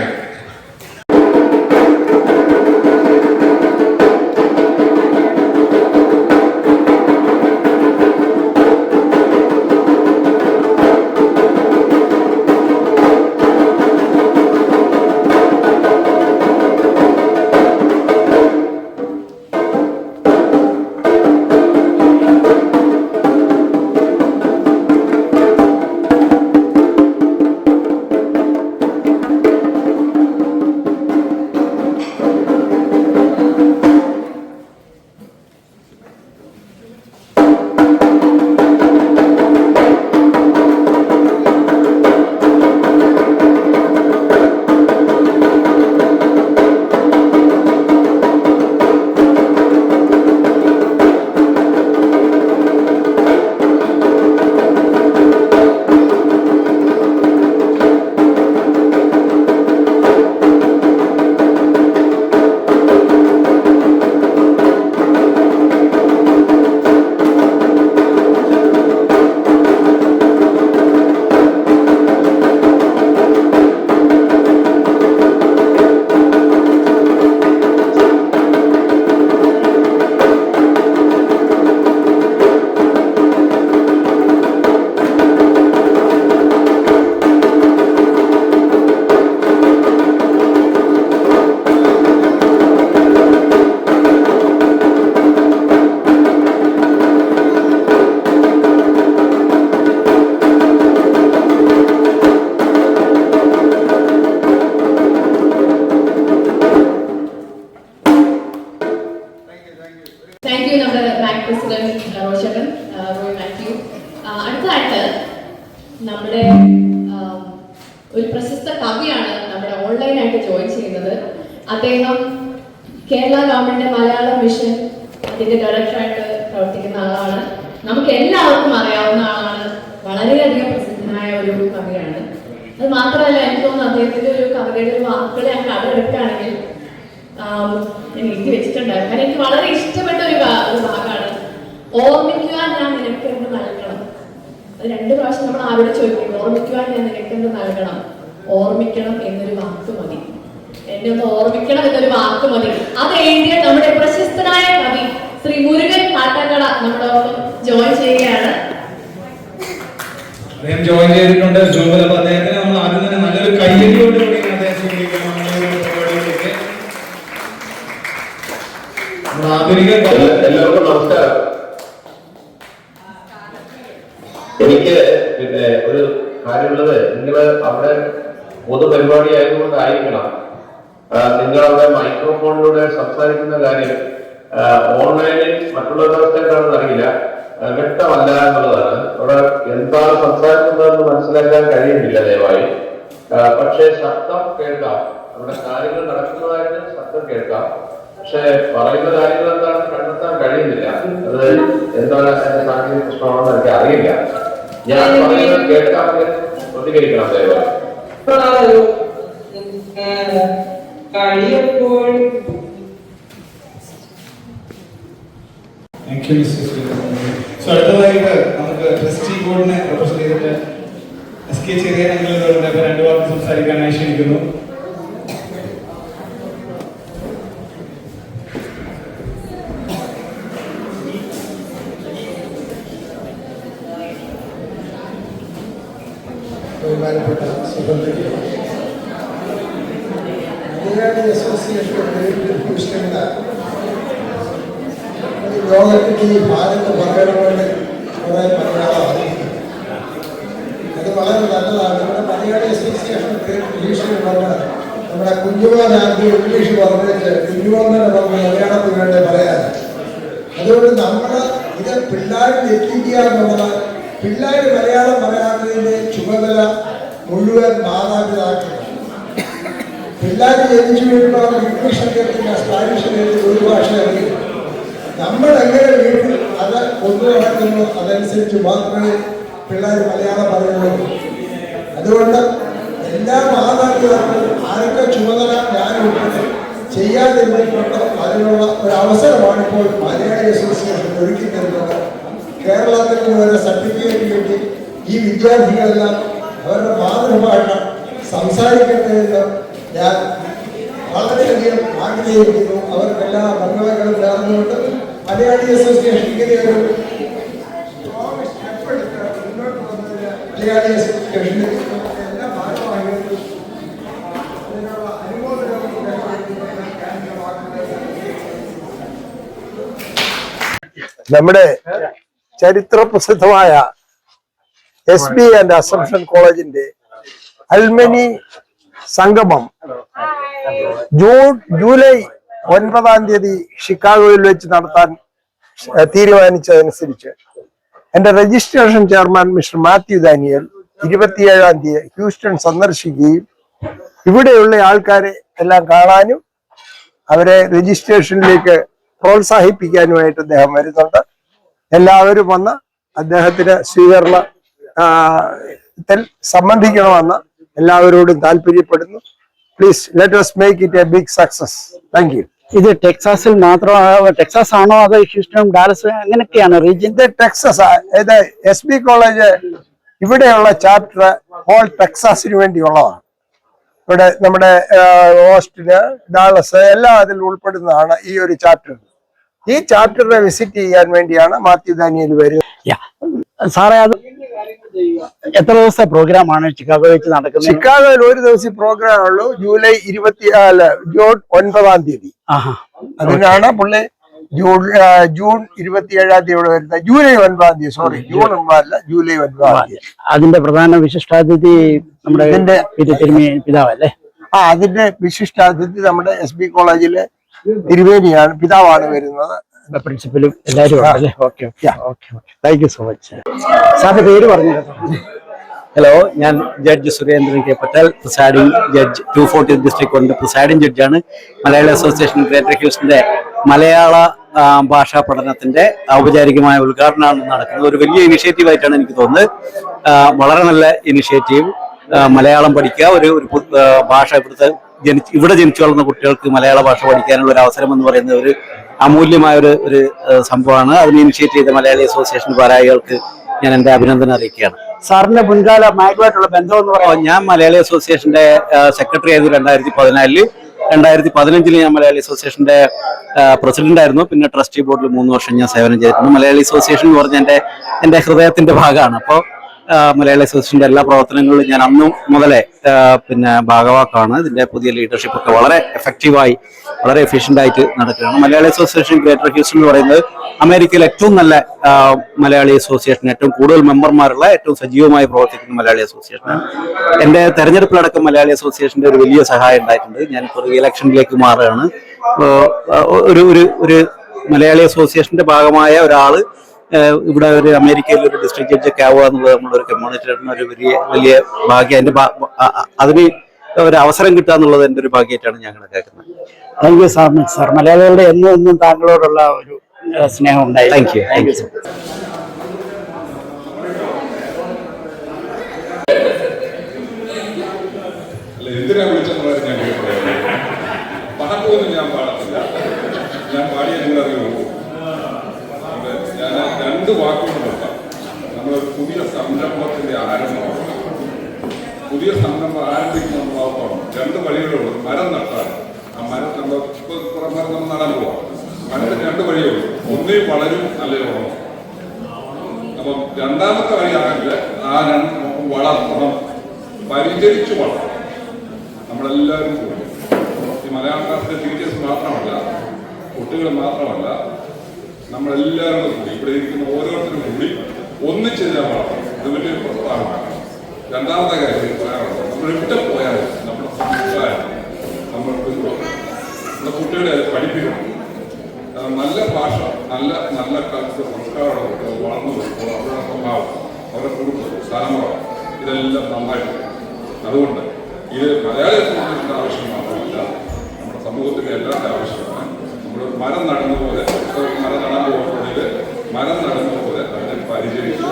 [SPEAKER 4] ഒരു പ്രശസ്ത കവിയാണ് നമ്മുടെ ഓൺലൈനായിട്ട് ജോയിൻ ചെയ്യുന്നത്. അദ്ദേഹം കേരള ഗവൺമെന്റ് മലയാളം മിഷൻ അതിന്റെ ഡയറക്ടറായിട്ട് പ്രവർത്തിക്കുന്ന ആളാണ്. നമുക്ക് എല്ലാവർക്കും അറിയാവുന്ന ആളാണ്. വളരെയധികം പ്രസിദ്ധനായ ഒരു കവിയാണ്. അത് മാത്രമല്ല, എനിക്ക് തോന്നുന്നു അദ്ദേഹത്തിന്റെ ഒരു കവിതയുടെ ഒരു വാക്കുകളെ ഞാൻ കടമെടുക്കുകയാണെങ്കിൽ ഞാൻ എഴുതി വെച്ചിട്ടുണ്ടായിരുന്നു. കാരണം എനിക്ക് വളരെ ഇഷ്ടപ്പെട്ട ഒരു വാക്കാണ്, ഓർമ്മിക്കുവാൻ ഞാൻ നിനക്കെന്ത് നൽകണം. അത് 2 പ്രാവശ്യം നമ്മൾ ആരോട് ചോദിക്കും, ഓർമ്മിക്കുവാൻ ഞാൻ നിനക്കെന്ത് നൽകണം. ഓർമ്മിക്കണം എന്നൊരു വാക്ക് മതി, എന്നെ ഒന്ന് ഓർമ്മിക്കണം എന്നൊരു വാക്ക് മതി. അത് എഴുതിയ നമ്മുടെ പ്രശസ്തനായ കവി ശ്രീ മുരുകൻ കാട്ടാക്കട നമ്മുടെ ഒപ്പം ജോയിൻ ചെയ്യുകയാണ്.
[SPEAKER 5] അദ്ദേഹം ജോയിൻ ചെയ്തിട്ടുണ്ട് ജൂബിൽ. അപ്പൊ അദ്ദേഹത്തിന് നമ്മൾ ആദ്യം തന്നെ നല്ലൊരു കയ്യടിയോടുകൂടി അദ്ദേഹം സ്വീകരിക്കണം പരിപാടിയിലേക്ക്.
[SPEAKER 3] എല്ലാവർക്കും നമസ്കാരം. എനിക്ക് പിന്നെ ഒരു കാര്യമുള്ളത്, നിങ്ങൾ അവിടെ പൊതുപരിപാടി ആയതുകൊണ്ടായിരിക്കണം നിങ്ങൾ അവിടെ മൈക്രോഫോണിലൂടെ സംസാരിക്കുന്ന കാര്യം ഓൺലൈനിൽ മറ്റുള്ള വ്യവസ്ഥയിലാണെന്ന് അറിയില്ല, വ്യക്തമല്ല എന്നുള്ളതാണ്. അവിടെ എന്താണ് സംസാരിക്കുന്നതെന്ന് മനസ്സിലാക്കാൻ കഴിയുന്നില്ല ദയവായി. പക്ഷേ ശബ്ദം കേൾക്കാം, അവിടെ കാര്യങ്ങൾ നടക്കുന്നതായിട്ട് ശബ്ദം കേൾക്കാം. പക്ഷെ പറയുന്ന കാര്യങ്ങൾ എന്താണെന്ന് കണ്ടെത്താൻ കഴിയുന്നില്ല. അത് എന്താണ് അതിന്റെ സാങ്കേതിക പ്രശ്നമാണെന്ന് എനിക്ക് അറിയില്ല. ഞാൻ പറയുന്നത് കേൾക്കാമെങ്കിൽ പ്രതികരിക്കണം ദയവായി.
[SPEAKER 5] അടുത്തതായിട്ട് നമുക്ക് ട്രസ്റ്റി ബോർഡിനെ റെപ്രസെന്റ് ചെയ്തിട്ട് SK ചെറിയ അംഗങ്ങളുണ്ട്. 2 വാക്ക് സംസാരിക്കാനായി ക്ഷണിക്കുന്നു.
[SPEAKER 6] ബഹുമാനപ്പെട്ട സുഹൃത്തുക്കളെ, മലയാളി അസോസിയേഷൻ ലോകത്തിന്റെ ഈ ഭാരത പറയണമെന്ന് കുറെ മലയാളം അറിയിക്കും. അത് വളരെ നല്ലതാണ്. നമ്മുടെ മലയാളി അസോസിയേഷൻ ഇംഗ്ലീഷിൽ പറഞ്ഞ നമ്മുടെ കുഞ്ഞുമോൻ ആദ്യം ഇംഗ്ലീഷ് പറഞ്ഞിട്ട് കുഞ്ഞുമോൻ തന്നെ പറഞ്ഞ് മലയാളത്തിൽ വേണ്ടി പറയാൻ. അതുകൊണ്ട് നമ്മൾ ഇത് പിള്ളേരിൽ എത്തിക്കുക എന്നുള്ളത്, പിള്ളേർ മലയാളം പറയാത്തതിന്റെ ചുമതല മുഴുവൻ മാതാപിതാക്കളാണ്. പിള്ളേർ ജനിച്ചു വീഴുമ്പോൾ ഇംഗ്ലീഷ് അറിയത്തില്ല, സ്പാനിഷ് അറിയത്തില്ല, ഒരു ഭാഷ അറിയില്ല. നമ്മൾ എങ്ങനെ വീട്ടിൽ അത് കൊണ്ടു നടക്കുന്നു അതനുസരിച്ച് മാത്രമേ പിള്ളേർ മലയാളം പറയുള്ളൂ. അതുകൊണ്ട് എല്ലാ മാതാപിതാക്കളും ആരൊക്കെ ചുമതല ഞാൻ ഉൾപ്പെടെ ചെയ്യാതിരുന്നിട്ടുണ്ട്. അതിനുള്ള ഒരു അവസരമാണ് ഇപ്പോൾ മലയാളി അസോസിയേഷൻ ഒരുക്കി തരുന്നത്. കേരളത്തിൽ നിന്ന് വരെ സർട്ടിഫിക്കറ്റ് കിട്ടി ഈ വിദ്യാർത്ഥികളെല്ലാം അവരുടെ മാതൃഭാഷ സംസാരിക്കട്ടെ എന്ന് ഞാൻ വളരെയധികം ആഗ്രഹിക്കുന്നു. അവർക്കെല്ലാ മംഗളങ്ങളും നേർന്നുകൊണ്ട് മലയാളി അസോസിയേഷൻ ഇങ്ങനെ ഒരു സ്റ്റെപ്പ് എടുത്ത് മുന്നോട്ട് വന്നതിന് മലയാളി അസോസിയേഷന് എല്ലാ ഭാരവാഹികൾക്കും അതിനുള്ള അനുമോദനം
[SPEAKER 13] നമ്മുടെ ചരിത്ര പ്രസിദ്ധമായ SB ആൻഡ് അസംഷൻ കോളേജിന്റെ അൽമനി സംഗമം ജൂലൈ 9 തീയതി ഷിക്കാഗോയിൽ വെച്ച് നടത്താൻ തീരുമാനിച്ചതനുസരിച്ച് എന്റെ registration chairman mister Mathew Daniel 27 തീയതി ഹ്യൂസ്റ്റൺ സന്ദർശിക്കുകയും ഇവിടെയുള്ള ആൾക്കാരെ എല്ലാം കാണാനും അവരെ രജിസ്ട്രേഷനിലേക്ക് പ്രോത്സാഹിപ്പിക്കാനുമായിട്ട് അദ്ദേഹം വരുന്നുണ്ട്. എല്ലാവരും വന്ന് അദ്ദേഹത്തിന് സ്വീകരണത്തിൽ സംബന്ധിക്കണമെന്ന് എല്ലാവരോടും താല്പര്യപ്പെടുന്നു. Please let us make it a big success. Thank you.
[SPEAKER 10] ഇത് ടെക്സാസിൽ മാത്രം, ടെക്സാസ് ആണോ അതോ ഹ്യൂസ്റ്റൺ, ഡാലസ് അങ്ങനെയൊക്കെയാണ് റീജിയൻ?
[SPEAKER 13] ഇത് ടെക്സസ്, ഇത് SB കോളേജ് ഇവിടെയുള്ള ചാപ്റ്റർ ഹോൾ ടെക്സാസിന് വേണ്ടിയുള്ളതാണ്. ഇവിടെ നമ്മുടെ ഓസ്റ്റിന്, ഡാലസ് എല്ലാം അതിൽ ഉൾപ്പെടുന്നതാണ് ഈ ഒരു ചാപ്റ്റർ. ഈ ചാപ്റ്ററിനെ വിസിറ്റ് ചെയ്യാൻ വേണ്ടിയാണ് മാത്യു ദാനിയൽ വരുന്നത്.
[SPEAKER 10] സാറേ, അത് എത്ര ദിവസത്തെ പ്രോഗ്രാമാണ് ചിക്കാഗോ വെച്ച് നടക്കുന്നത്?
[SPEAKER 13] ചിക്കാഗോയിൽ ഒരു ദിവസം പ്രോഗ്രാം ഉള്ളൂ. ജൂൺ 9 തീയതി. അതിനാണ് പുള്ളി ജൂൺ 27 തീയതി ഇവിടെ വരുന്നത്. ജൂലൈ 9 തീയതി, സോറി, ജൂൺ 9 അല്ല, ജൂലൈ 9 തീയതി.
[SPEAKER 10] അതിന്റെ പ്രധാന വിശിഷ്ടാതിഥി നമ്മുടെ പിതാവല്ലേ?
[SPEAKER 13] അതിന്റെ വിശിഷ്ടാതിഥി നമ്മുടെ SB കോളേജിലെ തിരുവേനിയാണ്, പിതാവാണ് വരുന്നത്.
[SPEAKER 10] പ്രിൻസിപ്പലും എല്ലാവരും ഉണ്ടല്ലേ? Okay okay okay okay. Thank you so much. സാറിന്റെ പേര് പറഞ്ഞു. ഹലോ, ഞാൻ judge Surendran K Patel, presiding judge 240 district കോടതിയുടെ പ്രിസൈഡിംഗ് ജഡ്ജാണ്. മലയാളി അസോസിയേഷൻ ഗ്രേറ്റർ ഹ്യൂസ്റ്റന്റെ മലയാള ഭാഷാ പഠനത്തിന്റെ ഔപചാരികമായ ഉദ്ഘാടനമാണ് നടക്കുന്നത്. ഒരു വലിയ ഇനിഷ്യേറ്റീവ് ആയിട്ടാണ് എനിക്ക് തോന്നുന്നത്. വളരെ നല്ല ഇനിഷ്യേറ്റീവ്. മലയാളം പഠിക്കുക, ഒരു ഭാഷ ഇവിടെ ജനിച്ചു വളർന്ന കുട്ടികൾക്ക് മലയാള ഭാഷ പഠിക്കാനുള്ള ഒരു അവസരം എന്ന് പറയുന്നത് ഒരു അമൂല്യമായ ഒരു സംഭവമാണ്. അതിന് ഇനിഷ്യേറ്റ് ചെയ്ത മലയാളി അസോസിയേഷൻ ഭാരവാഹികൾക്ക് ഞാൻ എൻ്റെ അഭിനന്ദനം അറിയിക്കുകയാണ്.
[SPEAKER 14] സാറിന്റെ മുൻകാല മാഗുമായിട്ടുള്ള ബന്ധം എന്ന് പറയുന്നത്?
[SPEAKER 10] ഞാൻ മലയാളി അസോസിയേഷന്റെ സെക്രട്ടറി ആയിരുന്നു 2014. 2015 ഞാൻ മലയാളി അസോസിയേഷന്റെ പ്രസിഡന്റ് ആയിരുന്നു. പിന്നെ ട്രസ്റ്റി ബോർഡിൽ 3 വർഷം ഞാൻ സേവനം ചെയ്തിട്ടുണ്ട്. മലയാളി അസോസിയേഷൻ എന്ന് പറഞ്ഞ എൻ്റെ ഹൃദയത്തിന്റെ ഭാഗമാണ്. അപ്പോൾ മലയാളി അസോസിയേഷന്റെ എല്ലാ പ്രവർത്തനങ്ങളിലും ഞാൻ അന്നും മുതലേ ഭാഗവാക്കാണ്. ഇതിന്റെ പുതിയ ലീഡർഷിപ്പ് ഒക്കെ വളരെ എഫക്റ്റീവായി, വളരെ എഫിഷ്യന്റ് ആയിട്ട് നടക്കുകയാണ്. മലയാളി അസോസിയേഷൻ ഗ്രേറ്റർ ഹ്യൂസ്റ്റൺ എന്ന് പറയുന്നത് അമേരിക്കയിൽ ഏറ്റവും നല്ല മലയാളി അസോസിയേഷൻ, ഏറ്റവും കൂടുതൽ മെമ്പർമാരുള്ള, ഏറ്റവും സജീവമായി പ്രവർത്തിക്കുന്ന മലയാളി അസോസിയേഷനാണ്. എൻ്റെ തെരഞ്ഞെടുപ്പിലടക്കം മലയാളി അസോസിയേഷന്റെ ഒരു വലിയ സഹായം ഉണ്ടായിട്ടുണ്ട്. ഞാനിപ്പോൾ ഇലക്ഷനിലേക്ക് മാറുകയാണ്. ഒരു മലയാളി അസോസിയേഷന്റെ ഭാഗമായ ഒരാള് ഇവിടെ ഒരു അമേരിക്കയിൽ ഒരു ഡിസ്ട്രിക്ട് ജഡ്ജൊക്കെ ആവുക എന്നുള്ളത് നമ്മളൊരു കമ്മ്യൂണിറ്റിയുടെ ഒരു വലിയ ഭാഗ്യം. അതിന് ഒരു അവസരം കിട്ടുക എന്നുള്ളത് എൻ്റെ ഒരു ഭാഗ്യമായിട്ടാണ് ഞാൻ കണക്കാക്കുന്നത്.
[SPEAKER 14] Thank you sir. മലയാളികളുടെ എന്നും താങ്കളോടുള്ള ഒരു സ്നേഹം ഉണ്ടായി.
[SPEAKER 10] Thank you sir.
[SPEAKER 15] എന്തിനാ വിളിച്ചെന്നുള്ളത് ഞാൻ പണക്കൊന്നും ഞാൻ പാടത്തില്ല. ഞാൻ പാടിയ നിങ്ങളറിയുമോ? ഞാൻ 2 വാക്കുകൾ നോക്കാം. നമ്മളൊരു പുതിയ സംരംഭത്തിന്റെ ആരംഭമാണ്. പുതിയ സംരംഭം ആരംഭിക്കുമ്പോഴത്തോളം 2 വഴികളുള്ളൂ. മരം നട്ടാൽ ആ മരം നമ്മൾ നടാൻ പോവാം. മരത്തിന് 2 വഴിയുള്ളൂ. ഒന്നേ വളരും, അല്ലെങ്കിൽ ഉണങ്ങും. അപ്പം രണ്ടാമത്തെ വഴിയാണെങ്കിൽ ആ വളർത്തണം, പരിചരിച്ചു വളർത്തണം. നമ്മളെല്ലാവരും കൂടി, ഈ മലയാള ക്ലാസ്സിലെ ടീച്ചേഴ്സ് മാത്രമല്ല, കുട്ടികൾ മാത്രമല്ല, നമ്മളെല്ലാവരും കൂടി, ഇവിടെ ഇരിക്കുന്ന ഓരോരുത്തരും കൂടി ഒന്നിച്ച് ഞാൻ വളർത്തണം. ഇത് വലിയൊരു പ്രസ്താവമാണ്. രണ്ടാമത്തെ കാര്യം പറയാനുള്ളത്, നമ്മൾ ഇവിടെ പോയാൽ നമ്മുടെ സംസ്കാരം നമ്മുടെ കുട്ടികളെ പഠിപ്പിക്കണം. നല്ല ഭാഷ, നല്ല കൾച്ചർ, സംസ്കാരമുള്ള കുട്ടികൾ വളർന്നു വരുമ്പോൾ അവരുടെ സ്വഭാവം, അവരുടെ കുടുംബം, തലമുറ, ഇതെല്ലാം നന്നായിട്ട്. അതുകൊണ്ട് ഇത് മലയാളി അസോസിയേഷൻ്റെ ആവശ്യം മാത്രമല്ല, നമ്മുടെ സമൂഹത്തിൻ്റെ എല്ലാവരുടെ ആവശ്യമാണ്. നമ്മൾ മരം നടുന്ന പോലെ, മരം നടാൻ പോകുന്നതിൽ മരം നടുന്ന പോലെ അതിനെ പരിചരിച്ച്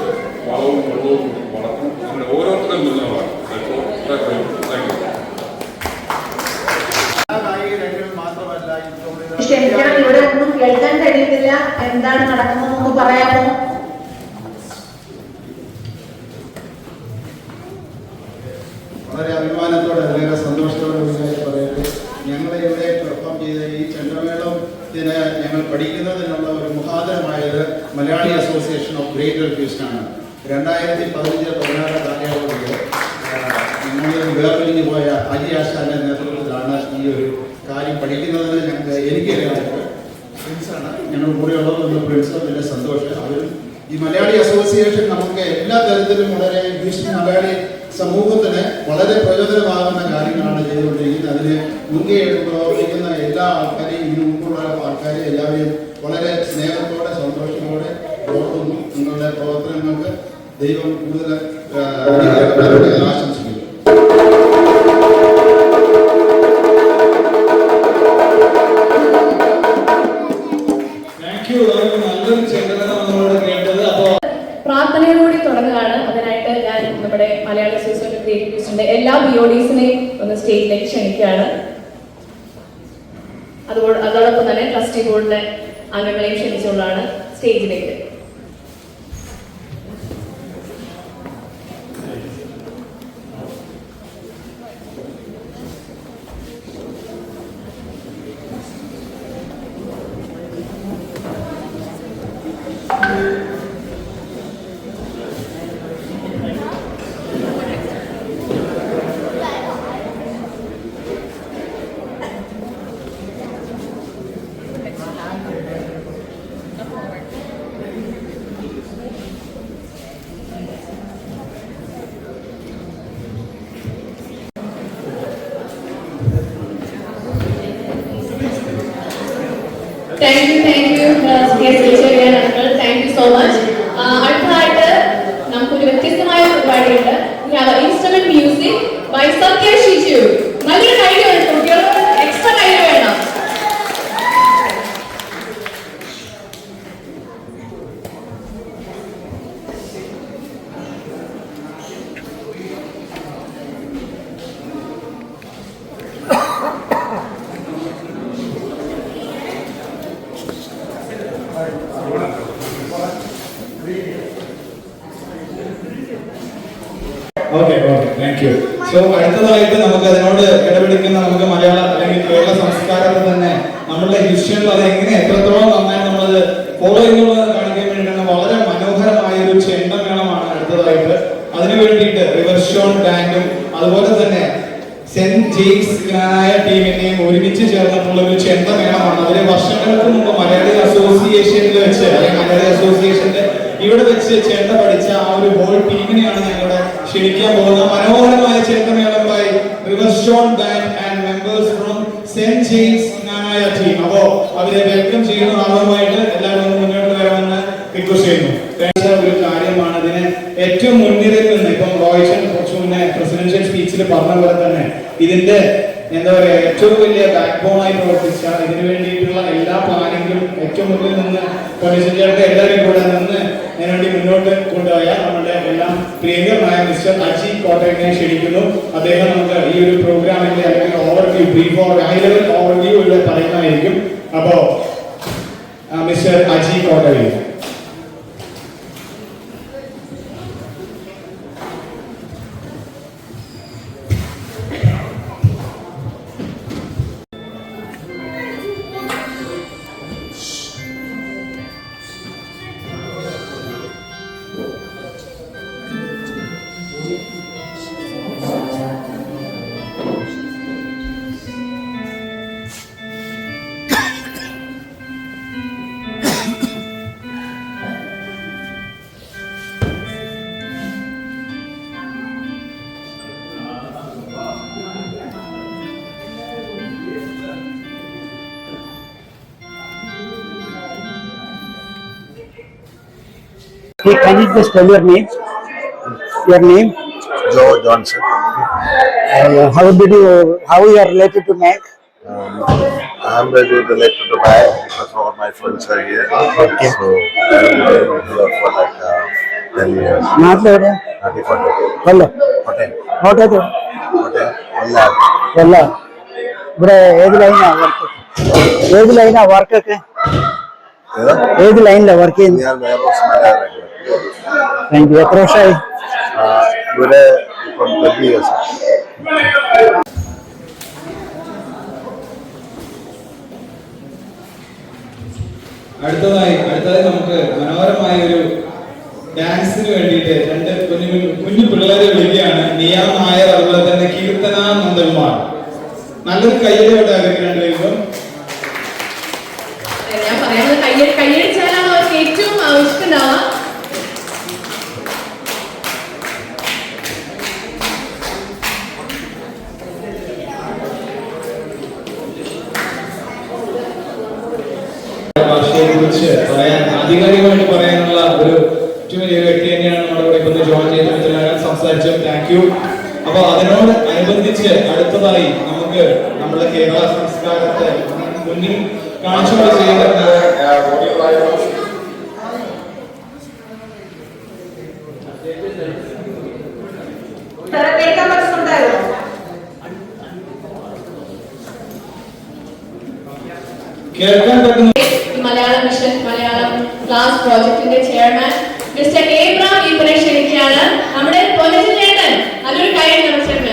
[SPEAKER 15] വളവും വെള്ളവും വളർത്തും. നമ്മുടെ ഓരോരുത്തരും മുന്നോട്ടാണ്.
[SPEAKER 12] ക്ഷമിക്കണം, ഇവിടെ ഒന്നും കേൾക്കാൻ കഴിയുന്നില്ല. എന്താണ് നടക്കുന്നതെന്ന് പറയാമോ?
[SPEAKER 6] വളരെ അഭിമാനത്തോടെ, വളരെ സന്തോഷത്തോടെ പറയട്ടെ, ഞങ്ങളെ ഇവിടെ പെർഫോം ചെയ്ത ഈ ചെണ്ടമേളത്തിന് ഞങ്ങൾ പഠിക്കുന്നതിനുള്ള ഒരു മുഖാന്തരമായത് Malayali association of greater Houston ആണ്. 2015-16 കാലയളവിൽ ഞങ്ങൾ വേർപിരിഞ്ഞു പോയ അജി ആശാന്റെ നേതൃത്വത്തിലാണ് ഈ ഒരു കാര്യം പഠിക്കുന്നതിന് എനിക്കറിയാമായിട്ട് പ്രിൻസാണ് ഞങ്ങൾ കൂടെയുള്ളതെന്ന് പ്രിൻസ്. വലിയ സന്തോഷം. അവരും ഈ മലയാളി അസോസിയേഷൻ നമുക്ക് എല്ലാ തരത്തിലും വളരെ മലയാളി സമൂഹത്തിന് വളരെ പ്രയോജനമാകുന്ന കാര്യങ്ങളാണ് ചെയ്തുകൊണ്ടിരിക്കുന്നത്. അതിന് മുൻകൈ എടുത്ത് പ്രവർത്തിക്കുന്ന എല്ലാ ആൾക്കാരെയും, ഇതിനു മുമ്പുള്ള ആൾക്കാരെയും എല്ലാവരെയും വളരെ സ്നേഹത്തോടെ, സന്തോഷത്തോടെ ഓർക്കുന്നു. നിങ്ങളുടെ പ്രവർത്തനങ്ങൾക്ക് ദൈവം കൂടുതൽ ആശംസിക്കുന്നു.
[SPEAKER 4] പ്രാർത്ഥനയോടുകൂടി തുടങ്ങുകയാണ്. അതിനായിട്ട് ഞാൻ നമ്മുടെ മലയാളി അസോസിയേഷൻ ഗ്രേറ്റർ ഹ്യൂസ്റ്റന്റെ എല്ലാ ബിഒഡീസിനെയും ഒന്ന് സ്റ്റേജിലേക്ക് ക്ഷണിക്കുകയാണ്. അതോടൊപ്പം തന്നെ ട്രസ്റ്റി ബോർഡിലെ അംഗങ്ങളെയും ക്ഷണിച്ചുകൊണ്ടാണ് സ്റ്റേജിലേക്ക്. Thank you, thank you so much. അടുത്തതായിട്ട് നമുക്കൊരു വ്യത്യസ്തമായ പരിപാടിയുണ്ട്. ഈ
[SPEAKER 5] ഓക്കെ താങ്ക് യു. സോ അടുത്തതായിട്ട് നമുക്ക് അതിനോട് ഇടപെടിക്കുന്ന നമുക്ക് മലയാള അല്ലെങ്കിൽ കേരള സംസ്കാരത്തെ തന്നെ നമ്മളുടെ ഹിസ്റ്ററിയിൽ അത് എങ്ങനെ എത്രത്തോളം നന്നായി നമ്മളത് ഫോളോ ചെയ്യുന്നത് കാണിക്കാൻ വേണ്ടിയിട്ടാണ് വളരെ മനോഹരമായ ഒരു ചെണ്ടമേളമാണ് അടുത്തതായിട്ട്. അതിനു വേണ്ടിയിട്ട് റിവർഷോൺ ബാൻഡും അതുപോലെ തന്നെ സെന്റ് ജെയിംസ് ഗ്രാനായ ടീമിനെയും ഒരുമിച്ച് ചേർന്നിട്ടുള്ള ഒരു ചെണ്ടമേളമാണ്. അതിന് വർഷങ്ങൾക്ക് മുമ്പ് മലയാളി അസോസിയേഷനിൽ വെച്ച് അല്ലെങ്കിൽ മലയാളി അസോസിയേഷന്റെ ഇവിടെ വെച്ച് ചെണ്ട പഠിച്ച ആ ഒരു ഹോൾ ടീമിനെയാണ് ഞങ്ങളുടെ ക്ഷണിക്കാൻ പോകുന്നത്. മനോഹരമായ ചെണ്ടമേളം by Rivershorn band and members from saint James ഗ്രാനായ ടീം. അപ്പോ അവരെ വെൽക്കം ചെയ്യുന്ന ആളുമായിട്ട് എല്ലാവരും മുന്നോട്ട് വരാമെന്ന് റിക്വസ്റ്റ് ചെയ്യുന്നു. ഒരു കാര്യമാണ് ഇതിന് ഏറ്റവും മുൻനിരയിൽ നിന്ന് ഇപ്പം റോയ്ഷൻ കുറച്ചു മുന്നേ പ്രസിഡൻഷ്യൽ സ്പീച്ചിൽ പറഞ്ഞ പോലെ തന്നെ ഇതിന്റെ എന്താ പറയാ ഏറ്റവും വലിയ ബാക്ക് ബോണായി പ്രവർത്തിച്ച ഇതിനു വേണ്ടിയിട്ടുള്ള എല്ലാ പ്ലാനിങ്ങിലും ഏറ്റവും മുന്നിൽ നിന്ന് പോലീസുകാരുടെ എല്ലാവരും കൂടെ നിന്ന് അതിനുവേണ്ടി മുന്നോട്ട് കൊണ്ടുപോയ നമ്മുടെ എല്ലാം പ്രിയങ്കരനായ മിസ്റ്റർ അജി കോട്ടയത്തിനെ ക്ഷണിക്കുന്നു. അദ്ദേഹം നമുക്ക് ഈ ഒരു പ്രോഗ്രാമിന്റെ അല്ലെങ്കിൽ overview brief high level overview ഇവിടെ പറയുന്നതായിരിക്കും. അപ്പോ mister Aji Kottayam.
[SPEAKER 14] Hey, can you just tell your name? Your name?
[SPEAKER 8] Joe Johnson.
[SPEAKER 14] How you are related to Mac?
[SPEAKER 8] I'm related to Mac because all my friends are here.
[SPEAKER 14] Okay.
[SPEAKER 8] So I've been here for like 10 years.
[SPEAKER 14] നാട്ടിൽ എവിടെയാ? കൊല്ലം. കോട്ടയത്ത്. കൊല്ല. ഇവിടെ ഏത് ലൈനാ വർക്കൊക്കെ? ഏത് ലൈനിലാ work ചെയ്യുന്നത്? Thank you. എത്ര വർഷമായി?
[SPEAKER 8] ഇവിടെ 20 years.
[SPEAKER 5] അടുത്തതായി നമുക്ക് മനോഹരമായ ഒരു ഡാൻസിന് വേണ്ടിയിട്ട് രണ്ട് കുഞ്ഞു പിള്ളേരെ വിളിക്കുകയാണ്. നിയാ നായർ അതുപോലെ തന്നെ കീർത്തന നന്ദകുമാർ. നല്ലൊരു കയ്യിലോട്ട് ആഗ്രഹിക്കുന്നുണ്ട്.
[SPEAKER 4] ഞാൻ പറയുന്നത് കയ്യടിച്ചാലാണ് അവർക്ക് ഏറ്റവും ആവശ്യമുണ്ടാവുക.
[SPEAKER 5] ഭാഷയെ കുറിച്ച് പറയാൻ ആധികാരികമായിട്ട് പറയാനുള്ള ഒരു ഏറ്റവും വലിയ വ്യക്തി തന്നെയാണ് നമ്മുടെ ഇവിടെ ഇപ്പൊ ജോയിൻ ചെയ്ത് സംസാരിച്ചു. Thank you. അപ്പൊ അതിനോട് അനുബന്ധിച്ച് അടുത്തതായി നമുക്ക് നമ്മുടെ കേരള സംസ്കാരത്തെ മുന്നിൽ കാണിച്ചുകൊണ്ട് ചെയ്യുന്ന കേൾക്കാൻ പറ്റുന്ന
[SPEAKER 4] മലയാളം മിഷൻ മലയാളം ക്ലാസ് പ്രോജക്ടിന്റെ ചെയർമാൻ മിസ്റ്റർ ഏബ്രാം ഇവരെ ക്ഷണിക്കുകയാണ്. നമ്മുടെ പോലീസ് ചേട്ടൻ നല്ലൊരു കൈ നിറച്ചിട്ട്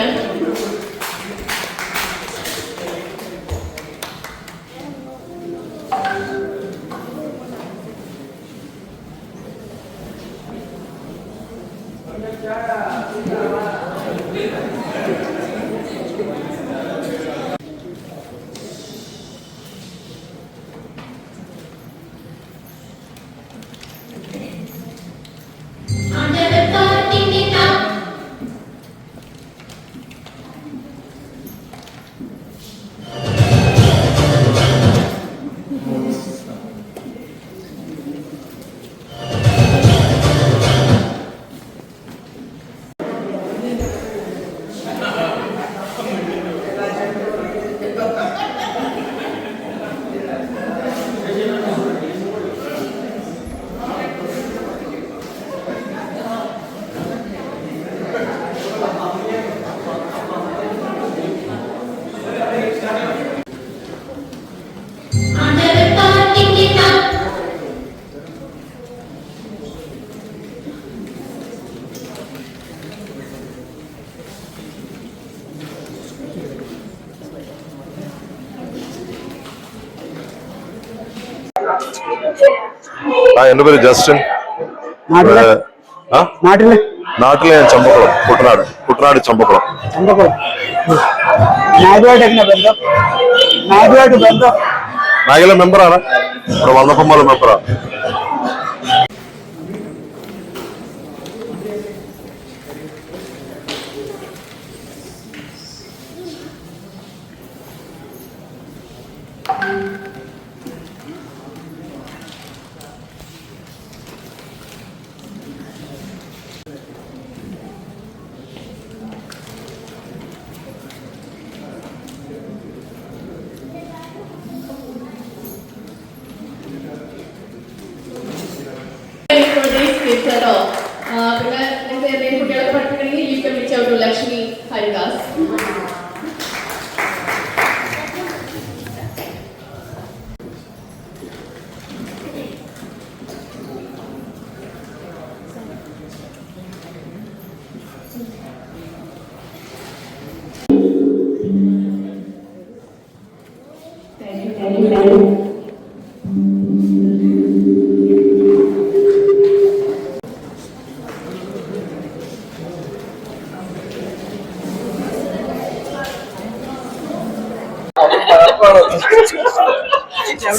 [SPEAKER 8] എൻ്റെ പേര് ജസ്റ്റിൻ. നാട്ടിലെ ഞാൻ ചമ്പക്കുളം, കുട്ടനാട് ചമ്പക്കുളം. നാഗിലെ മെമ്പറാണ്, ഇവിടെ വന്നപ്പം പോലെ മെമ്പറാണ്.
[SPEAKER 4] പിന്നെ കുട്ടികളെ പഠിപ്പിക്കണമെങ്കിൽ you can reach out to Lakshmi Haridas.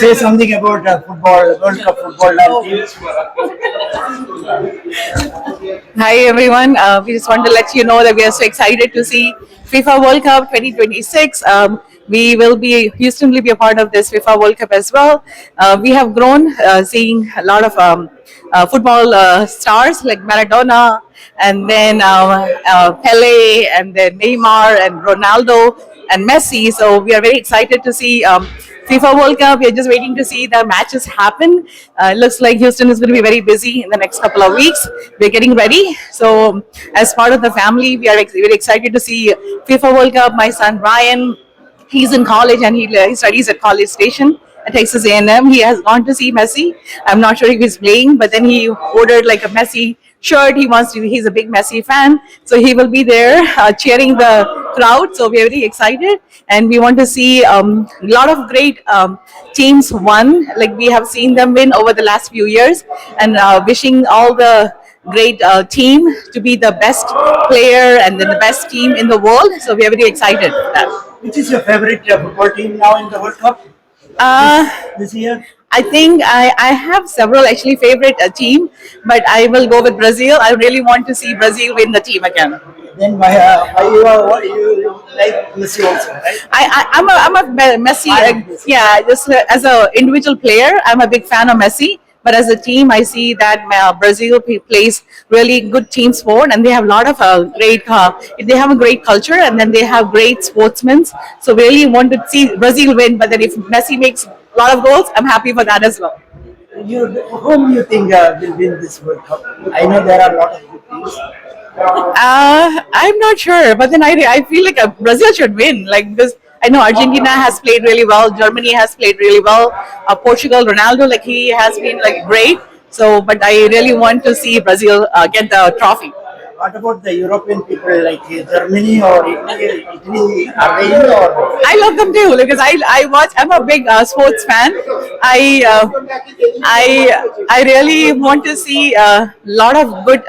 [SPEAKER 14] Say something about football, World Cup football.
[SPEAKER 9] Hi everyone, we just want to let you know that we are so excited to see FIFA World Cup 2026. Houston will be a part of this FIFA World Cup as well. We have grown seeing a lot of football stars like Maradona, and then Pele, and then Neymar and Ronaldo and Messi. So we are very excited to see FIFA World Cup. We are just waiting to see the matches happen. It looks like Houston is going to be very busy in the next couple of weeks. We're getting ready. So as part of the family, we are very excited to see FIFA World Cup. My son Ryan, he's in college and he studies at College Station at Texas A&M. He has gone to see Messi. I'm not sure if he's playing, but then he ordered like a Messi shirt. He's a big Messi fan. So he will be there cheering the crowd. So we're very excited. And we want to see a lot of great teams won. Like we have seen them win over the last few years. And wishing all the great team to be the best player and then the best team in the world. So we are very excited for that.
[SPEAKER 14] Which is your favorite football team now in the World Cup this year?
[SPEAKER 9] I think I have several actually favorite team, but I will go with Brazil. I really want to see Brazil win the team again.
[SPEAKER 14] Then why you like Messi also, right?
[SPEAKER 9] I'm a Messi. Yeah, just as an individual player, I'm a big fan of Messi. But as a team, I see that Brazil plays really good team sport, and they have a lot of they have a great culture, and then they have great sportsmen. So really want to see Brazil win. But then if Messi makes a lot of goals, I'm happy for that as well.
[SPEAKER 14] Whom you think will win this World Cup? I know there are a lot of good teams.
[SPEAKER 9] I'm not sure, but then I feel like Brazil should win. Like this, I know Argentina has played really well. Germany has played really well. Portugal, Ronaldo, like he has been like great. So, but I really want to see Brazil get the trophy.
[SPEAKER 14] What about the European people like Germany or Italy? Are they in or?
[SPEAKER 9] I love them too because I watch. I'm a big sports fan. I really want to see a lot of good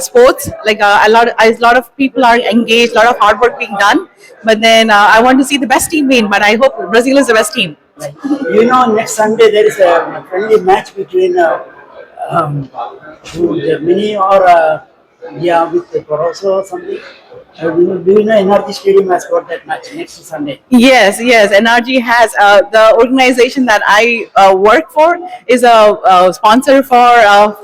[SPEAKER 9] sports. Like a lot of people are engaged, a lot of hard work being done. But then I want to see the best team win. But I hope Brazil is the best team.
[SPEAKER 14] You know, next Sunday there is a friendly match between Germany or with Barroso or something. Do you know NRG Stadium has got that match next Sunday?
[SPEAKER 9] Yes. NRG has the organization that I work for is a sponsor for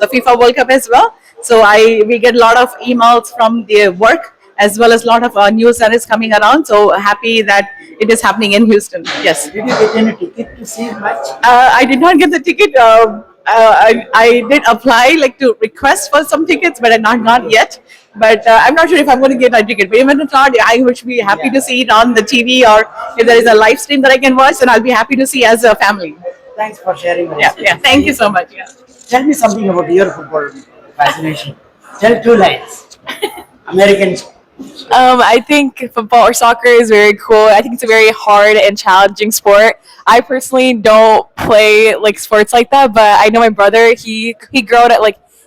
[SPEAKER 9] the FIFA World Cup as well. So we get a lot of emails from their work as well as a lot of news that is coming around. So happy that it is happening in Houston. Yes.
[SPEAKER 14] Did you get any ticket to see the match?
[SPEAKER 9] I did not get the ticket. I did apply to request for some tickets, but I'm not yet. But I'm not sure if I'm going to get a ticket. But even if not, I would be happy to see it on the TV, or if there is a live stream that I can watch, then I'll be happy to see as a family.
[SPEAKER 14] Thanks for sharing with
[SPEAKER 9] us. Yeah, thank you so much. Yeah.
[SPEAKER 14] Tell me something about your football fascination. Tell 2 lines. American
[SPEAKER 9] I think football or soccer is very cool. I think it's a very hard and challenging sport. I personally don't play like sports like that, but I know my brother.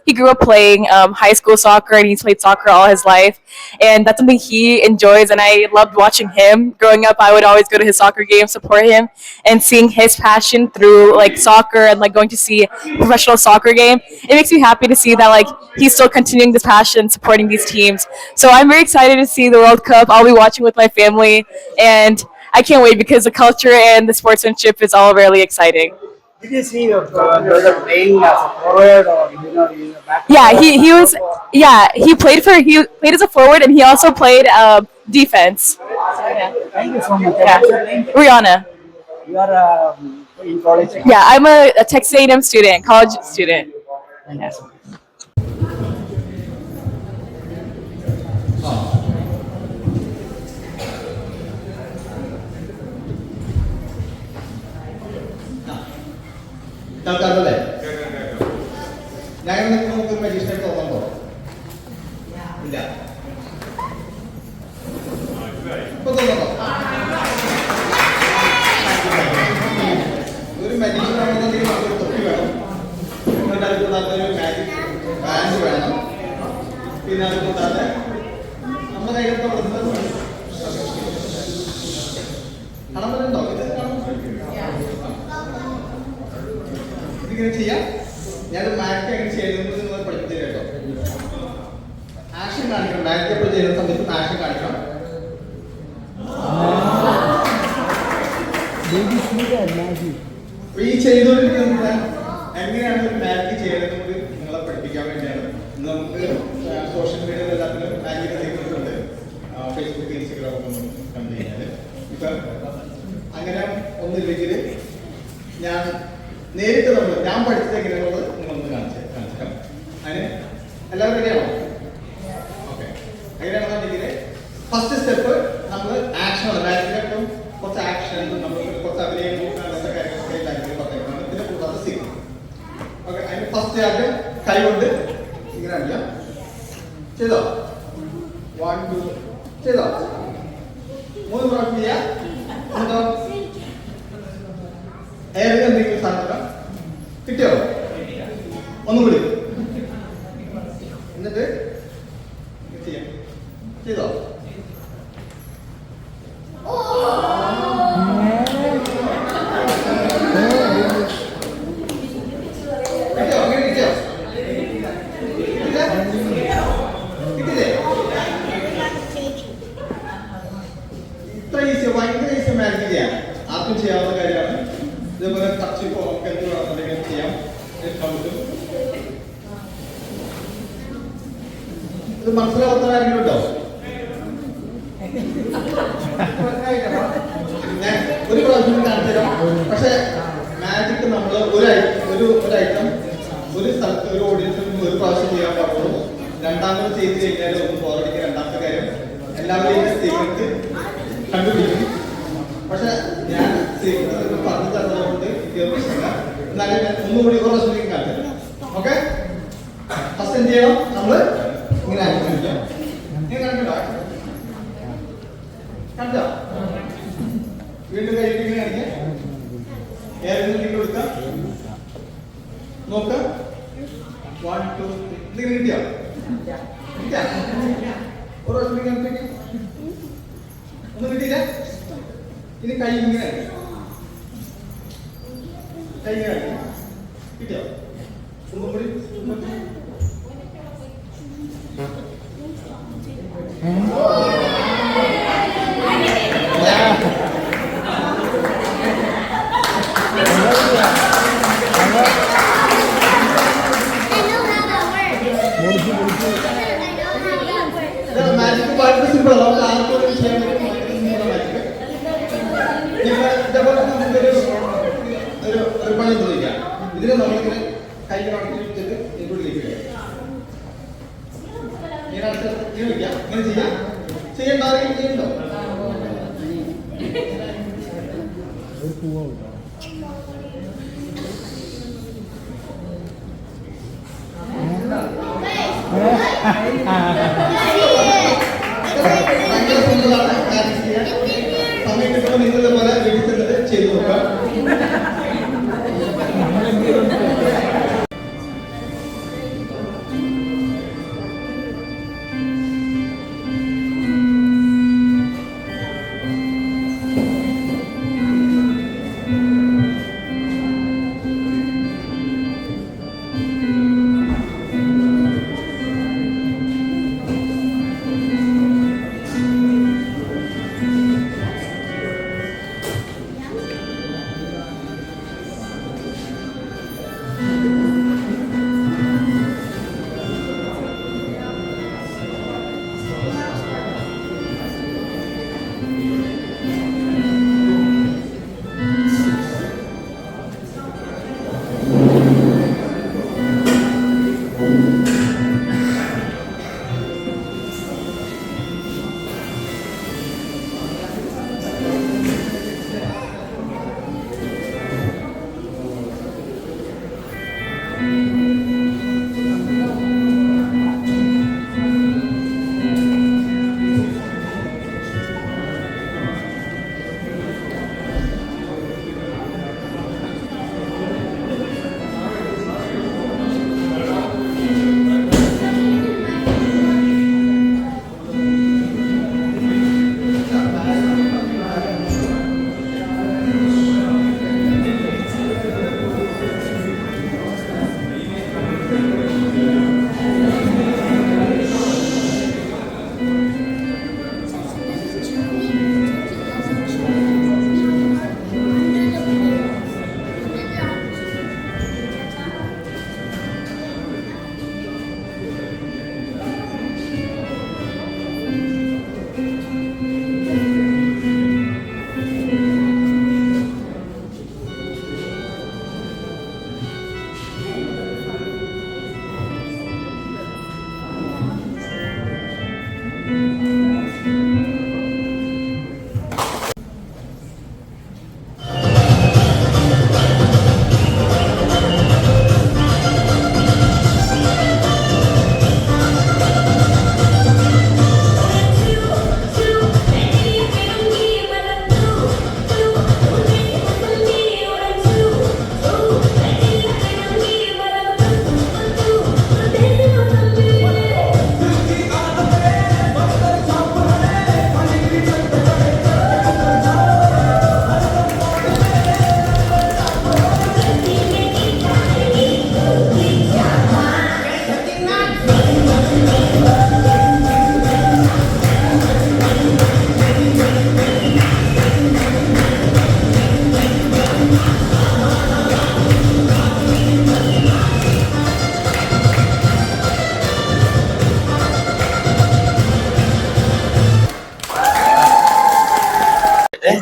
[SPEAKER 9] He grew up playing high school soccer, and he's played soccer all his life, and that's something he enjoys. And I loved watching him growing up. I would always go to his soccer games, support him, and seeing his passion through like soccer and like going to see a professional soccer game. It makes me happy to see that like he's still continuing this passion, supporting these teams. So I'm very excited to see the World Cup. I'll be watching with my family, and I can't wait because the culture and the sportsmanship is all really exciting.
[SPEAKER 14] Did you see your brother playing as a forward or back?
[SPEAKER 9] Yeah, he played as a forward, and he also played defense.
[SPEAKER 14] Thank you so much.
[SPEAKER 9] Yeah.
[SPEAKER 14] What's your name?
[SPEAKER 9] Rihanna.
[SPEAKER 14] You are in college.
[SPEAKER 9] Yeah, I'm a Texas A&M student, college student.
[SPEAKER 14] Yes.
[SPEAKER 1] കേൾക്കാറല്ലേ? ഞാൻ നമുക്ക് മജീഷിനെ തോന്നുന്നുണ്ടോ? ഇല്ല. ഇപ്പൊ തോന്നുന്നുണ്ടോ? ഒരു മജീഷനാണെന്നുണ്ടെങ്കിൽ നമുക്കൊരു തൊപ്പി വേണം, എന്നിട്ട് അത് കൂടാതെ ഒരു മാജിക് ബാൻഡ് വേണം, പിന്നെ അത് കൂടാതെ നമ്മുടെ കയ്യിലൊക്കെ കാണുന്നുണ്ടോ? ഇതിങ്ങനെ ചെയ്യാം. ഞാൻ മാജിക് എങ്ങനെ ചെയ്യുന്നത് നിങ്ങൾ പഠിപ്പിച്ചു കേട്ടോ. ആക്ഷൻ കാണിക്കണം. മാജിക് എപ്പോൾ ചെയ്യുന്ന സമയത്ത് ആക്ഷൻ കാണിക്കണം. ഈ ചെയ്തുകൊണ്ടിരിക്കുന്നത് എങ്ങനെയാണ് ഒരു മാജിക് ചെയ്യുന്നത് നിങ്ങളെ പഠിപ്പിക്കാൻ വേണ്ടിയാണ്. നമുക്ക് സോഷ്യൽ മീഡിയയിൽ എല്ലാത്തിലും മാജിക് ചെയ്യുന്നുണ്ട്. ഫേസ്ബുക്ക്, ഇൻസ്റ്റഗ്രാം ഒന്നും കണ്ടു കഴിഞ്ഞാൽ ഇപ്പം അങ്ങനെ ഒന്നില്ലെങ്കിൽ ഞാൻ നേരിട്ട് ഞാൻ പഠിച്ചത് എങ്ങനെയാണുള്ളത് നിങ്ങളൊന്ന് കാണിച്ചേക്കാം. അതിന് എല്ലാവരും റെഡിയാണോ? ഓക്കെ. അങ്ങനെയാണെന്നുണ്ടെങ്കിൽ ഫസ്റ്റ് സ്റ്റെപ്പ് നമ്മൾ ആക്ഷൻ ആണ്. മാജിക്കിലും കുറച്ച് ആക്ഷൻ, നമ്മൾ കുറച്ച് അഭിനയം, അങ്ങനത്തെ കാര്യങ്ങളൊക്കെ ഉണ്ടാക്കി പറഞ്ഞേക്കണം. പിന്നെ കൂടാതെ സീൻ. ഓക്കെ. അതിന് ഫസ്റ്റ് ആദ്യം കൈ കൊണ്ട് ഇങ്ങനെ അടിക്കാം. ചെയ്തോ? 1 2 ചെയ്തോ? 3 പ്രാവശ്യം ചെയ്യാം. എന്നിട്ടോ ഏതെങ്കിലും എന്തെങ്കിലും സാധനം കിട്ടിയോ? ഒന്നുകൂടി. എന്നിട്ട് ചെയ്യാം. ചെയ്തോ? കിട്ടിയോ? അങ്ങനെ കിട്ടിയോ? കിട്ടില്ലേ? ഇത്ര ഈസി, ഭയങ്കര ഈസി മാജിക് ചെയ്യാം. ആർക്കും ചെയ്യാവുന്ന കാര്യമാണ്. ഇതേപോലെ ടച്ച് നമുക്ക് എന്ത് വേണമെന്നുണ്ടെങ്കിൽ ചെയ്യാം. ഇത് മനസ്സിലാവാത്ത കാര്യങ്ങൾ ഉണ്ടോ? ഞാൻ ഒരു പ്രാവശ്യം കാണിച്ചു തരാം. പക്ഷെ മാജിക് നമ്മൾ ഒരു ഐറ്റം ഒരു സ്ഥലത്ത് ഒരു ഓഡിയൻസിൽ ഒരു പ്രാവശ്യം ചെയ്യാൻ പാടുള്ളൂ. രണ്ടാമത് ചെയ്ത് കഴിഞ്ഞാൽ ഒന്ന് പോരടിക്കുക. രണ്ടാമത്തെ കാര്യം എല്ലാവരെയും സീക്രട്ട് കണ്ടുപിടിക്കും. പക്ഷെ ഞാൻ സീക്രട്ട് പറഞ്ഞു തന്നതുകൊണ്ട് പ്രശ്നമില്ല. എന്നാലും ഞാൻ ഒന്നുകൂടി ഒരു പ്രാവശ്യം കാണിച്ചു തരാം. ഓക്കെ. ഫസ്റ്റ് എന്ത് ചെയ്യണം? നമ്മള് ഇങ്ങനെ ആയിരിക്കാം. ഇങ്ങനെ കണ്ടോ? കണ്ടോ? വീണ്ടും കൈയിട്ട് ഇങ്ങനെ കാണിക്കാം. ഏതെങ്കിലും ലിങ്ക് കൊടുക്കാം. നോക്കാം. 1 2 3 കിട്ടിയോ? ഒരു പ്രാവശ്യം ഒന്നും കിട്ടിയില്ല. ഇനി കൈ ഇങ്ങനെ കിട്ടിയോ? ഒന്നും കൂടി. മാജിക് വളരെ സിമ്പിൾ ആണ്. നമുക്ക് ആർക്കും ചെയ്യാൻ പറ്റും. ഇതേപോലെ ഒരു പണി ചോദിക്കാം. ഇതിന് നമ്മളിങ്ങനെ കൈ കാണിച്ചിട്ട് ഇങ്ങോട്ടിലേക്ക് ഇങ്ങനെ വയ്ക്കാം. ഇങ്ങനെ ചെയ്യാം. ചെയ്യണ്ടാവും. ചെയ്യണ്ടോ?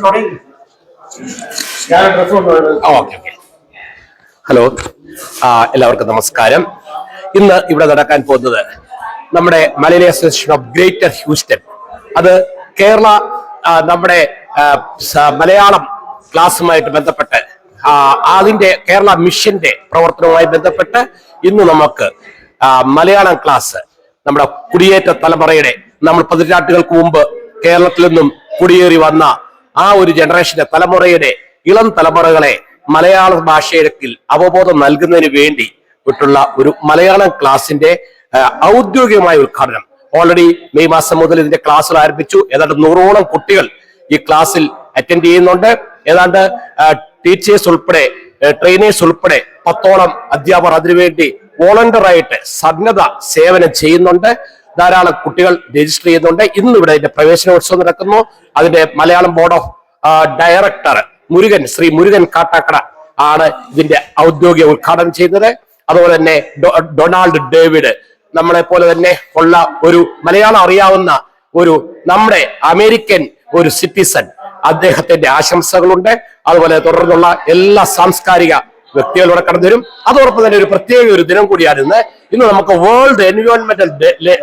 [SPEAKER 14] recording.
[SPEAKER 16] ഓക്കെ. ഹലോ, എല്ലാവർക്കും നമസ്കാരം. ഇന്ന് ഇവിടെ നടക്കാൻ പോകുന്നത് നമ്മുടെ Malayali association of greater Houston, അത് കേരള നമ്മുടെ മലയാളം ക്ലാസ്സുമായിട്ട് ബന്ധപ്പെട്ട് അതിന്റെ കേരള മിഷന്റെ പ്രവർത്തനവുമായി ബന്ധപ്പെട്ട് ഇന്ന് നമുക്ക് മലയാളം ക്ലാസ് നമ്മുടെ കുടിയേറ്റ തലമുറയുടെ, നമ്മൾ പതിറ്റാണ്ടുകൾക്ക് മുമ്പ് കേരളത്തിൽ നിന്നും കുടിയേറി വന്ന ആ ഒരു ജനറേഷന്റെ തലമുറയുടെ ഇളം തലമുറകളെ മലയാള ഭാഷയിൽ അവബോധം നൽകുന്നതിന് വേണ്ടി വിട്ടുള്ള ഒരു മലയാളം ക്ലാസിന്റെ ഔദ്യോഗികമായ ഉദ്ഘാടനം ഓൾറെഡി മെയ് മാസം മുതൽ ഇതിന്റെ ക്ലാസ്സുകൾ ആരംഭിച്ചു. ഏതാണ്ട് 100ഓളം കുട്ടികൾ ഈ ക്ലാസ്സിൽ അറ്റൻഡ് ചെയ്യുന്നുണ്ട്. ഏതാണ്ട് ടീച്ചേഴ്സ് ഉൾപ്പെടെ, ട്രെയിനേഴ്സ് ഉൾപ്പെടെ 10ഓളം അധ്യാപകർ അതിനുവേണ്ടി വോളണ്ടിയറായിട്ട് സന്നദ്ധ സേവനം ചെയ്യുന്നുണ്ട്. ധാരാളം കുട്ടികൾ രജിസ്റ്റർ ചെയ്യുന്നുണ്ട്. ഇന്ന് ഇവിടെ ഇതിന്റെ പ്രവേശനോത്സവം നടക്കുന്നു. അതിന്റെ Malayalam board of director Shri Murukan Kattakada ആണ് ഇതിന്റെ ഔദ്യോഗിക ഉദ്ഘാടനം ചെയ്യുന്നത്. അതുപോലെ തന്നെ ഡൊണാൾഡ് ഡേവിഡ്, നമ്മളെ പോലെ തന്നെ ഉള്ള ഒരു മലയാളം അറിയാവുന്ന ഒരു നമ്മുടെ അമേരിക്കൻ ഒരു സിറ്റിസൺ, അദ്ദേഹത്തിന്റെ ആശംസകളുണ്ട്. അതുപോലെ തുടർന്നുള്ള എല്ലാ സാംസ്കാരിക വ്യക്തികളിലൂടെ കടന്നു വരും. അതോടൊപ്പം തന്നെ ഒരു പ്രത്യേക ഒരു ദിനം കൂടിയാണ് ഇന്ന് നമുക്ക് വേൾഡ് എൻവയോൺമെന്റൽ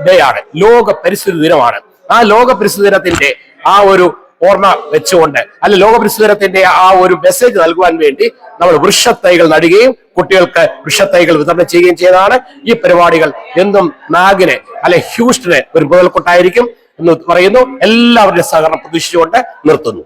[SPEAKER 16] ഡേ ആണ്, ലോക പരിസ്ഥിതി ദിനമാണ്. ആ ലോക പരിസ്ഥിതി ദിനത്തിന്റെ ആ ഒരു ഓർമ്മ വെച്ചുകൊണ്ട്, അല്ലെ ലോക പരിസ്ഥിതി ദിനത്തിന്റെ ആ ഒരു മെസ്സേജ് നൽകുവാൻ വേണ്ടി നമ്മൾ വൃക്ഷത്തൈകൾ നടുകയും കുട്ടികൾക്ക് വൃക്ഷത്തൈകൾ വിതരണം ചെയ്യുകയും ചെയ്തതാണ്. ഈ പരിപാടികൾ എന്നും നാഗിന് അല്ലെ ഹ്യൂസ്റ്റന് ഒരു മുതൽക്കൂട്ടായിരിക്കും എന്ന് പറയുന്നു. എല്ലാവരുടെയും സഹകരണം പ്രതീക്ഷിച്ചുകൊണ്ട് നിർത്തുന്നു.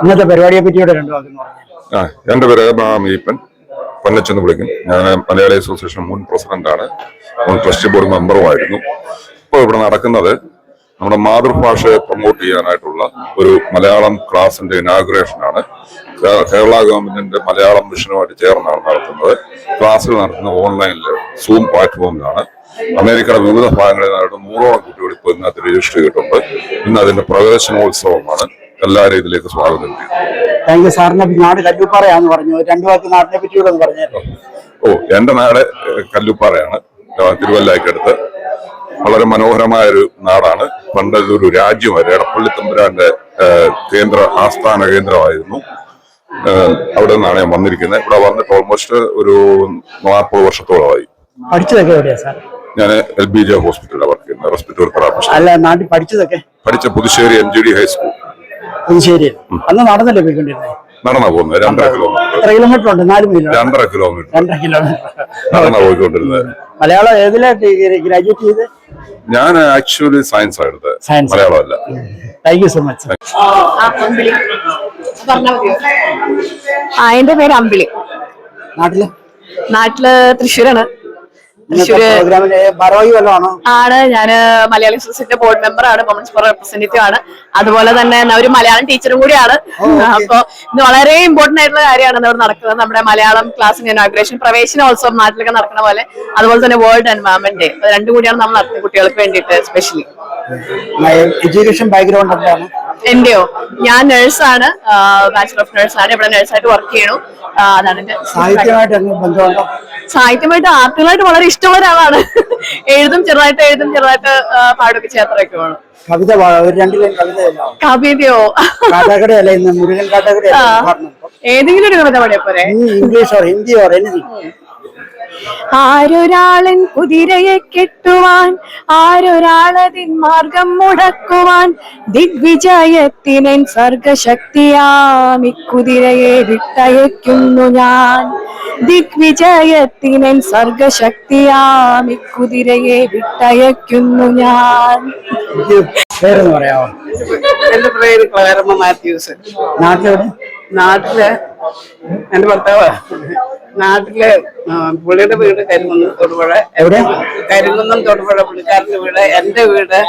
[SPEAKER 14] ഇന്നത്തെ പരിപാടിയെ പറ്റിയോടെ രണ്ടു വാക്ക് പറഞ്ഞു.
[SPEAKER 15] എന്റെ പേര് മീപ്പൻ പൊന്നച്ചെന്ന് വിളിക്കും. ഞാൻ മലയാളി അസോസിയേഷൻ മുൻ പ്രസിഡന്റാണ്, മുൻ ട്രസ്റ്റി ബോർഡ് മെമ്പറുമായിരുന്നു. ഇപ്പോൾ ഇവിടെ നടക്കുന്നത് നമ്മുടെ മാതൃഭാഷയെ പ്രൊമോട്ട് ചെയ്യാനായിട്ടുള്ള ഒരു മലയാളം ക്ലാസിന്റെ ഇനാഗുറേഷൻ ആണ്. കേരള ഗവൺമെന്റിന്റെ മലയാളം മിഷനുമായിട്ട് ചേർന്നാണ് നടത്തുന്നത്. ക്ലാസ്സുകൾ നടത്തുന്നത് ഓൺലൈനിൽ സൂം പ്ലാറ്റ്ഫോമിലാണ്. അമേരിക്കയുടെ വിവിധ ഭാഗങ്ങളിൽ നിന്നായിട്ട് 100ഓളം കുട്ടികൾ ഇപ്പോൾ ഇതിനകത്ത് രജിസ്റ്റർ ചെയ്തിട്ടുണ്ട്. ഇന്ന് അതിന്റെ പ്രവേശനോത്സവമാണ്. എല്ലാവരും ഇതിലേക്ക് സ്വാഗതം ചെയ്യും.
[SPEAKER 14] Thank you. സാറിന്റെ നാട് കല്ലുപ്പാറയാന്ന് പറഞ്ഞു, രണ്ടു വാക്ക് നാടിനെ പറ്റിയൂടെ ഒന്ന് പറഞ്ഞല്ലോ.
[SPEAKER 15] എന്റെ നാട് കല്ലുപ്പാറയാണ്, തിരുവല്ലയ്ക്കടുത്ത്. വളരെ മനോഹരമായ ഒരു നാടാണ്. പണ്ട് ഇതൊരു രാജ്യമായിരുന്നു. എടപ്പള്ളി തമ്പുരാന്റെ കേന്ദ്ര ആസ്ഥാന കേന്ദ്രമായിരുന്നു. അവിടെ നിന്നാണ് ഞാൻ വന്നിരിക്കുന്നത്. ഇവിടെ വന്നിട്ട് ഓൾമോസ്റ്റ് ഒരു 40 വർഷത്തോളമായി.
[SPEAKER 14] പഠിച്ചതൊക്കെ എവിടെയാ സാർ?
[SPEAKER 15] ഞാൻ LBJ ഹോസ്പിറ്റലിലാണ് വർക്ക് ചെയ്യുന്നത്, റെസ്പിറേറ്ററി തെറാപ്പിസ്റ്റ്.
[SPEAKER 14] അല്ല, നാട്ടിൽ പഠിച്ചതൊക്കെ?
[SPEAKER 15] പഠിച്ച പുതുശ്ശേരി MGD ഹൈസ്കൂൾ.
[SPEAKER 14] പുതുശ്ശേരി. അന്ന് നടന്നല്ലേ പോയിക്കൊണ്ടിരുന്നത്?
[SPEAKER 15] നടന്നാ പോകുന്നത്. 2.5 കിലോമീറ്റർ.
[SPEAKER 14] എത്ര കിലോമീറ്റർ ഉണ്ട്? 4 മൈൽ.
[SPEAKER 15] 2.5 കിലോമീറ്റർ.
[SPEAKER 14] 2.5 കിലോമീറ്റർ
[SPEAKER 15] നടന്നാ പോയിക്കൊണ്ടിരുന്നത്.
[SPEAKER 14] മലയാളം ഏതിലായിട്ട് ഗ്രാജുവേറ്റ് ചെയ്ത്?
[SPEAKER 15] ഞാൻ ആക്ച്വലി സയൻസ് ആണ് എടുത്തത്, മലയാളം അല്ല.
[SPEAKER 14] Thank you so much.
[SPEAKER 9] എന്റെ പേര് അമ്പിളി. നാട്ടില് തൃശ്ശൂരാണ്. ആണ്. ഞാൻ മലയാളി അസോസിയേഷന്റെ ബോർഡ് മെമ്പർ ആണ്, വുമൻസ് ഫോറം റെപ്രസെന്റേറ്റീവ് ആണ്. അതുപോലെ തന്നെ ഒരു മലയാളം ടീച്ചറും കൂടിയാണ്. അപ്പൊ ഇന്ന് വളരെ ഇമ്പോർട്ടന്റ് ആയിട്ടുള്ള കാര്യമാണ് ഇവിടെ നടക്കുന്നത്. നമ്മുടെ മലയാളം ക്ലാസിന്റെ ഇനാഗുറേഷൻ, പ്രവേശനോത്സവം നാട്ടിലൊക്കെ നടക്കുന്ന പോലെ, അതുപോലെ തന്നെ വേൾഡ് എൻവയോൺമെന്റ് ഡേ, രണ്ടും കൂടിയാണ് നമ്മൾ നടത്തുന്നത് കുട്ടികൾക്ക് വേണ്ടിയിട്ട്. സ്പെഷ്യലി
[SPEAKER 14] എഡ്യൂക്കേഷൻ ബാക്ക്ഗ്രൗണ്ട് എന്താണ്?
[SPEAKER 4] എന്റെയോ? ഞാൻ നഴ്സാണ്, ബാച്ചുലർ ഓഫ് നഴ്സാണ്. ഇവിടെ നഴ്സായിട്ട് വർക്ക് ചെയ്യണു. അതാണ് എന്റെ. സാഹിത്യമായിട്ട് ആർട്ടുകളായിട്ട് വളരെ ഇഷ്ടമുള്ള ഒരാളാണ്. ചെറുതായിട്ട് പാടൊക്കെ ചേർത്തറൊക്കെ വേണം.
[SPEAKER 14] കവിത
[SPEAKER 4] കവിതയോ? ഏതെങ്കിലും ഒരു കവിത പാടിയ പോരെ?
[SPEAKER 14] English or Hindi or anything.
[SPEAKER 4] ആരൊരാളൻ കുതിരയെ കെട്ടുവാൻ, ആരൊരാളതിൻ മാർഗം മുടക്കുവാൻ, ദിഗ്വിജയത്തിനൻ സർഗശക്തിയാം ഇക്കുതിരയെ വിട്ടയക്കുന്നു ഞാൻ. ദിഗ്വിജയത്തിനൻ സർഗശക്തിയാം ഇക്കുതിരയെ വിട്ടയക്കുന്നു ഞാൻ.
[SPEAKER 14] പേരെന്ന് പറയാമോ?
[SPEAKER 11] എന്റെ പേര് ക്ലാരമ്മ മാത്യൂസ്. നാട്ടില് എന്റെ ഭർത്താവ് നാട്ടില് പുള്ളിയുടെ വീട് കരിങ്കുന്നം തൊടുപുഴ.
[SPEAKER 14] എവിടെ?
[SPEAKER 11] കരിങ്കുന്നം തൊടുപുഴ പുള്ളിക്കാരന്റെ വീട്. എന്റെ വീട്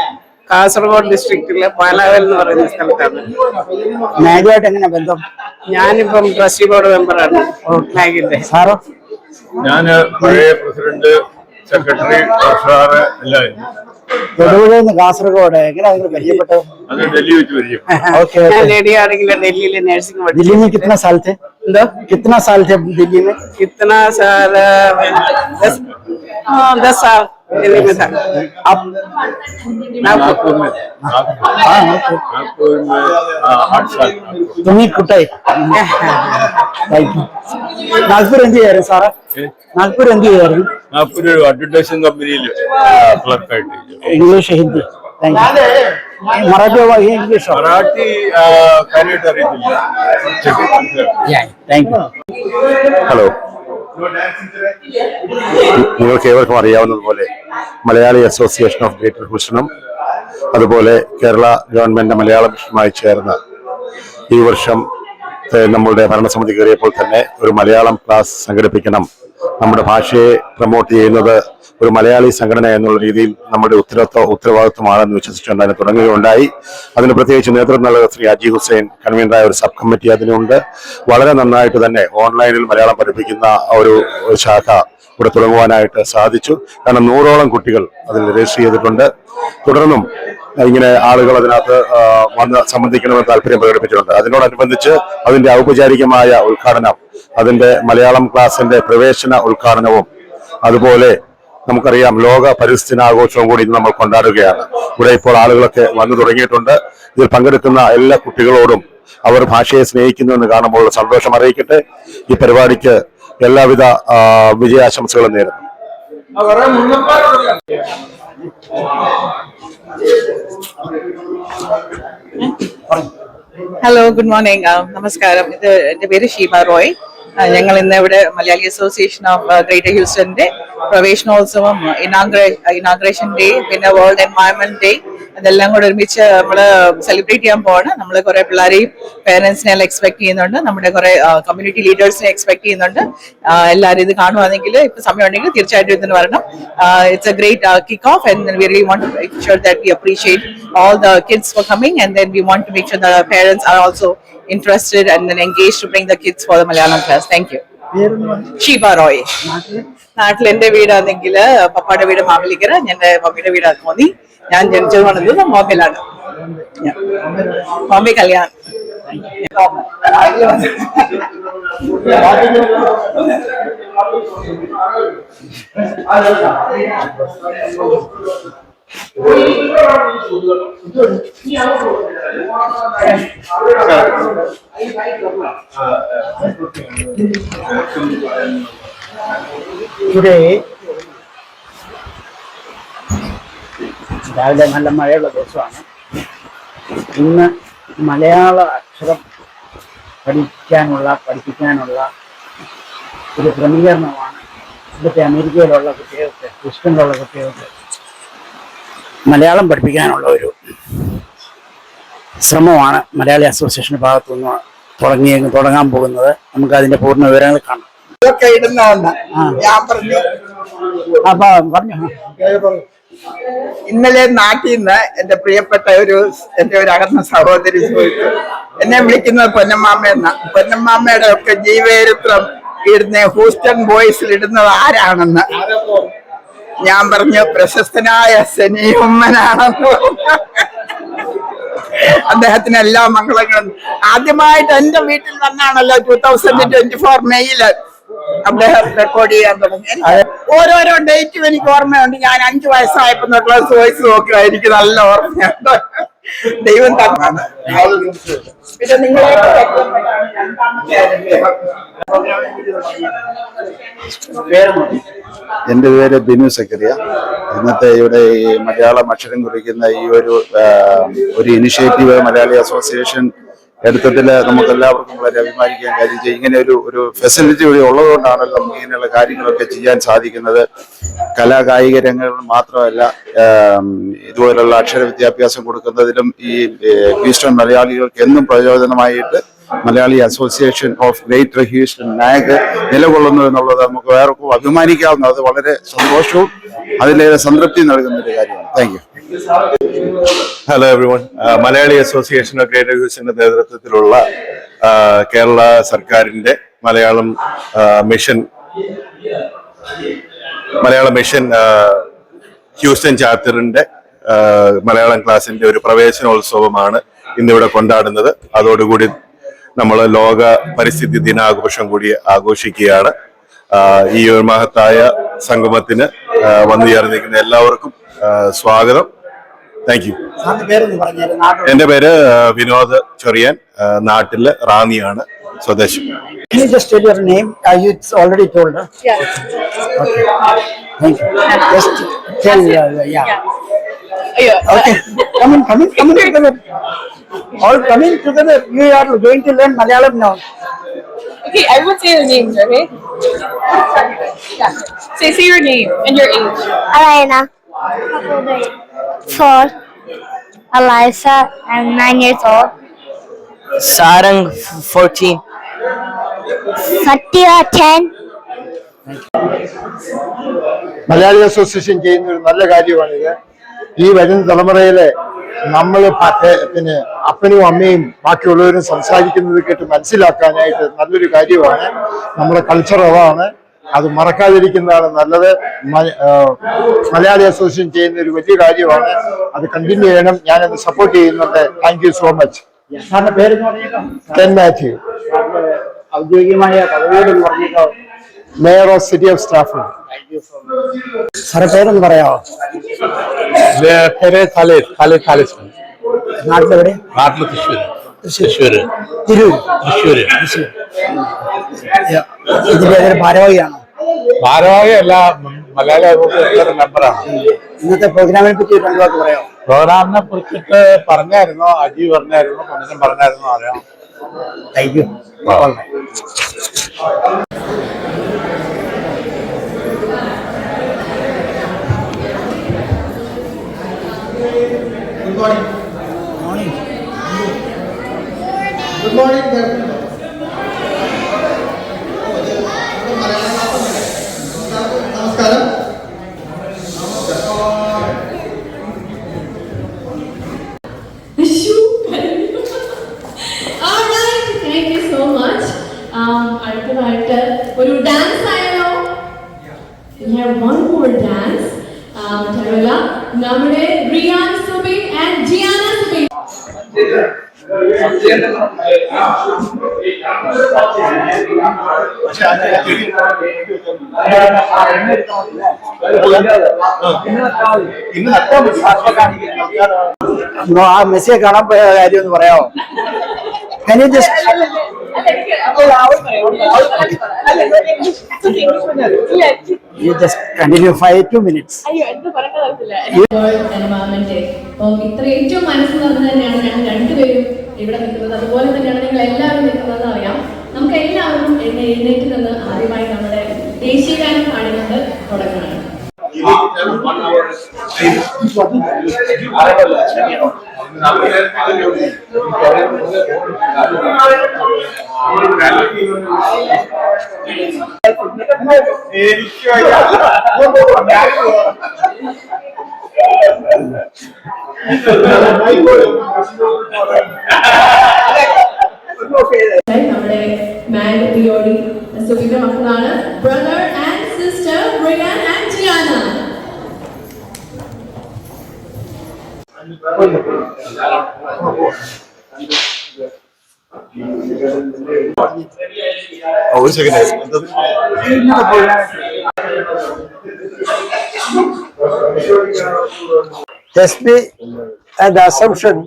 [SPEAKER 11] കാസർഗോഡ് ഡിസ്ട്രിക്റ്റിലെ പാലാവൽ എന്ന് പറയുന്ന സ്ഥലത്താണ്.
[SPEAKER 14] മാഗുമായിട്ട് എങ്ങനെ ബന്ധം?
[SPEAKER 11] ഞാനിപ്പം ട്രസ്റ്റി ബോർഡ് മെമ്പറാണ് മാഗിന്റെ.
[SPEAKER 14] സാറോ?
[SPEAKER 15] ഞാന് പഴയ പ്രസിഡന്റ്, സെക്രട്ടറി, ട്രഷറർ എല്ലാവരും.
[SPEAKER 14] തൊടുപുഴ കാസർഗോഡ് എങ്ങനെ നിങ്ങൾ പരിചയപ്പെട്ടു?
[SPEAKER 15] അത് ഡൽഹി വെച്ച് പരിചയം.
[SPEAKER 11] ഞാൻ ലേഡി ആണെങ്കിൽ ഡൽഹിയിലെ നഴ്സിംഗ് പഠിച്ചു.
[SPEAKER 14] दिल्ली में कितना साल थे? कितना साल थे दिल्ली में?
[SPEAKER 11] कितना साल? 10 साल दिल्ली में था.
[SPEAKER 14] आप
[SPEAKER 15] नागपुर में 8 साल.
[SPEAKER 14] तुम्हें कुटाई नागपुर എന്ത് ചെയ്യാറ് സാറാ? നാഗ്പൂർ എന്ത് ചെയ്യാറ്?
[SPEAKER 15] നാഗ്പൂർ അഡ്വർടൈസിംഗ് കമ്പനിയിൽ ക്ലർക്കായിട്ട്.
[SPEAKER 14] ഇംഗ്ലീഷ്, ഹിന്ദി? മറാഠി ഇംഗ്ലീഷോ?
[SPEAKER 15] മറാഠി കാര്യമായിട്ട് അറിയത്തില്ല.
[SPEAKER 14] Thank you.
[SPEAKER 8] ഹലോ, നിങ്ങൾക്ക് ഏവർക്കും അറിയാവുന്നതുപോലെ മലയാളി അസോസിയേഷൻ ഓഫ് ഗ്രേറ്റർ ഹൂസ്റ്റണും അതുപോലെ കേരള ഗവൺമെന്റ് മലയാള മിഷനുമായി ചേർന്ന് ഈ വർഷം നമ്മളുടെ ഭരണസമിതി കയറിയപ്പോൾ തന്നെ ഒരു മലയാളം ക്ലാസ് സംഘടിപ്പിക്കണം, നമ്മുടെ ഭാഷയെ പ്രൊമോട്ട് ചെയ്യുന്നത് ഒരു മലയാളി സംഘടന എന്നുള്ള രീതിയിൽ നമ്മുടെ ഉത്തരവാദിത്വമാണെന്ന് വിശ്വസിച്ചുകൊണ്ട് അതിനെ തുടങ്ങുകയുണ്ടായി. അതിന് പ്രത്യേകിച്ച് നേതൃത്വം നൽകുന്ന ശ്രീ അജി ഹുസൈൻ കൺവീനറായ ഒരു സബ് കമ്മിറ്റി അതിനുണ്ട്. വളരെ നന്നായിട്ട് തന്നെ ഓൺലൈനിൽ മലയാളം പഠിപ്പിക്കുന്ന ഒരു ശാഖ ഇവിടെ തുടങ്ങുവാനായിട്ട് സാധിച്ചു. കാരണം 100ഓളം കുട്ടികൾ അതിൽ രജിസ്റ്റർ ചെയ്തിട്ടുണ്ട്. തുടർന്നും ഇങ്ങനെ ആളുകൾ അതിനകത്ത് വന്ന് സംബന്ധിക്കണമെന്ന് താല്പര്യം പ്രകടിപ്പിച്ചിട്ടുണ്ട്. അതിനോടനുബന്ധിച്ച് അതിന്റെ ഔപചാരികമായ ഉദ്ഘാടനം, അതിന്റെ മലയാളം ക്ലാസിന്റെ പ്രവേശന ഉദ്ഘാടനവും അതുപോലെ നമുക്കറിയാം ലോക പരിസ്ഥിതി ദിനാഘോഷവും കൂടി ഇന്ന് നമ്മൾ കൊണ്ടാടുകയാണ്. ഇവിടെ ഇപ്പോൾ ആളുകളൊക്കെ വന്നു തുടങ്ങിയിട്ടുണ്ട്. ഇതിൽ പങ്കെടുക്കുന്ന എല്ലാ കുട്ടികളോടും അവർ ഭാഷയെ സ്നേഹിക്കുന്നു എന്ന് കാണുമ്പോൾ സന്തോഷം അറിയിക്കട്ടെ. ഈ പരിപാടിക്ക് എല്ലാവിധ വിജയാശംസകളും നേരുന്നു.
[SPEAKER 9] ഹലോ, ഗുഡ് മോർണിംഗ്, നമസ്കാരം. എന്റെ പേര് ഷീബ റോയ്. ഞങ്ങൾ ഇന്ന് ഇവിടെ മലയാളി അസോസിയേഷൻ ഓഫ് ഗ്രേറ്റർ ഹ്യൂസ്റ്റന്റെ പ്രവേശനോത്സവം, ഇനാഗ്രേഷൻ ഡേ, പിന്നെ വേൾഡ് എൻവയൺമെന്റ് ഡേ, അതെല്ലാം കൂടെ ഒരുമിച്ച് നമ്മൾ സെലിബ്രേറ്റ് ചെയ്യാൻ പോവാണ്. നമ്മൾ കുറെ പിള്ളേരെയും പേരൻസിനെ എല്ലാം എക്സ്പെക്ട് ചെയ്യുന്നുണ്ട്. നമ്മുടെ കുറെ കമ്മ്യൂണിറ്റി ലീഡേഴ്സിനെ എക്സ്പെക്ട് ചെയ്യുന്നുണ്ട്. എല്ലാവരും ഇത് കാണുവാണെങ്കിൽ, ഇപ്പൊ സമയമുണ്ടെങ്കിൽ തീർച്ചയായിട്ടും ഇതിന് വരണം. It's a great kick off and we really want to make sure that we appreciate all the kids for coming, and then we want to make sure the parents are also interested and then engaged to bring the kids for the Malayalam class. Thank you. Sheba Roy. നാട്ടിൽ എന്റെ വീടാണെങ്കിൽ പപ്പായുടെ വീട് മാവേലിക്കര, എന്റെ മമ്മിയുടെ വീട് മോന്നി. ഞാൻ ജനിച്ചത് വളർന്നത് ബോംബെയിലാണ്, ബോംബെ കല്യാൺ.
[SPEAKER 14] രാവിലെ നല്ല മഴയുള്ള ദിവസമാണ്. ഇന്ന് മലയാള അക്ഷരം പഠിപ്പിക്കാനുള്ള ഒരു ക്രമീകരണമാണ് ഇവിടുത്തെ അമേരിക്കയിലുള്ള കുട്ടികൾക്ക്, ഹൂസ്റ്റണിലുള്ള കുട്ടികൾക്ക് മലയാളം പഠിപ്പിക്കാനുള്ള ഒരു ശ്രമമാണ് മലയാളി അസോസിയേഷന്റെ ഭാഗത്തുനിന്ന് തുടങ്ങാൻ പോകുന്നത്. നമുക്ക് അതിന്റെ പൂർണ്ണ വിവരങ്ങൾ കാണാം.
[SPEAKER 11] ഇതൊക്കെ ഇടുന്നതാണ് ഞാൻ പറഞ്ഞു.
[SPEAKER 14] അപ്പൊ പറഞ്ഞു,
[SPEAKER 11] ഇന്നലെ നാട്ടിൽ നിന്ന് എന്റെ പ്രിയപ്പെട്ട എന്റെ ഒരു അകന്ന സഹോദരി ചോദിച്ചു, എന്നെ വിളിക്കുന്നത് പൊന്നമ്മാമ്മ എന്ന. പൊന്നമ്മാമ്മയുടെ ഒക്കെ ജീവചരിത്രം ഇടുന്ന ഹൂസ്റ്റൺ ബോയ്സിൽ ഇടുന്നത് ആരാണെന്ന്. ഞാൻ പറഞ്ഞു പ്രശസ്തനായ സെനിയുമ്മനാണെന്ന് പറഞ്ഞു. അദ്ദേഹത്തിന് എല്ലാ മംഗളങ്ങളും. ആദ്യമായിട്ട് എന്റെ വീട്ടിൽ വന്നാണല്ലോ 2024 മെയ്യില് അദ്ദേഹം റെക്കോർഡ് ചെയ്യാൻ തുടങ്ങി. ഓരോരോ ഡേറ്റും എനിക്ക് ഓർമ്മയുണ്ട്. ഞാൻ 5 വയസ്സായപ്പോ ക്ലാസ് വോയിസ് നോക്കുക, എനിക്ക് നല്ല ഓർമ്മയുണ്ട്. ദൈവം തന്നാണ്. പിന്നെ നിങ്ങളെ
[SPEAKER 17] എൻ്റെ പേര് ബിനു സക്കറിയ. ഇന്നത്തെ ഇവിടെ ഈ മലയാളം അക്ഷരം കുറിക്കുന്ന ഈ ഒരു ഇനിഷ്യേറ്റീവ് മലയാളി അസോസിയേഷൻ എടുത്തതിൽ നമുക്ക് എല്ലാവർക്കും വളരെ അഭിമാനിക്കാൻ കാര്യം. ഇങ്ങനെ ഒരു ഫെസിലിറ്റി ഇവിടെ ഉള്ളതുകൊണ്ടാണല്ലോ നമുക്ക് ഇങ്ങനെയുള്ള കാര്യങ്ങളൊക്കെ ചെയ്യാൻ സാധിക്കുന്നത്. കലാകായിക രംഗങ്ങൾ മാത്രമല്ല, ഇതുപോലുള്ള അക്ഷര വിദ്യാഭ്യാസം കൊടുക്കുന്നതിലും ഈ ഹ്യൂസ്റ്റൺ മലയാളികൾക്ക് എന്നും പ്രയോജനമായിട്ട് Malayali association of greater Houston MAG നിലകൊള്ളുന്നു എന്നുള്ളത് നമുക്ക് വേറെക്കും അഭിമാനിക്കാവുന്ന, അത് വളരെ സന്തോഷവും അതിലേറെ സംതൃപ്തി നൽകുന്ന ഒരു കാര്യമാണ്. Thank you.
[SPEAKER 8] Hello everyone. Malayali association of greater ഹ്യൂസ്റ്റന്റെ നേതൃത്വത്തിലുള്ള കേരള സർക്കാരിന്റെ മലയാളം മിഷൻ ഹ്യൂസ്റ്റൺ ചാപ്റ്ററിന്റെ മലയാളം ക്ലാസിന്റെ ഒരു പ്രവേശനോത്സവമാണ് ഇന്നിവിടെ കൊണ്ടാടുന്നത്. അതോടുകൂടി നമ്മൾ ലോക പരിസ്ഥിതി ദിനാഘോഷം കൂടി ആഘോഷിക്കുകയാണ്. ഈ ഒരു മഹത്തായ സംഗമത്തിന് വന്നു ചേർന്നിരിക്കുന്ന എല്ലാവർക്കും സ്വാഗതം. Thank you. എന്റെ പേര് വിനോദ് ചൊറിയാൻ. നാട്ടില് റാന്നിയാണ് സ്വദേശം.
[SPEAKER 14] Can you just tell your name? It's already told. Huh?
[SPEAKER 18] Yeah.
[SPEAKER 14] Okay. Thank you. Just tell. Yeah. Okay. Come in together. All coming together. You are going to learn Malayalam now.
[SPEAKER 18] Okay, I would say your names, okay? Yeah. Say your name and your age.
[SPEAKER 19] Alina. 4. Eliza. I'm 9 years old.
[SPEAKER 20] Sarang, 14.
[SPEAKER 19] Satya, 10.
[SPEAKER 6] Malayali association ചെയ്യുന്ന ഒരു നല്ല കാര്യമാണിത്. ഈ വരുന്ന തലമുറയിലെ നമ്മൾ പിന്നെ അപ്പനും അമ്മയും ബാക്കിയുള്ളവരും സംസാരിക്കുന്നത് കേട്ട് മനസ്സിലാക്കാനായിട്ട് നല്ലൊരു കാര്യമാണ്. നമ്മുടെ കൾച്ചർ അതാണ്, അത് മറക്കാതിരിക്കുന്നതാണ് നല്ലത്. മലയാളി അസോസിയേഷൻ ചെയ്യുന്ന ഒരു വലിയ കാര്യമാണ്, അത് കണ്ടിന്യൂ ചെയ്യണം. ഞാനത് സപ്പോർട്ട് ചെയ്യുന്നുണ്ട്. Thank you so much.
[SPEAKER 14] സാറിന്റെ പേരെന്ന് പറഞ്ഞേക്കാം.
[SPEAKER 6] കെൻ മാത്യു,
[SPEAKER 14] ഔദ്യോഗികമായ പദവിയോട് പറഞ്ഞേക്കാം.
[SPEAKER 6] Mayor of city of Stafford.
[SPEAKER 14] സാറെ പേരൊന്ന് പറയാമോ?
[SPEAKER 21] പേര് ഖാലിദ്.
[SPEAKER 14] നാട്ടിലെവിടെ?
[SPEAKER 21] നാട്ടില് തൃശ്ശൂര്.
[SPEAKER 14] ഇതിന്റെ ഏതൊരു ഭാരവാഹിയാണോ?
[SPEAKER 21] ഭാരവാഹി അല്ല, മലയാളി അസോസിയേഷന്റെ മെമ്പറാണ്.
[SPEAKER 14] ഇന്നത്തെ പ്രോഗ്രാമിനെ പറ്റി 2 വാക്ക് പറയാമോ?
[SPEAKER 21] പ്രോഗ്രാമിനെ കുറിച്ചിട്ട് പറഞ്ഞായിരുന്നോ? അജി പറഞ്ഞായിരുന്നോ? പണിതൻ പറഞ്ഞായിരുന്നോ? അറിയാം.
[SPEAKER 14] Thank you.
[SPEAKER 6] Good morning. നമസ്കാരം.
[SPEAKER 4] Thank you so much. അടുത്തതായിട്ട് ഒരു ഡാൻസ് ആയാലോ? We have one more dance. മറ്റൊന്നുമല്ല, നമ്മുടെ റിയാൻ സുബൈൻ and ജിയാന സുബൈൻ.
[SPEAKER 14] ആ മെസ്സിയെ കാണാൻ പോയ കാര്യം ഒന്ന് പറയാമോ? Can you just you just continue 2 minutes.
[SPEAKER 4] ഇത്ര ഏറ്റവും മനസ്സ് നിറഞ്ഞു തന്നെയാണ് ഞങ്ങൾ രണ്ടുപേരും ഇവിടെ നിൽക്കുന്നത്. അതുപോലെ തന്നെയാണ് നിങ്ങൾ എല്ലാവരും നിൽക്കുന്നതെന്ന് അറിയാം. നമുക്ക് എല്ലാവർക്കും എഴുന്നേറ്റ് നിന്ന് ആദ്യമായി നമ്മുടെ ദേശീയ ഗാനം പാടിക്കൊണ്ട് തുടങ്ങണം. നമ്മുടെ മാഗ് പിയോടി സുബിന്റെ മക്കളാണ് brother and sister Riyan and Jiana.
[SPEAKER 8] ഒരു second
[SPEAKER 13] SB and Assumption.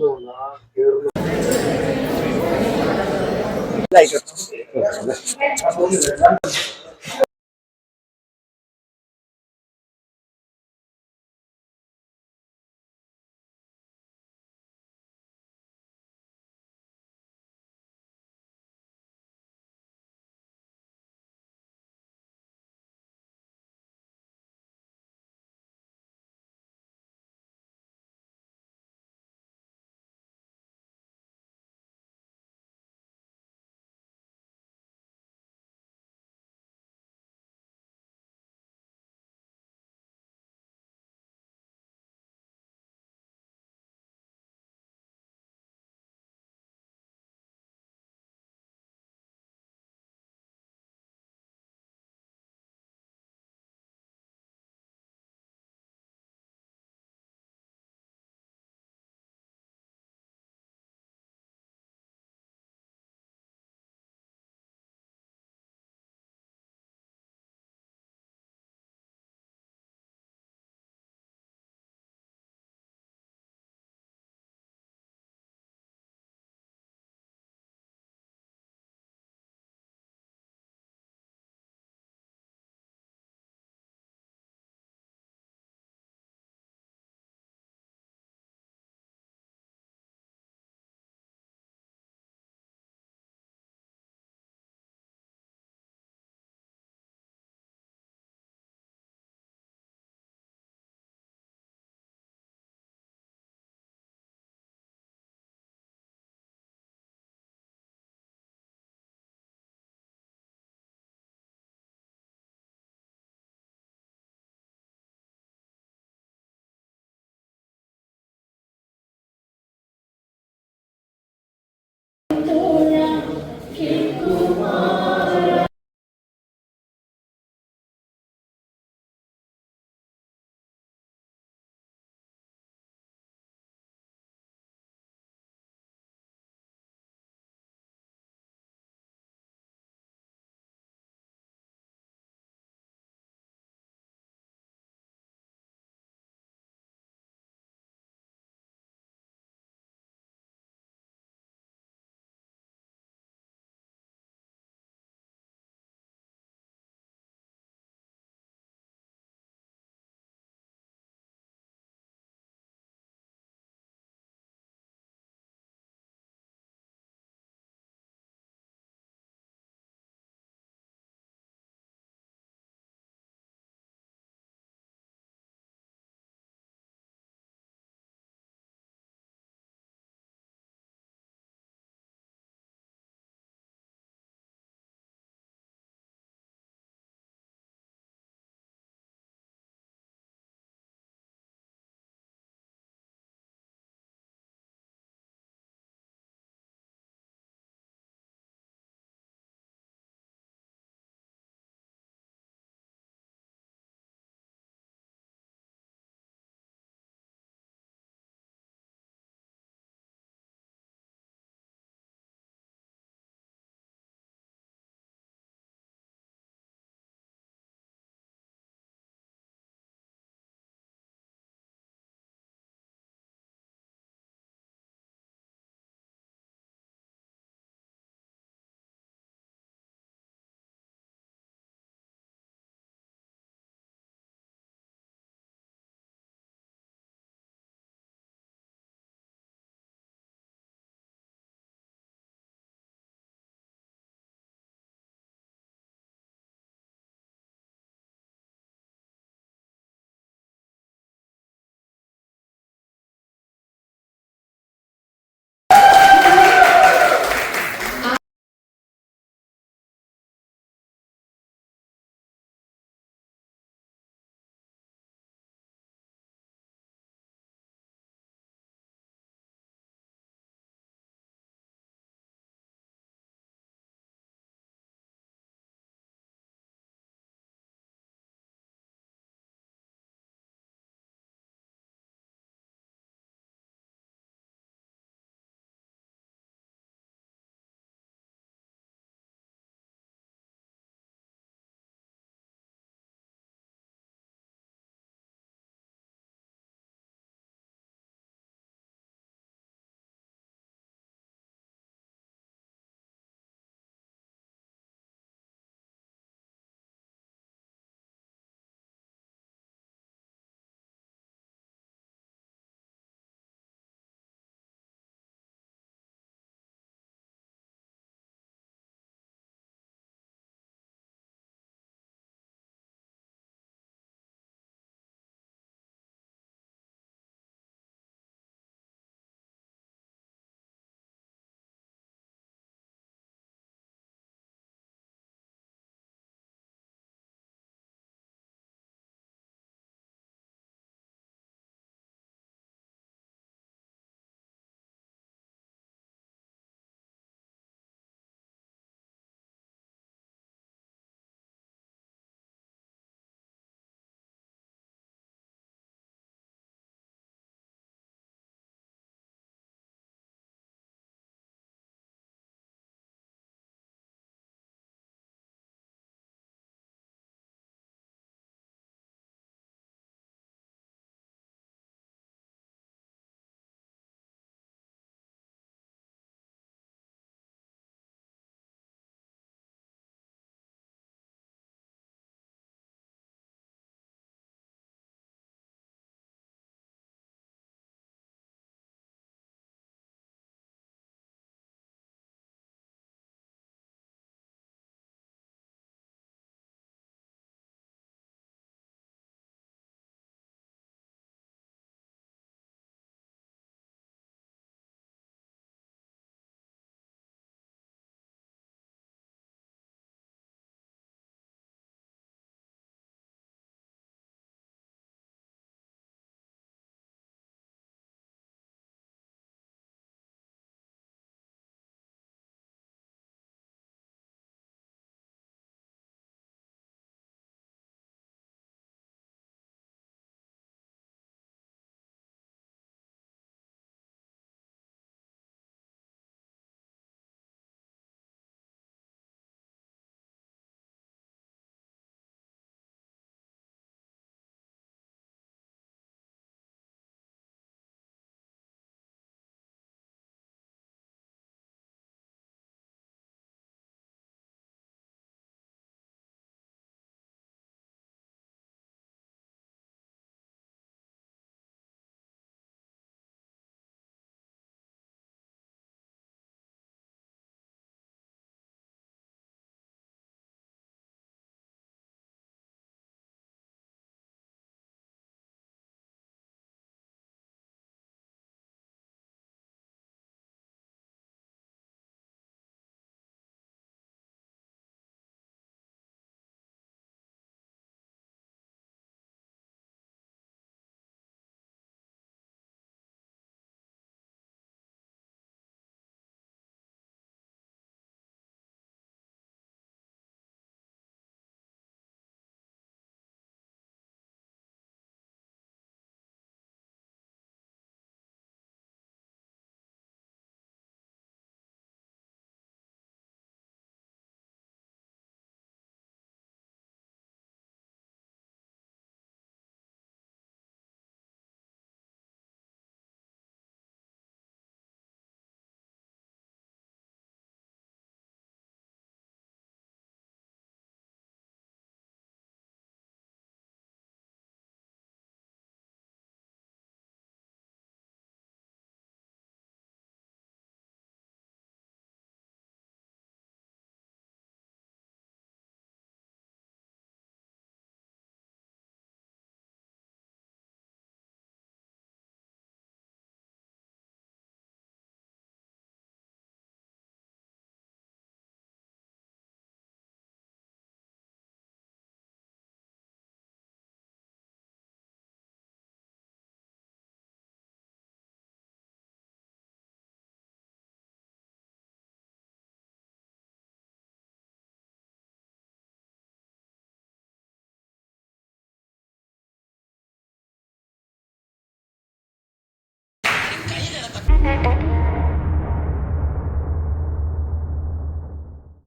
[SPEAKER 19] you.